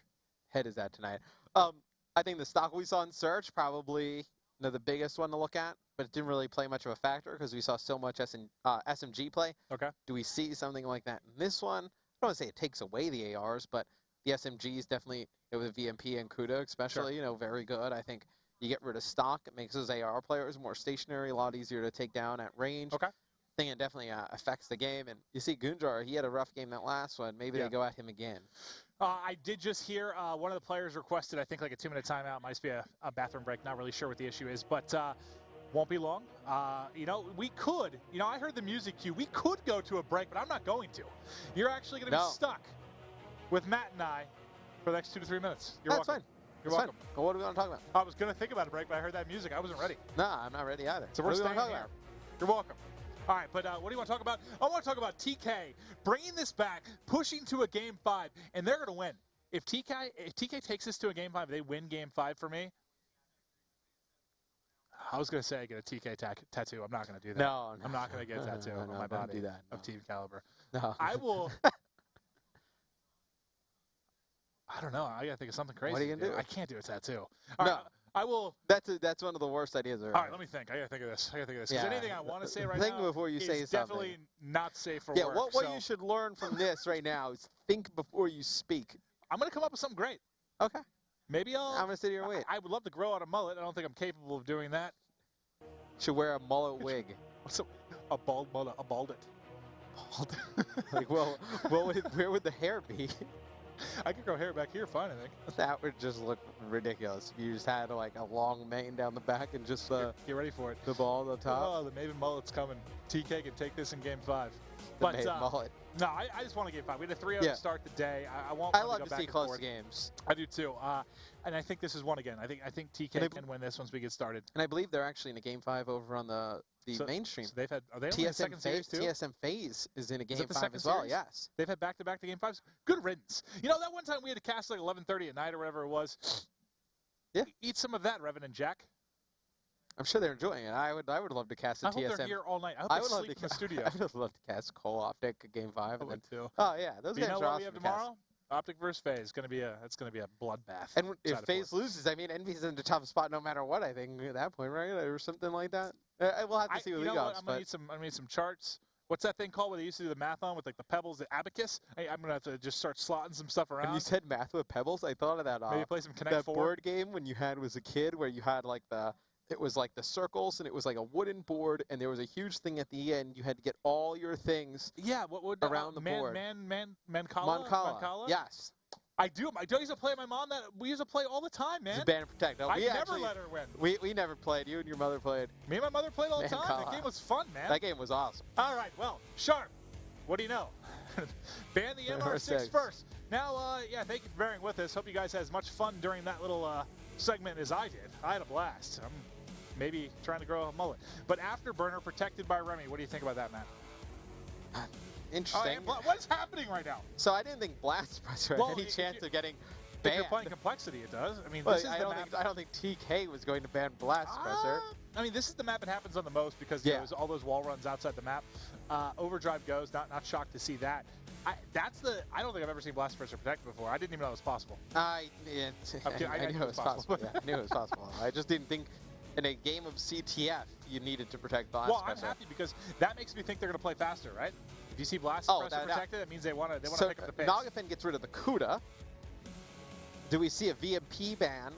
head is at tonight. I think the stock we saw in Search probably the biggest one to look at, but it didn't really play much of a factor because we saw so much SMG play. Okay. Do we see something like that in this one? I don't want to say it takes away the ARs, but the SMGs definitely, with VMP and Kuda especially, very good. I think you get rid of stock, it makes those AR players more stationary, a lot easier to take down at range. Okay. I think it definitely affects the game. And you see Goonjar, he had a rough game that last one. Maybe they go at him again. I did just hear one of the players requested, I think, like a 2-minute timeout. Might just be a bathroom break. Not really sure what the issue is, but won't be long. We could. I heard the music cue. We could go to a break, but I'm not going to. You're actually going to be stuck with Matt and I for the next 2 to 3 minutes. That's fine. You're welcome. Well, what do we want to talk about? I was going to think about a break, but I heard that music. I wasn't ready. No, I'm not ready either. So we're staying here. You're welcome. All right, but what do you want to talk about? I want to talk about TK bringing this back, pushing to a Game 5, and they're going to win. If TK takes this to a Game 5, they win Game 5 for me. I was going to say I get a TK tattoo. I'm not going to do that. No, I'm not going to get a tattoo on my don't body do that, of Team Caliber. No. I will. I don't know. I got to think of something crazy. What are you going to do? I can't do a tattoo. All right, I will. That's one of the worst ideas ever. All right, let me think. I got to think of this. Because anything I want to say right think now before you say is something. definitely not safe for Yeah, work. what you should learn from this right now is think before you speak. I'm going to come up with something great. Okay. Maybe I'm going to sit here and wait. I would love to grow out a mullet. I don't think I'm capable of doing that. Should wear a mullet wig. What's a bald mullet? A bald it. Bald. Like, well, where would the hair be? I could grow hair back here fine, I think. That would just look ridiculous. If you just had like a long mane down the back and just Get ready for it. the ball on top. Oh, the Maven mullet's coming. TK can take this in Game 5. The Maven mullet. No, I just want to Game 5. We had a 3-0 to start the day. I want I to love go to back see and close forth. games. I do too. And I think this is one again. I think TK can win this once we get started. And I believe they're actually in a Game 5 over on the mainstream. So they've had. Are they only in the second series too? TSM FaZe is in a Game it the 5 second as well. series? Yes. They've had back-to-back to Game 5s. Good riddance. You know that one time we had to cast like 11:30 at night or whatever it was. Yeah. Eat some of that, Revan and Jack. I'm sure they're enjoying it. I would love to cast a I hope TSM. they're here all night. I hope they sleep in the studio. I would love to cast Cole Optic at Game 5. I would too. Oh yeah, those Do you games know are what awesome we have to cast. tomorrow? Optic versus FaZe. It's gonna be a bloodbath. And if Side of FaZe four. loses, I mean, Envy's in the tough spot no matter what. I think at that point, right, or something like that. We'll have to see with you know League what? Ops, I'm gonna need some charts. What's that thing called where they used to do the math on with like the pebbles, the abacus? I'm gonna have to just start slotting some stuff around. When you said math with pebbles, I thought of that. Maybe play some Connect that 4. board game when you had was a kid where you had like it was like the circles and it was like a wooden board and there was a huge thing at the end. You had to get all your things. Yeah, what would around the board? Mancala? Yes. I do. I used to play my mom that we used to play all the time, man. It's ban and protect. No, I we never actually, let her win. We never played. You and your mother played. Me and my mother played all the time. Mancala. That game was fun, man. That game was awesome. All right, well, Sharp, what do you know? Ban the MR6 first. Now, yeah, thank you for bearing with us. Hope you guys had as much fun during that little segment as I did. I had a blast. I'm maybe trying to grow a mullet. But Afterburner protected by Remy. What do you think about that, Matt? Interesting. What is happening right now? So I didn't think Blast Pressure had any chance of getting If banned. you're playing Complexity, it does. I mean, Well, this is I the don't map. think I don't think TK was going to ban Blast Pressure. I mean, this is the map it happens on the most because there's all those wall runs outside the map. Overdrive goes. Not shocked to see that. I don't think I've ever seen Blast Pressure protected before. I didn't even know it was possible. I knew it was possible. Yeah, I knew it was possible. I just didn't think in a game of CTF you needed to protect Blast Well, Pressure. I'm happy because that makes me think they're going to play faster, right? If you see Blast Pressure protected, that means they want to pick up the pace. Nagafen gets rid of the Kuda. Do we see a VMP ban?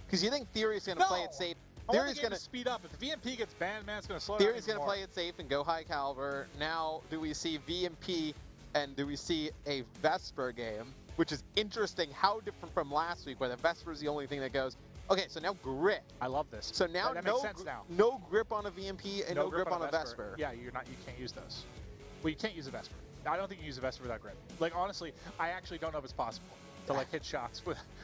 Because you think Theory's going to play it safe. Theory's going to speed up. If the VMP gets banned, man, it's going to slow down. Theory's going to play it safe and go high caliber. Now, do we see VMP and do we see a Vesper game, which is interesting? How different from last week, where the Vesper is the only thing that goes. Okay, so now grip. I love this. So now that makes sense now. No grip on a VMP and no grip on a Vesper. Yeah, you can't use those. Well, you can't use a Vesper. I don't think you can use a Vesper without grip. Like honestly, I actually don't know if it's possible to like hit shots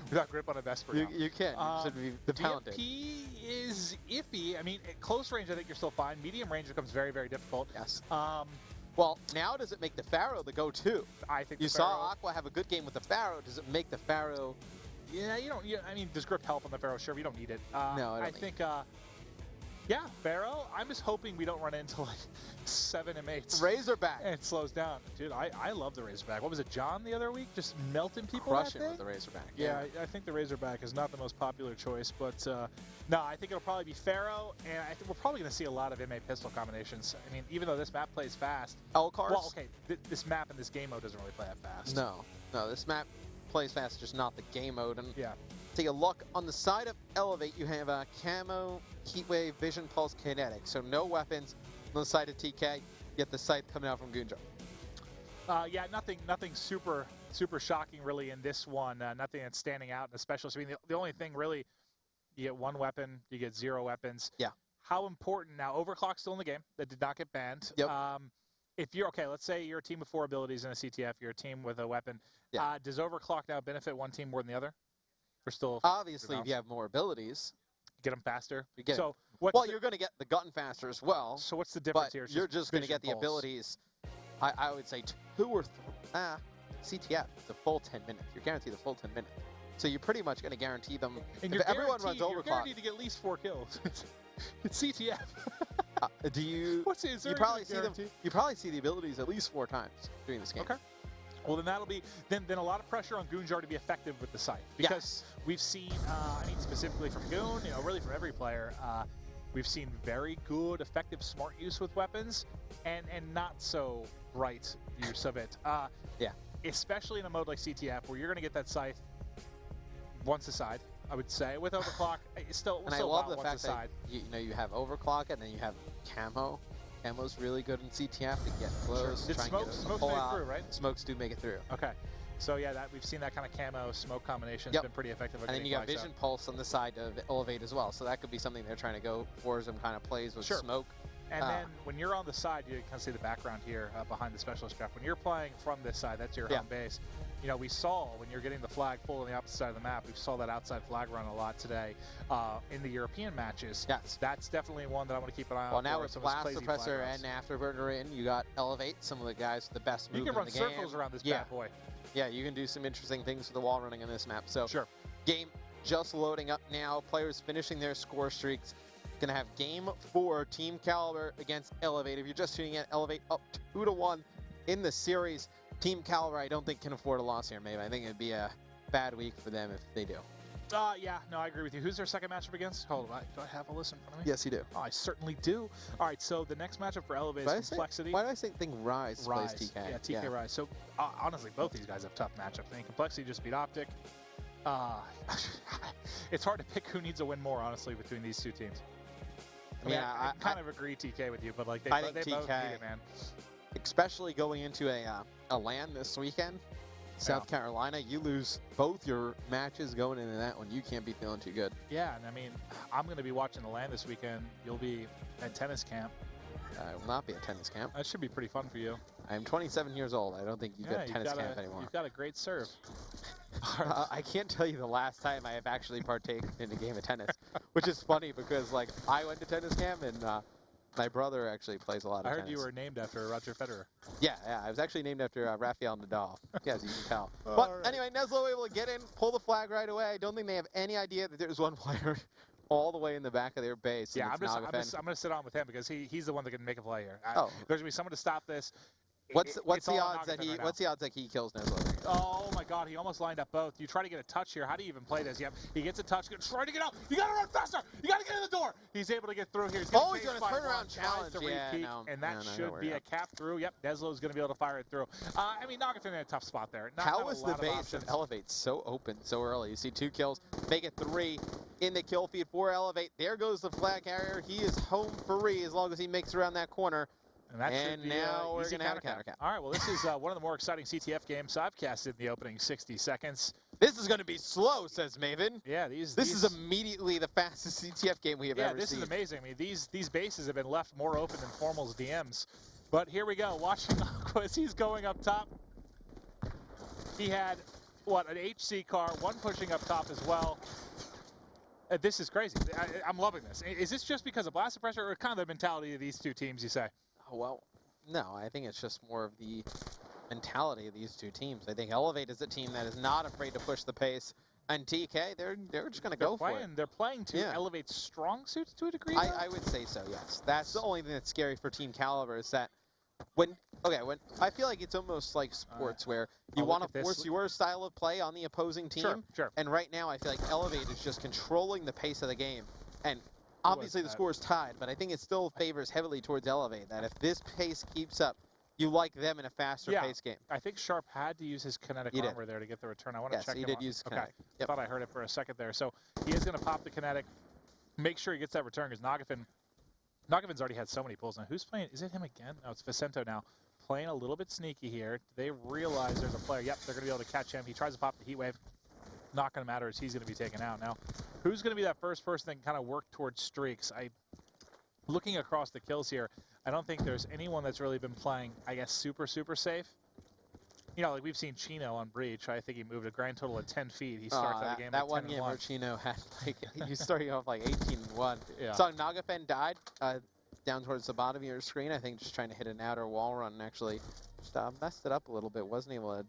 without grip on a Vesper. You can. You should be talented. VMP is iffy. I mean, at close range, I think you're still fine. Medium range becomes very, very difficult. Yes. Well, now does it make the Pharaoh the go-to? I think you saw Aqua have a good game with the Pharaoh. Does it make the Pharaoh? Yeah, you don't. I mean, does grip help on the Pharaoh? Sure, we don't need it. No, I think. Yeah, Pharaoh. I'm just hoping we don't run into like 7 M8s. Razorback. And it slows down. Dude, I love the Razorback. What was it, John the other week? Just melting people. Crushing with the Razorback. Yeah, I think the Razorback is not the most popular choice, but no, I think it'll probably be Pharaoh, and I think we're probably going to see a lot of MA pistol combinations. I mean, even though this map plays fast. L-Cars? Well, okay, this map in this game mode doesn't really play that fast. No, this map plays fast, just not the game mode. And yeah. Take a look on the side of Elevate. You have Camo, Heatwave, Vision Pulse, Kinetic. So no weapons on the side of TK. Yet the sight coming out from Gunjo. Yeah, nothing super shocking really in this one. Nothing that's standing out in the specialist. I mean, the only thing really, you get 1 weapon, you get 0 weapons. Yeah. How important now? Overclock's still in the game. That did not get banned. Yep. If you're okay, let's say you're a team with 4 abilities in a CTF. You're a team with a weapon. Yeah. Does Overclock now benefit one team more than the other? Or still? Obviously, if you have more abilities, get them faster. You get Well, you're going to get the gun faster as well. So what's the difference But here? It's you're just going to vision get the pulse. abilities. I would say 2 or 3. CTF, the full 10 minutes. You're guaranteed the full 10 minutes. So you're pretty much going to guarantee them. And If everyone runs you're overclock, guaranteed to get at least 4 kills. It's CTF. do you? What's it? Is there You a probably see them. guarantee? You probably see the abilities at least 4 times during this game. Okay. Well, then that'll be then a lot of pressure on Goonjar to be effective with the scythe, because we've seen, I mean specifically from Goon, really from every player, we've seen very good, effective, smart use with weapons, and not so bright use of it. Yeah. Especially in a mode like CTF, where you're going to get that scythe once a side, I would say. With overclock, it's still And I still love about the once fact a side. that you have overclock and then you have camo. Camo's really good in CTF to get close. Did try and smoke get a smoke pull made it out. through, right? Smokes do make it through. Okay. So yeah, we've seen that kind of camo smoke combination has Yep. been pretty effective. At And then getting you got flags Vision out. Pulse on the side of Elevate as well. So that could be something they're trying to go for, some kind of plays with Sure. smoke. And then when you're on the side, you can see the background here behind the specialist craft. When you're playing from this side, that's your home base. We saw when you're getting the flag pull on the opposite side of the map, we saw that outside flag run a lot today in the European matches. Yes. That's definitely one that I want to keep an eye on. Well, now for with some of those Blast crazy flag Suppressor runs. and Afterburner in, you got Elevate, some of the guys with the best You move can in run the game. circles around this Yeah. bad boy. Yeah, you can do some interesting things with the wall running on this map. So Sure. game just loading up now. Players finishing their score streaks. Gonna have game 4, Team Caliber against Elevate. If you're just tuning in, Elevate up 2-1 in the series. Team Caliber, I don't think can afford a loss here, maybe. I think it'd be a bad week for them if they do. Yeah, no, I agree with you. Who's their second matchup against? Hold on, do I have a list in front of me? Yes, you do. Oh, I certainly do. All right, so the next matchup for Elevate is Complexity. Why do I think Rise Rise. plays TK? Yeah, TK Rise. So honestly, both these guys have tough matchups. I mean, Complexity just beat Optic. It's hard to pick who needs a win more, honestly, between these two teams. I kind of agree, TK, with you, but like they both need it, man. Especially going into a LAN this weekend, South Carolina, you lose both your matches going into that one. You can't be feeling too good. Yeah, and I mean, I'm going to be watching the LAN this weekend. You'll be at tennis camp. I will not be at tennis camp. That should be pretty fun for you. I am 27 years old. I don't think you got tennis camp anymore. You've got a great serve. I can't tell you the last time I have actually partaken in a game of tennis, which is funny because like I went to tennis camp and my brother actually plays a lot of tennis. I heard you were named after Roger Federer. Yeah, I was actually named after Rafael Nadal. Yeah, as you can tell. But anyway, Neslo able to get in, pull the flag right away. I don't think they have any idea that there's one player all the way in the back of their base. Yeah, I'm going to sit on with him because he's the one that can make a play here. Oh. There's going to be someone to stop this. What's the odds that he kills Neslo? Oh my God, he almost lined up both. You try to get a touch here. How do you even play this? Yep, he gets a touch. Try to get out. You got to run faster. You got to get in the door. He's able to get through here. He's going to turnaround challenge. And that should be a cap through. Yep, Neslo's going to be able to fire it through. I mean, Nogafin in a tough spot there. How was the base of Elevate so open so early? You see 2 kills, make it 3 in the kill feed for Elevate. There goes the flag carrier. He is home free as long as he makes around that corner. And now we're going to have a counter cap. All right, well, this is one of the more exciting CTF games I've casted in the opening 60 seconds. This is going to be slow, says Maven. Yeah, this is immediately the fastest CTF game we have ever seen. Yeah, this is amazing. I mean, these bases have been left more open than Formal's DMs. But here we go, watching Aqua as he's going up top. He had, an HC car, one pushing up top as well. This is crazy. I'm loving this. Is this just because of Blast Suppressor or kind of the mentality of these two teams, you say? Well, no, I think it's just more of the mentality of these two teams. I think Elevate is a team that is not afraid to push the pace, and TK, they're just going to go for it. They're playing to Elevate's strong suits to a degree. I would say so, yes. That's the only thing that's scary for Team Caliber is that when I feel like it's almost like sports where you want to force your style of play on the opposing team. Sure. And right now, I feel like Elevate is just controlling the pace of the game. And obviously the score is tied, but I think it still favors heavily towards Elevate, that if this pace keeps up, you like them in a faster pace game. I think Sharp had to use his kinetic armor there to get the return. I want to check him. Yes, he did use kinetic. Okay. Yep. Thought I heard it for a second there. So he is going to pop the kinetic, make sure he gets that return, because Nogafin's already had so many pulls. Now, who's playing? Is it him again? No, it's Vicento now. Playing a little bit sneaky here. They realize there's a player. Yep, they're going to be able to catch him. He tries to pop the heat wave. Not going to matter as he's going to be taken out. Now, who's going to be that first person that can kind of work towards streaks? Looking across the kills here, I don't think there's anyone that's really been playing, I guess, super safe. You know, like we've seen Chino on Breach. I think he moved a grand total of 10 feet. He starts out the game that at one 10 game and where 1. Chino had like you starting off like 18-1. Yeah. So Nagafen died down towards the bottom of your screen. I think just trying to hit an outer wall run and actually just messed it up a little bit. Wasn't able to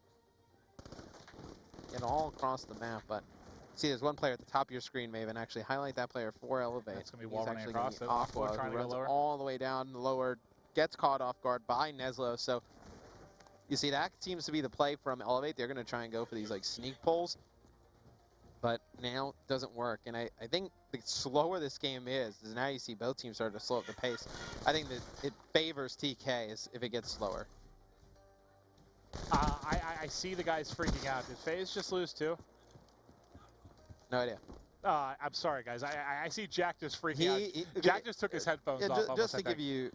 get all across the map, but see, there's one player at the top of your screen, Maven. Actually highlight that player for Elevate. That's gonna be He's wall running actually across gonna it. be Aqua Aqua, trying who to go runs lower. all the way down the lower, gets caught off guard by Neslo. So you see, that seems to be the play from Elevate. They're gonna try and go for these like sneak pulls, but now it doesn't work. And I think the slower this game is now you see both teams start to slow up the pace. I think that it favors TK if it gets slower. I see the guys freaking out. Did FaZe just lose too? No idea. I'm sorry, guys. I see Jack just freaking out. Jack just took his headphones Yeah, off. just to give you,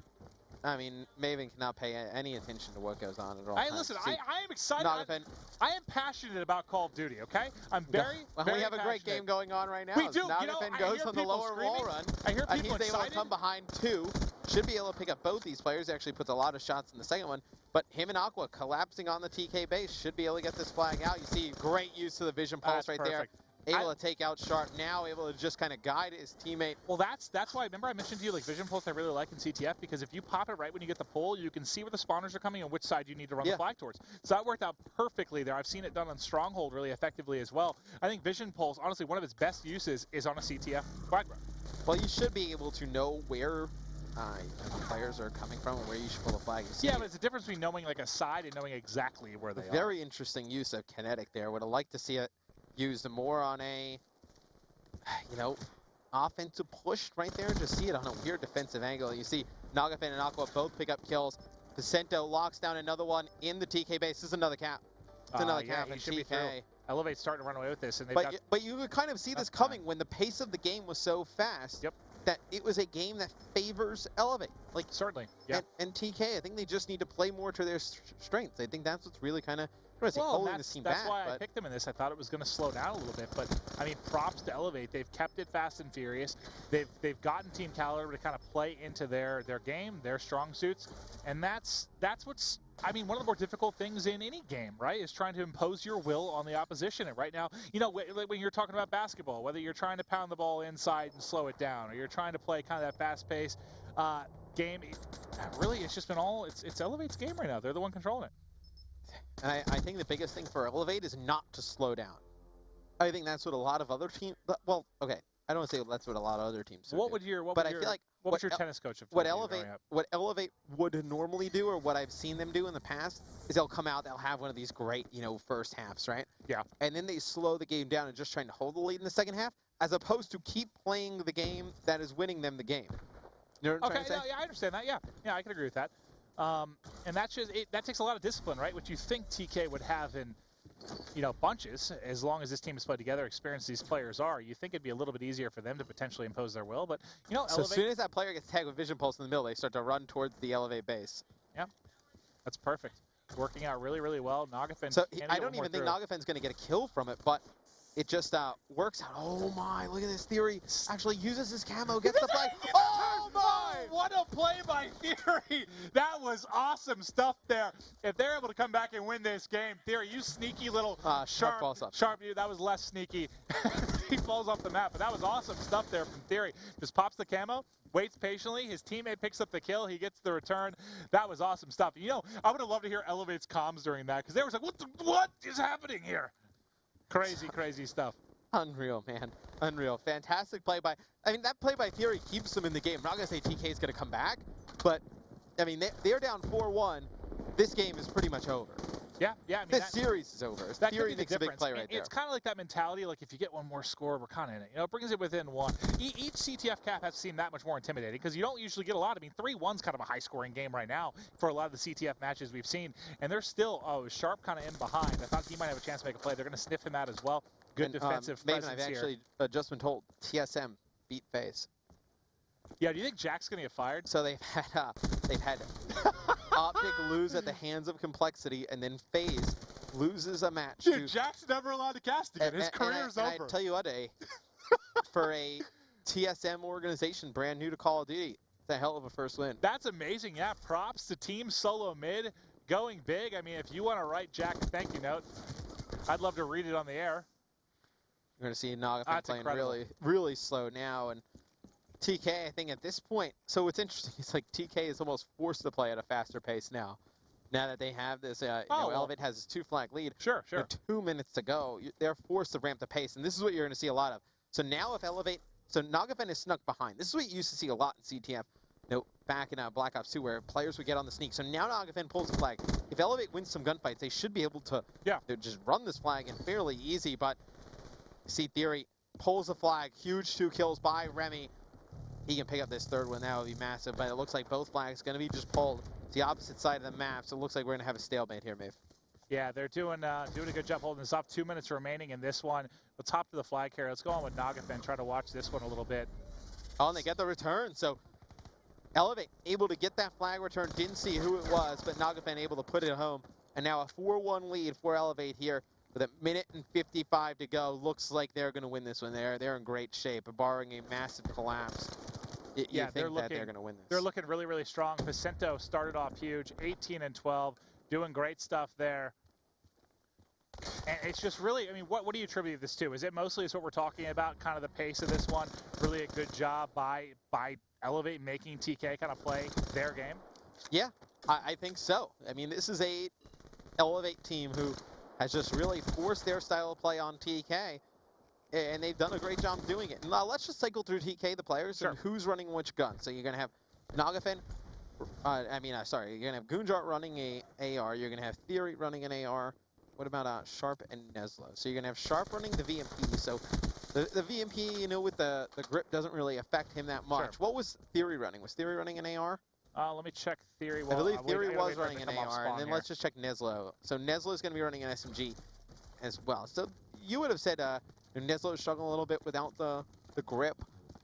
I mean, Maven cannot pay any attention to what goes on at all Hey, times. listen, See, I am excited. Nagafen, I am passionate about Call of Duty, okay? I'm very, well, very we have a great passionate. game going on right now. We do. Nagafen You know, I goes hear on the people lower screaming. wall run. I hear people He's able to come behind 2. Should be able to pick up both these players. He actually puts a lot of shots in the second one. But him and Aqua collapsing on the TK base should be able to get this flag out. You see great use of the vision pulse That's right perfect. there. Able to take out Sharp, now able to just kind of guide his teammate. Well, that's why, remember I mentioned to you, like, Vision Pulse I really like in CTF, because if you pop it right when you get the pull, you can see where the spawners are coming and which side you need to run the flag towards. So that worked out perfectly there. I've seen it done on Stronghold really effectively as well. I think Vision Pulse, honestly, one of its best uses is on a CTF flag run. Well, you should be able to know where the players are coming from and where you should pull the flag. Yeah, but it's the difference between knowing like a side and knowing exactly where they are. Very interesting use of kinetic there. Would have liked to see it used more on a, you know, offensive push right there. Just see it on a weird defensive angle. You see Nagafen and Aqua both pick up kills. Vicento locks down another one in the TK base. This is another cap. It's another cap in TK. Elevate's starting to run away with this, and But you would kind of see this coming when the pace of the game was so fast. Yep. That it was a game that favors Elevate. Like certainly, yeah. And TK, I think they just need to play more to their strengths. I think that's what's really kind of holding this team back. That's why I picked them in this. I thought it was going to slow down a little bit, but I mean, props to Elevate. They've kept it fast and furious. They've gotten Team Caliber to kind of play into their game, their strong suits, and that's what's. I mean, one of the more difficult things in any game, right, is trying to impose your will on the opposition. And right now, you know, when you're talking about basketball, whether you're trying to pound the ball inside and slow it down, or you're trying to play kind of that fast-paced game, really, it's just been it's Elevate's game right now. They're the one controlling it. And I think the biggest thing for Elevate is not to slow down. I think that's what a lot of other teams. Well, okay, I don't want to say that's what a lot of other teams do. What was your tennis coach have told you what Elevate would normally do, or what I've seen them do in the past, is they'll come out, they'll have one of these great, you know, first halves, right? Yeah. And then they slow the game down and just trying to hold the lead in the second half, as opposed to keep playing the game that is winning them the game. You know what I'm trying to say? Yeah, I understand that. Yeah, I can agree with that. And that's just that takes a lot of discipline, right? Which you think TK would have in, you know, bunches, as long as this team is played together, experienced these players are. You think it'd be a little bit easier for them to potentially impose their will, but you know, so as soon as that player gets tagged with Vision Pulse in the middle, they start to run towards the Elevate base. Yeah, that's perfect. Working out really, really well. Nagafen. So I don't even think Nagafen's going to get a kill from it, but it just works out. Oh my! Look at this Theory. Actually uses his camo, gets the flag. Oh my! What a play by Theory! That was awesome stuff there. If they're able to come back and win this game, Theory, you sneaky little Sharp falls up. Sharp, that was less sneaky. He falls off the map, but that was awesome stuff there from Theory. Just pops the camo, waits patiently. His teammate picks up the kill. He gets the return. That was awesome stuff. You know, I would have loved to hear Elevate's comms during that, because they were like, what is happening here? Crazy stuff. Unreal, man. Unreal. Fantastic play by... I mean, that play by Theory keeps them in the game. I'm not going to say TK is going to come back, but, I mean, they're down 4-1. This game is pretty much over. Yeah. I mean, this series is over. Theory makes a big play right there. It's kind of like that mentality, like if you get one more score, we're kind of in it. You know, it brings it within one. Each CTF cap has seemed that much more intimidating, because you don't usually get a lot. I mean, 3-1's kind of a high-scoring game right now for a lot of the CTF matches we've seen, and they're still, Sharp kind of in behind. I thought he might have a chance to make a play. They're going to sniff him out as well. Good defensive presence I've actually just been told TSM beat FaZe. Yeah, do you think Jack's going to get fired? So they've had Optic lose at the hands of Complexity, and then FaZe loses a match. Dude, Jack's never allowed to cast again. His career's over. I tell you what, for a TSM organization brand new to Call of Duty, it's a hell of a first win. That's amazing. Yeah, props to Team Solo Mid. going big. I mean, if you want to write Jack a thank you note, I'd love to read it on the air. You're going to see Nagafin That's playing incredible. really slow now. And TK, I think at this point, so what's interesting is like TK is almost forced to play at a faster pace now. Now that they have this, well, Elevate has his 2-flag lead. Sure. With 2 minutes to go, they're forced to ramp the pace. And this is what you're going to see a lot of. So now if Elevate, so Nagafin is snuck behind. This is what you used to see a lot in CTF. Back in Black Ops 2 where players would get on the sneak. So now Nagafin pulls the flag. If Elevate wins some gunfights, they should be able to just run this flag and fairly easy. But see Theory pulls the flag. Huge 2 kills by Remy. He can pick up this 3rd one. That would be massive. But it looks like both flags going to be just pulled. It's the opposite side of the map. So it looks like we're going to have a stalemate here, Maeve. Yeah, they're doing a good job holding this up. 2 minutes remaining in this one. Let's hop to the flag carrier. Let's go on with Nagafin. Try to watch this one a little bit. Oh, and they get the return. So Elevate able to get that flag return. Didn't see who it was, but Nagafin able to put it home. And now a 4-1 lead for Elevate here with 1:55 to go. Looks like they're going to win this one. They're in great shape, barring a massive collapse. You think they're going to win this. They're looking really strong. Vicento started off huge, 18-12, doing great stuff there. And it's just really, I mean, what do you attribute this to? Is it mostly what we're talking about, kind of the pace of this one? Really a good job by Elevate making TK kind of play their game? Yeah, I think so. I mean, this is a Elevate team who has just really forced their style of play on TK, and they've done a great job doing it. Now, let's just cycle through TK, the players, and who's running which gun. So you're going to have Nagafin, you're going to have Goonjart running a AR, you're going to have Theory running an AR. What about Sharp and Neslo? So you're going to have Sharp running the VMP. So the VMP, with the grip doesn't really affect him that much. What was Theory running? Was Theory running an AR? Let me check Theory. I believe Theory was running an AR, and then let's just check Neslo. So Neslo is going to be running an SMG as well. So you would have said Neslo is struggling a little bit without the grip,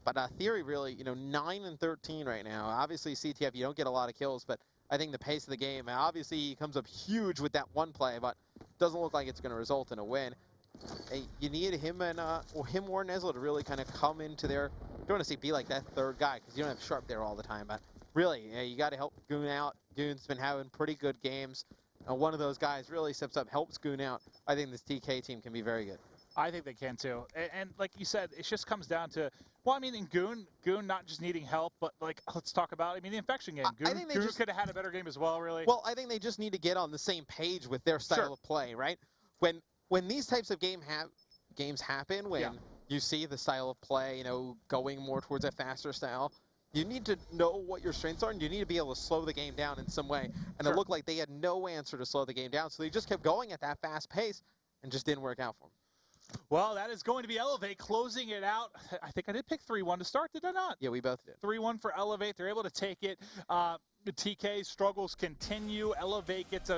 but Theory really, 9-13 right now. Obviously CTF, you don't get a lot of kills, but I think the pace of the game, obviously he comes up huge with that one play, but doesn't look like it's going to result in a win. You need him or Neslo to really kind of come into their, you don't want to say be like that 3rd guy because you don't have Sharp there all the time, but really, you got to help Goon out. Goon's been having pretty good games. One of those guys really steps up, helps Goon out. I think this TK team can be very good. I think they can too. And like you said, it just comes down to, well, I mean, in Goon not just needing help, but like, let's talk about, the Infection game. Goon could have had a better game as well, really. Well, I think they just need to get on the same page with their style of play, right? When these types of games happen, when you see the style of play, going more towards a faster style, you need to know what your strengths are, and you need to be able to slow the game down in some way. And it looked like they had no answer to slow the game down, so they just kept going at that fast pace and just didn't work out for them. Well, that is going to be Elevate closing it out. I think I did pick 3-1 to start, did I not? Yeah, we both did. 3-1 for Elevate. They're able to take it. The TK struggles continue. Elevate gets